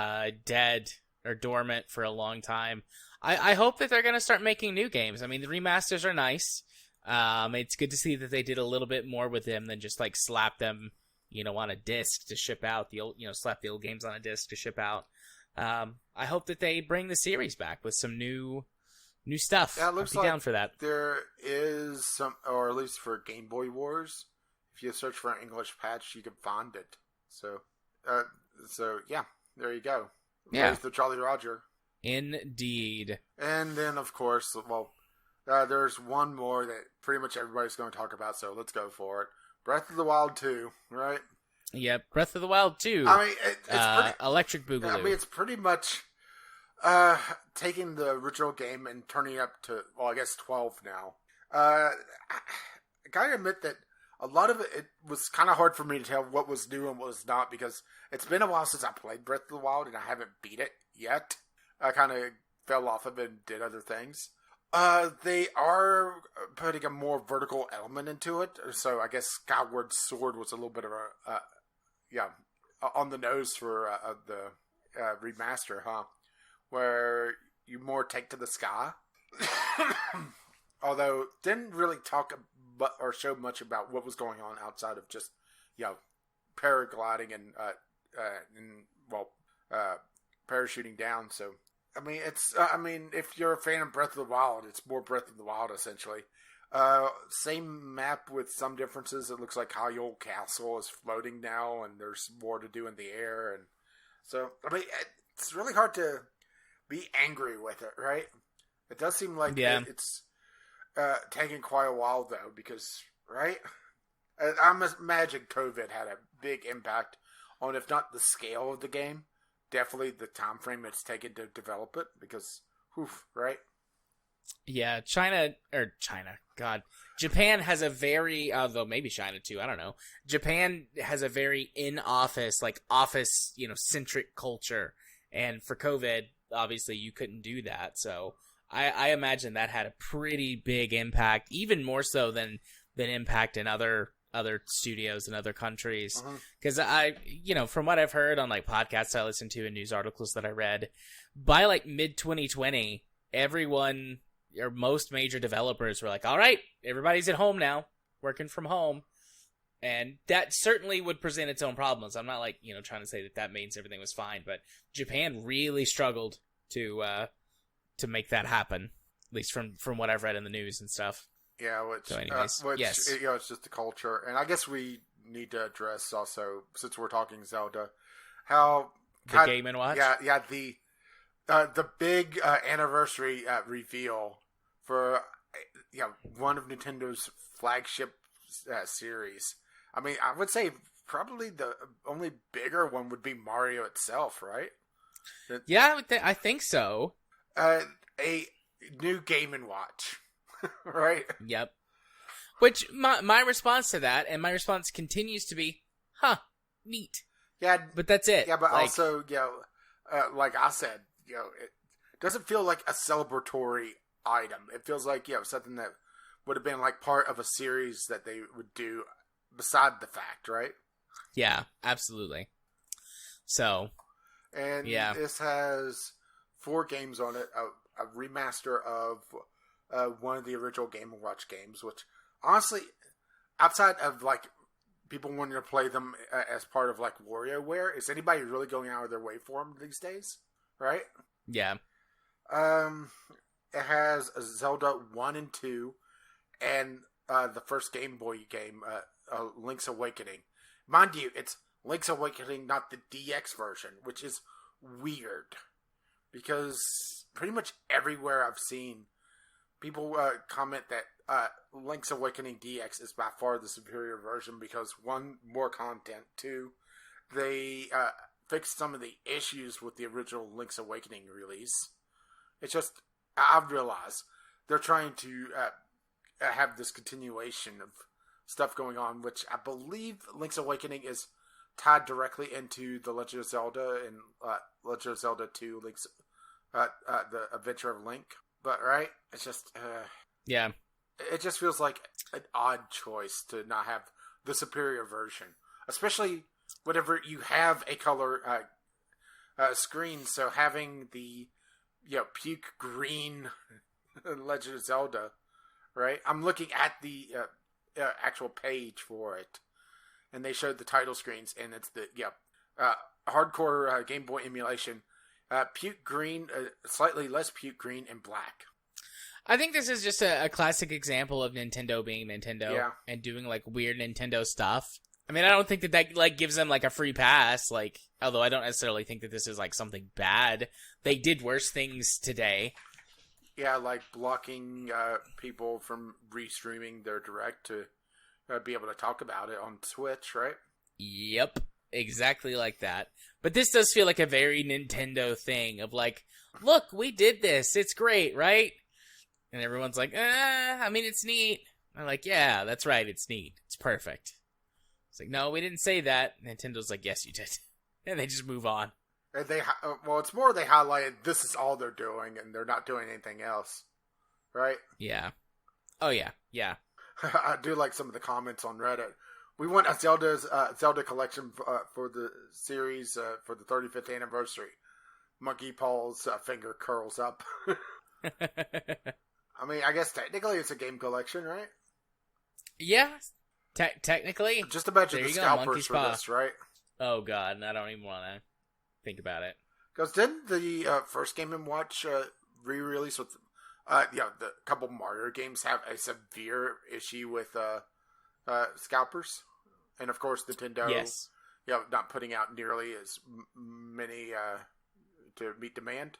Dormant for a long time. I hope that they're going to start making new games. I mean, the remasters are nice. It's good to see that they did a little bit more with them than just like slap them, on a disc to ship out the old, slap the old games on a disc to ship out. I hope that they bring the series back with some new stuff. Yeah, it looks I'd be down for that. There is some, or at least for Game Boy Wars, if you search for an English patch, you can find it. So yeah, there you go. Yeah. There's the Jolly Roger. Indeed. And then, of course, there's one more that pretty much everybody's going to talk about, so let's go for it. Breath of the Wild 2, right? Yeah, Breath of the Wild 2. I mean, it's Electric Boogaloo. I mean, it's pretty much taking the original game and turning it up to, I guess 12 now. I gotta admit that a lot of it was kind of hard for me to tell what was new and what was not, because it's been a while since I played Breath of the Wild and I haven't beat it yet. I kind of fell off of it and did other things. They are putting a more vertical element into it, so I guess Skyward Sword was a little bit of on the nose for the remaster, huh? Where you more take to the sky. Although, didn't really talk or show much about what was going on outside of just, paragliding and parachuting down. So, I mean, if you're a fan of Breath of the Wild, it's more Breath of the Wild, essentially. Same map with some differences. It looks like Hyrule Castle is floating now, and there's more to do in the air. And so, I mean, it's really hard to be angry with it, right? It does seem like it's taking quite a while, though, because, right? I imagine COVID had a big impact on, if not the scale of the game, definitely the time frame it's taken to develop it, because, right? Yeah, Japan has a very, although maybe China too, I don't know. Japan has a very in-office, centric culture. And for COVID, obviously you couldn't do that. So I imagine that had a pretty big impact, even more so than impact in other studios in other countries. Because from what I've heard on podcasts I listened to and news articles that I read, by mid 2020, everyone or most major developers were like, all right, everybody's at home now, working from home. And that certainly would present its own problems. I'm not trying to say that means everything was fine, but Japan really struggled to make that happen, at least from what I've read in the news and stuff. Yeah, yes. It's just the culture. And I guess we need to address also, since we're talking Zelda, how the Game & Watch? Yeah, the big anniversary reveal for one of Nintendo's flagship series. I mean, I would say probably the only bigger one would be Mario itself, right? Yeah, I think so. A new Game & Watch, right? Yep. Which, my response to that, and my response continues to be, neat. Yeah. But that's it. Yeah, but also, like I said, it doesn't feel like a celebratory item. It feels like, something that would have been like part of a series that they would do beside the fact, right? Yeah, absolutely. So, and this has 4 games on it, a remaster of one of the original Game & Watch games, which honestly, outside of like people wanting to play them as part of like WarioWare, is anybody really going out of their way for them these days? Right? Yeah. It has a Zelda 1 and 2, and the first Game Boy game, Link's Awakening. Mind you, it's Link's Awakening, not the DX version, which is weird. Because pretty much everywhere I've seen, people comment that Link's Awakening DX is by far the superior version because, 1, more content, 2, they fixed some of the issues with the original Link's Awakening release. It's just, I've realized they're trying to have this continuation of stuff going on, which I believe Link's Awakening is tied directly into The Legend of Zelda and Legend of Zelda 2, Link's the Adventure of Link. But, right? It's just... yeah. It just feels like an odd choice to not have the superior version. Especially whenever you have a color screen, so having the puke green Legend of Zelda, right? I'm looking at the actual page for it, and they showed the title screens, and it's the hardcore Game Boy emulation, puke green, slightly less puke green, and black. I think this is just a classic example of Nintendo being Nintendo and doing like weird Nintendo stuff. I mean, I don't think that like gives them like a free pass, like, although I don't necessarily think that this is like something bad. They did worse things today. Yeah, like blocking people from restreaming their Direct to be able to talk about it on Twitch, right? Yep, exactly like that. But this does feel like a very Nintendo thing of like, look, we did this. It's great, right? And everyone's like, I mean, it's neat. I'm like, yeah, that's right. It's neat. It's perfect. It's like, no, we didn't say that. Nintendo's like, yes, you did. And they just move on. And it's more they highlighted this is all they're doing, and they're not doing anything else, right? Yeah. Oh yeah, yeah. I do like some of the comments on Reddit. We want a Zelda collection for the series for the 35th anniversary. Monkey Paul's finger curls up. I mean, I guess technically it's a game collection, right? Yeah, technically. Just imagine the scalpers for this, right? Oh god, I don't even want to think about it. Because didn't the first Game & Watch re-release with the couple Mario games have a severe issue with scalpers? And of course Nintendo, yes, not putting out nearly as many to meet demand.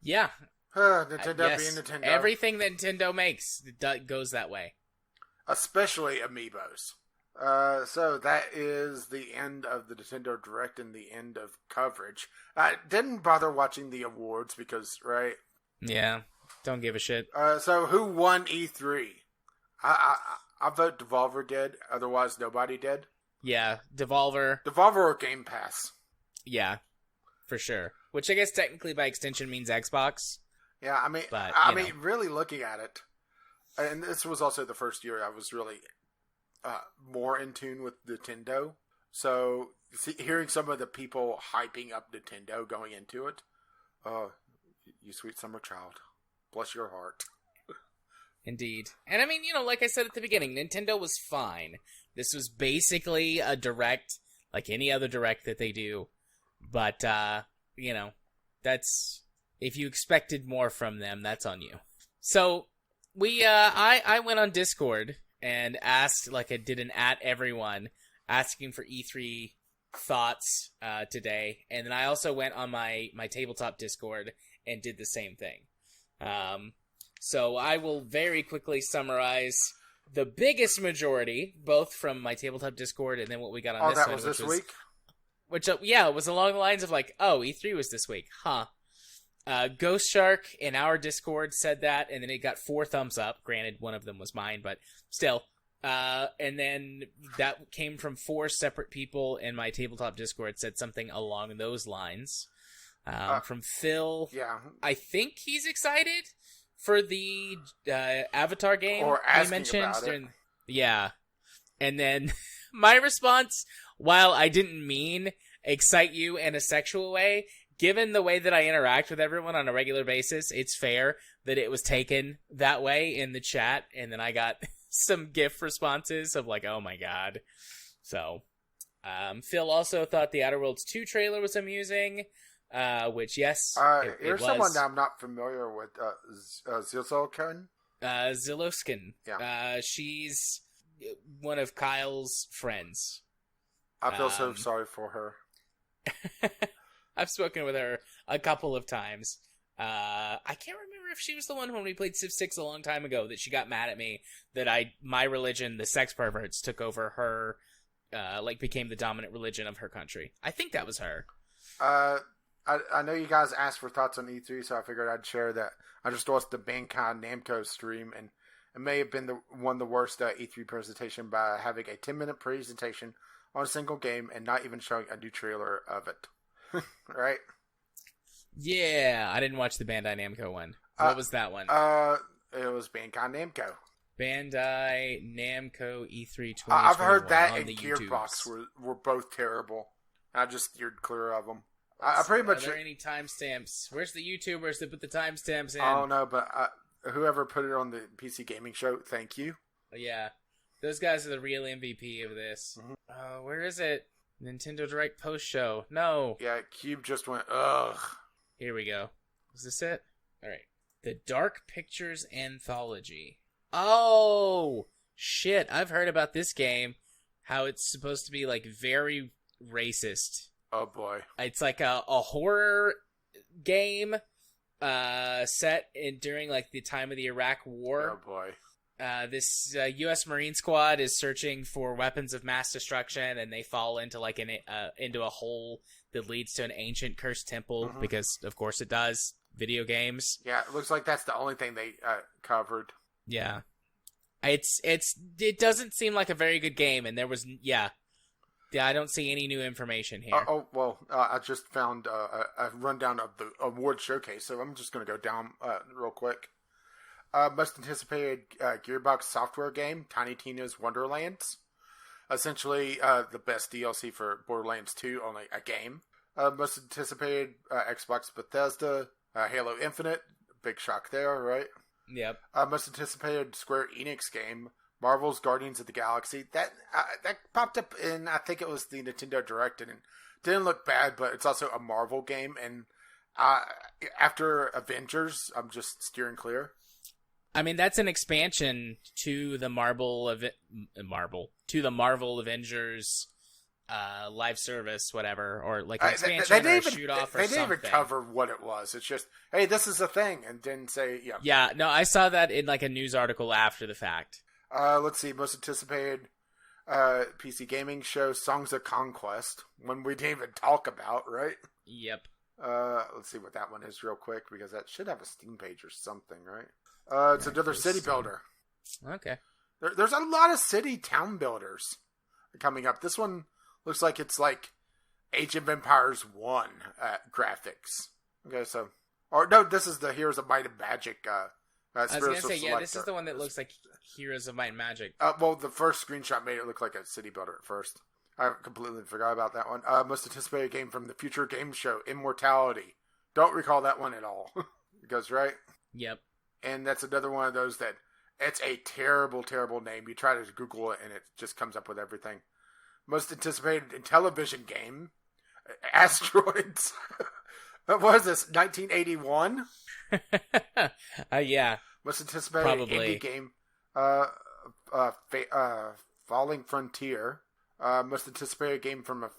Yeah. Nintendo yes. being Nintendo. Everything that Nintendo makes goes that way. Especially Amiibos. So that is the end of the Nintendo Direct and the end of coverage. I didn't bother watching the awards because, right? Yeah, don't give a shit. So who won E3? I vote Devolver did. Otherwise, nobody did. Yeah, Devolver. Devolver or Game Pass. Yeah, for sure. Which I guess technically by extension means Xbox. Yeah, I mean, but, mean, really looking at it, and this was also the first year I was really more in tune with Nintendo. So hearing some of the people hyping up Nintendo going into it, you sweet summer child, bless your heart. Indeed. And I mean, like I said at the beginning, Nintendo was fine. This was basically a Direct, like any other Direct that they do. But, that's... If you expected more from them, that's on you. So, I went on Discord and asked, like I did an @ everyone, asking for E3 thoughts today, and then I also went on my tabletop Discord and did the same thing. So I will very quickly summarize the biggest majority, both from my tabletop Discord and then what we got on this one. Was this week? Which, it was along the lines of like, oh, E3 was this week, huh? Ghost Shark in our Discord said that, and then it got 4 thumbs up. Granted, one of them was mine, but still. And then that came from 4 separate people in my tabletop Discord said something along those lines. From Phil, I think he's excited for the Avatar game or he mentioned. Yeah. And then my response, while I didn't mean excite you in a sexual way, given the way that I interact with everyone on a regular basis, it's fair that it was taken that way in the chat. And then I got some GIF responses of like, oh my god. So, Phil also thought the Outer Worlds 2 trailer was amusing. Which, yes, here's someone that I'm not familiar with, Zilzolkin. Ziloskin. Yeah. She's one of Kyle's friends. I feel so sorry for her. I've spoken with her a couple of times. I can't remember if she was the one when we played Civ 6 a long time ago that she got mad at me that my religion, the sex perverts, took over her, became the dominant religion of her country. I think that was her. I know you guys asked for thoughts on E3, so I figured I'd share that. I just watched the Bandcon Namco stream, and it may have been one of the worst E3 presentation by having a 10-minute presentation on a single game and not even showing a new trailer of it. Right? Yeah, I didn't watch the Bandai Namco one. What was that one? It was Bandcon Namco. Bandai Namco E3 2021. I've heard that on and the Gearbox YouTubes. were both terrible. I just steered clear of them. I pretty much. Are there any timestamps? Where's the YouTubers that put the timestamps in? I don't know, but whoever put it on the PC Gaming Show, thank you. Yeah, those guys are the real MVP of this. Mm-hmm. Where is it? Nintendo Direct post show. No. Yeah, Cube just went, ugh. Here we go. Is this it? All right. The Dark Pictures Anthology. Oh, shit. I've heard about this game. How it's supposed to be, very racist. Oh, boy. It's like a horror game set during, the time of the Iraq War. Oh, boy. This U.S. Marine squad is searching for weapons of mass destruction, and they fall into into a hole that leads to an ancient cursed temple, because of course it does. Video games. Yeah, it looks like that's the only thing they covered. Yeah, it doesn't seem like a very good game, and there was I don't see any new information here. I just found a rundown of the award showcase, so I'm just going to go down real quick. Most anticipated Gearbox software game, Tiny Tina's Wonderlands. Essentially, the best DLC for Borderlands 2, only a game. Most anticipated Xbox Bethesda, Halo Infinite. Big shock there, right? Yep. Most anticipated Square Enix game, Marvel's Guardians of the Galaxy. That popped up in, I think it was the Nintendo Direct, and it didn't look bad, but it's also a Marvel game, and after Avengers, I'm just steering clear. I mean, that's an expansion to the Marvel Avengers live service, whatever, or an expansion or a shoot off or something. They didn't even cover what it was. It's just, hey, this is a thing, and didn't say, yeah. Yeah, no, I saw that in a news article after the fact. Let's see, most anticipated PC gaming show, Songs of Conquest, one we didn't even talk about, right? Yep. Let's see what that one is real quick, because that should have a Steam page or something, right? It's another city builder. Okay. There's a lot of city town builders coming up. This one looks like it's like Age of Empires 1 graphics. Okay, so... Or, no, this is the Heroes of Might and Magic I was going to say, this is the one that looks like Heroes of Might and Magic. Well, the first screenshot made it look like a city builder at first. I completely forgot about that one. Most anticipated game from the future game show, Immortality. Don't recall that one at all. It goes right? Yep. And that's another one of those that it's a terrible, terrible name. You try to Google it and it just comes up with everything. Most anticipated television game, Asteroids. What is this, 1981? Yeah. Most anticipated probably. indie game, Falling Frontier. Most anticipated game from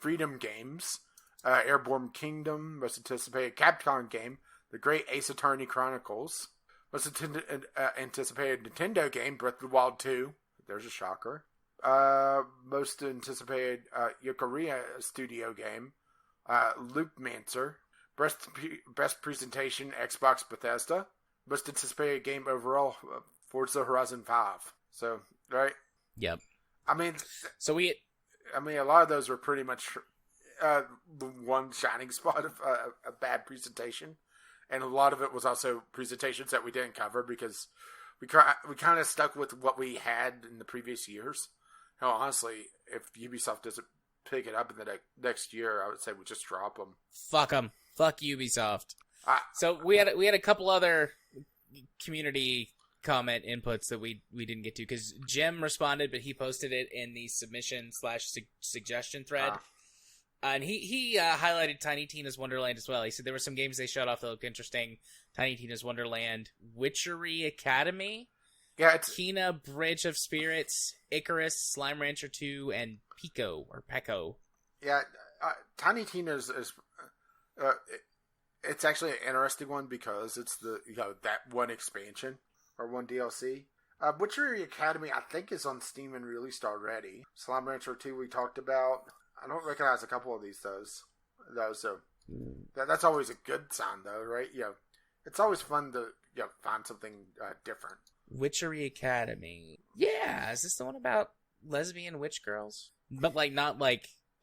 Freedom Games. Airborne Kingdom. Most anticipated Capcom game. The Great Ace Attorney Chronicles. Most anticipated Nintendo game. Breath of the Wild 2. There's a shocker. Most anticipated Yokoria Studio game. Loop Mancer. Best presentation Xbox Bethesda. Most anticipated game overall Forza Horizon 5. So, right? Yep. I mean, a lot of those were pretty much the one shining spot of a bad presentation, and a lot of it was also presentations that we didn't cover because we kind of stuck with what we had in the previous years. Now, honestly, if Ubisoft doesn't pick it up in the next year, I would say we just drop them. Fuck them. Fuck Ubisoft. So we had a couple other community comment inputs that we didn't get to because Jim responded, but he posted it in the submission/suggestion thread. And he highlighted Tiny Tina's Wonderland as well. He said there were some games they showed off that looked interesting. Tiny Tina's Wonderland, Witchery Academy, Kena Bridge of Spirits, Icarus, Slime Rancher 2, and Peko. Yeah, Tiny Tina's is it's actually an interesting one because it's that one expansion or one DLC. Witchery Academy, I think, is on Steam and released already. Slime Rancher 2 we talked about. I don't recognize a couple of those, so that's always a good sign, though, right? It's always fun to find something different. Witchery Academy. Yeah, is this the one about lesbian witch girls? But not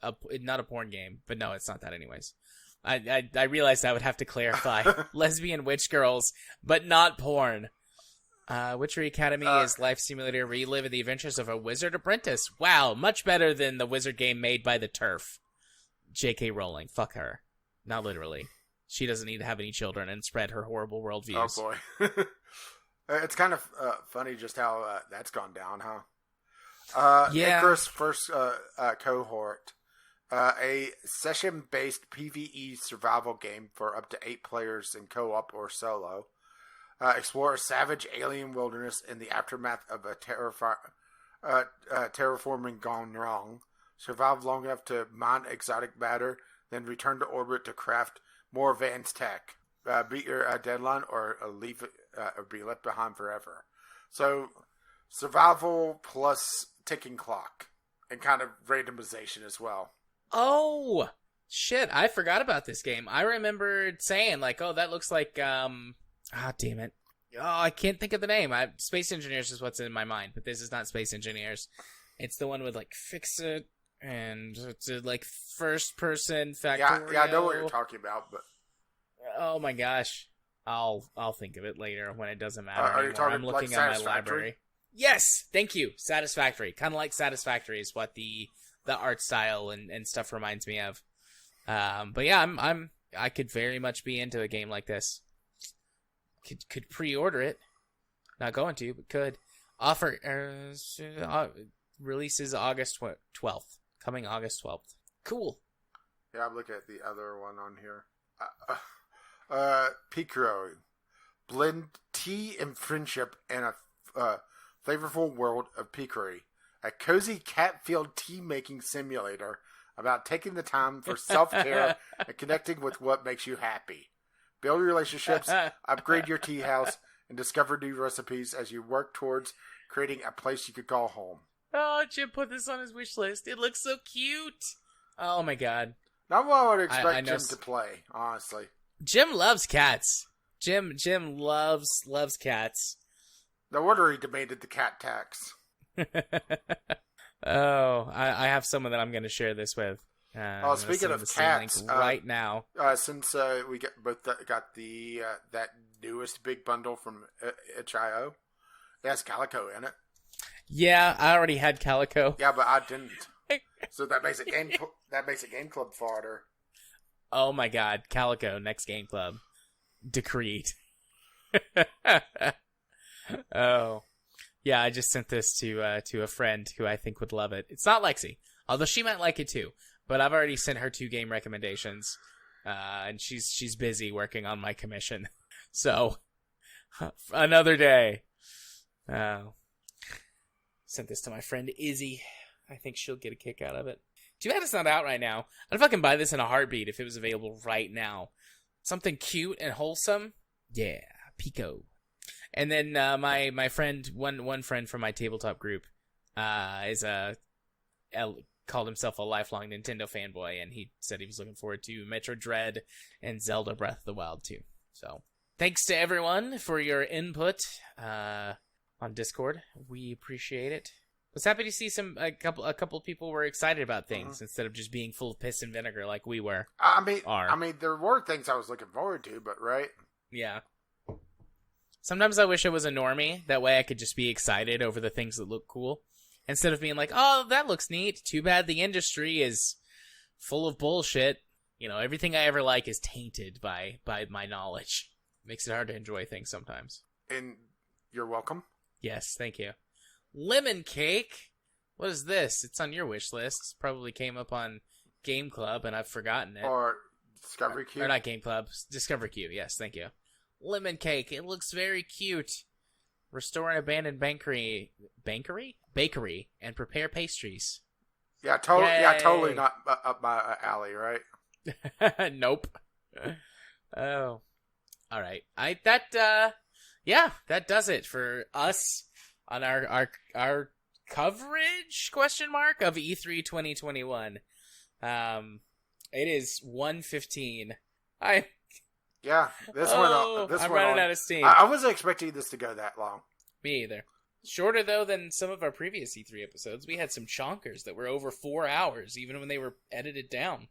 a porn game. But no, it's not that anyways. I realized I would have to clarify. Lesbian witch girls, but not porn. Witchery Academy is life simulator where you live in the adventures of a wizard apprentice. Wow, much better than the wizard game made by the TERF. J.K. Rowling, fuck her. Not literally. She doesn't need to have any children and spread her horrible worldviews. Oh boy. It's kind of funny just how that's gone down, huh? Yeah. Icarus first cohort. A session-based PvE survival game for up to 8 players in co-op or solo. Explore a savage alien wilderness in the aftermath of a terraforming gone wrong. Survive long enough to mine exotic matter, then return to orbit to craft more advanced tech. Beat your deadline or leave it, or be left behind forever. So, survival plus ticking clock and kind of randomization as well. Oh, shit, I forgot about this game. I remembered saying, oh, that looks like, damn it. Oh, I can't think of the name. Space Engineers is what's in my mind, but this is not Space Engineers. It's the one with, Fix It, and it's a, first-person Factorio. Yeah, I know what you're talking about, but... Oh my gosh. I'll think of it later when it doesn't matter are you anymore. talking I'm looking at my library. Yes! Thank you! Satisfactory. Kind of like Satisfactory is what the art style and stuff reminds me of. But yeah, I could very much be into a game like this. Could pre-order it. Not going to, but could. Offer releases August 12th. Coming August 12th. Cool. Yeah, I'm looking at the other one on here. Picro. Blend tea and friendship in a flavorful world of Pickery. A cozy cat-filled tea-making simulator about taking the time for self-care and connecting with what makes you happy. Build relationships, upgrade your tea house, and discover new recipes as you work towards creating a place you could call home. Oh, Jim put this on his wish list. It looks so cute. Oh my god. Not what I would expect Jim to play, honestly. Jim loves cats. Jim loves cats. No wonder he demanded the cat tax. Oh, I have someone that I'm going to share this with. Speaking of cats, right now, since we got the that newest big bundle from itch.io, it has Calico in it. Yeah, I already had Calico. Yeah, but I didn't. So that makes it game club fodder. Oh my god, Calico next game club decreed. Oh. Yeah, I just sent this to a friend who I think would love it. It's not Lexi, although she might like it too. But I've already sent her 2 game recommendations, and she's busy working on my commission. So, another day. Sent this to my friend Izzy. I think she'll get a kick out of it. Too bad it's not out right now. I'd fucking buy this in a heartbeat if it was available right now. Something cute and wholesome. Yeah, Pico. And then my friend, one friend from my tabletop group, called himself a lifelong Nintendo fanboy, and he said he was looking forward to Metro Dread and Zelda Breath of the Wild 2. So, thanks to everyone for your input on Discord. We appreciate it. I was happy to see a couple of people were excited about things instead of just being full of piss and vinegar like we were. I mean, there were things I was looking forward to, but right? Yeah. Sometimes I wish I was a normie. That way I could just be excited over the things that look cool. Instead of being like, oh, that looks neat. Too bad the industry is full of bullshit. You know, everything I ever like is tainted by my knowledge. Makes it hard to enjoy things sometimes. And you're welcome. Yes, thank you. Lemon cake? What is this? It's on your wish list. Probably came up on Game Club and I've forgotten it. Or Discovery Queue. Or not Game Club. Discovery Queue. Yes, thank you. Lemon cake. It looks very cute. Restore an abandoned bakery and prepare pastries. Yeah, totally not up my alley, right? Nope. Oh. All right. That does it for us on our coverage of E3 2021. It is 1:15. I'm running out of steam. I wasn't expecting this to go that long. Me either. Shorter, though, than some of our previous E3 episodes. We had some chonkers that were over 4 hours, even when they were edited down.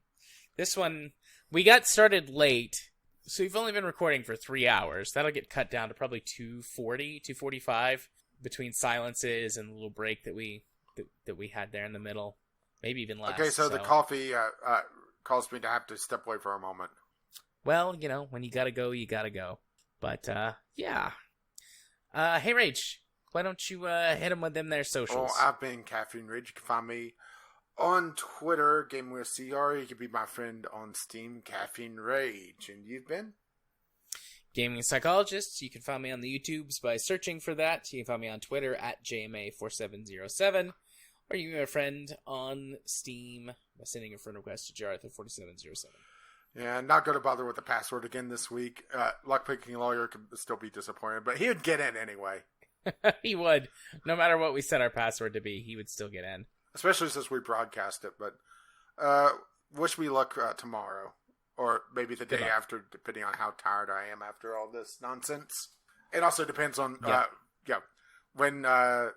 This one, we got started late, so we've only been recording for 3 hours. That'll get cut down to probably 2:40, 2:45 between silences and the little break that we had there in the middle. Maybe even less. Okay, so the coffee caused me to have to step away for a moment. Well, you know, when you gotta go, you gotta go. But, yeah. Hey, Rage, why don't you hit them with them their socials? Oh, I've been Caffeine Rage. You can find me on Twitter, GameWithCR. You can be my friend on Steam, Caffeine Rage. And you've been? Gaming Psychologist. You can find me on the YouTubes by searching for that. You can find me on Twitter at JMA4707. Or you can be my friend on Steam by sending a friend request to Jarth4707. Yeah, not going to bother with the password again this week. Lockpicking Lawyer could still be disappointed, but he would get in anyway. He would. No matter what we set our password to be, he would still get in. Especially since we broadcast it, but wish me luck tomorrow. Or maybe the day after, depending on how tired I am after all this nonsense. It also depends on when my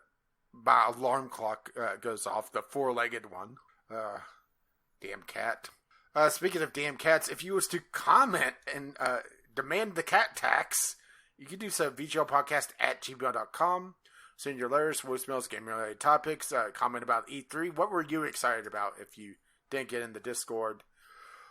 alarm clock goes off, the four-legged one. Damn cat. Speaking of damn cats, if you was to comment and demand the cat tax, you can do so at vglpodcast@gmail.com. Send your letters, voicemails, game-related topics, comment about E3. What were you excited about if you didn't get in the Discord?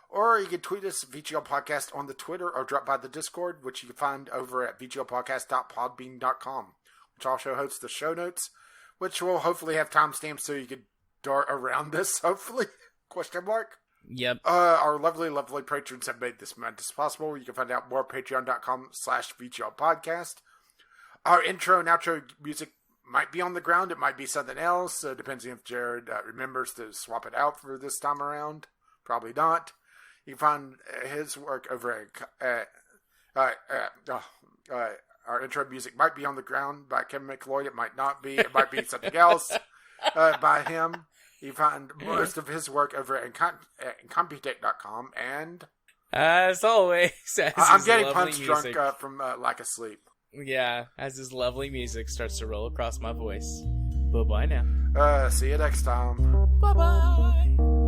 Or you can tweet us VGL Podcast on the Twitter or drop by the Discord, which you can find over at vglpodcast.podbean.com, which also hosts the show notes, which will hopefully have timestamps so you can dart around this, hopefully? Question mark? Yep. Our lovely, lovely patrons have made this madness possible. You can find out more at patreon.com/VGL Podcast. Our intro and outro music might be on the ground. It might be something else. So it depends if Jared remembers to swap it out for this time around. Probably not. You can find his work over at our intro music might be on the ground by Kevin McLeod. It might not be. It might be something else by him. You find most of his work over at Computech.com, and as always, I'm getting punch drunk from lack of sleep. Yeah, as his lovely music starts to roll across my voice. Bye-bye now. See you next time. Bye-bye.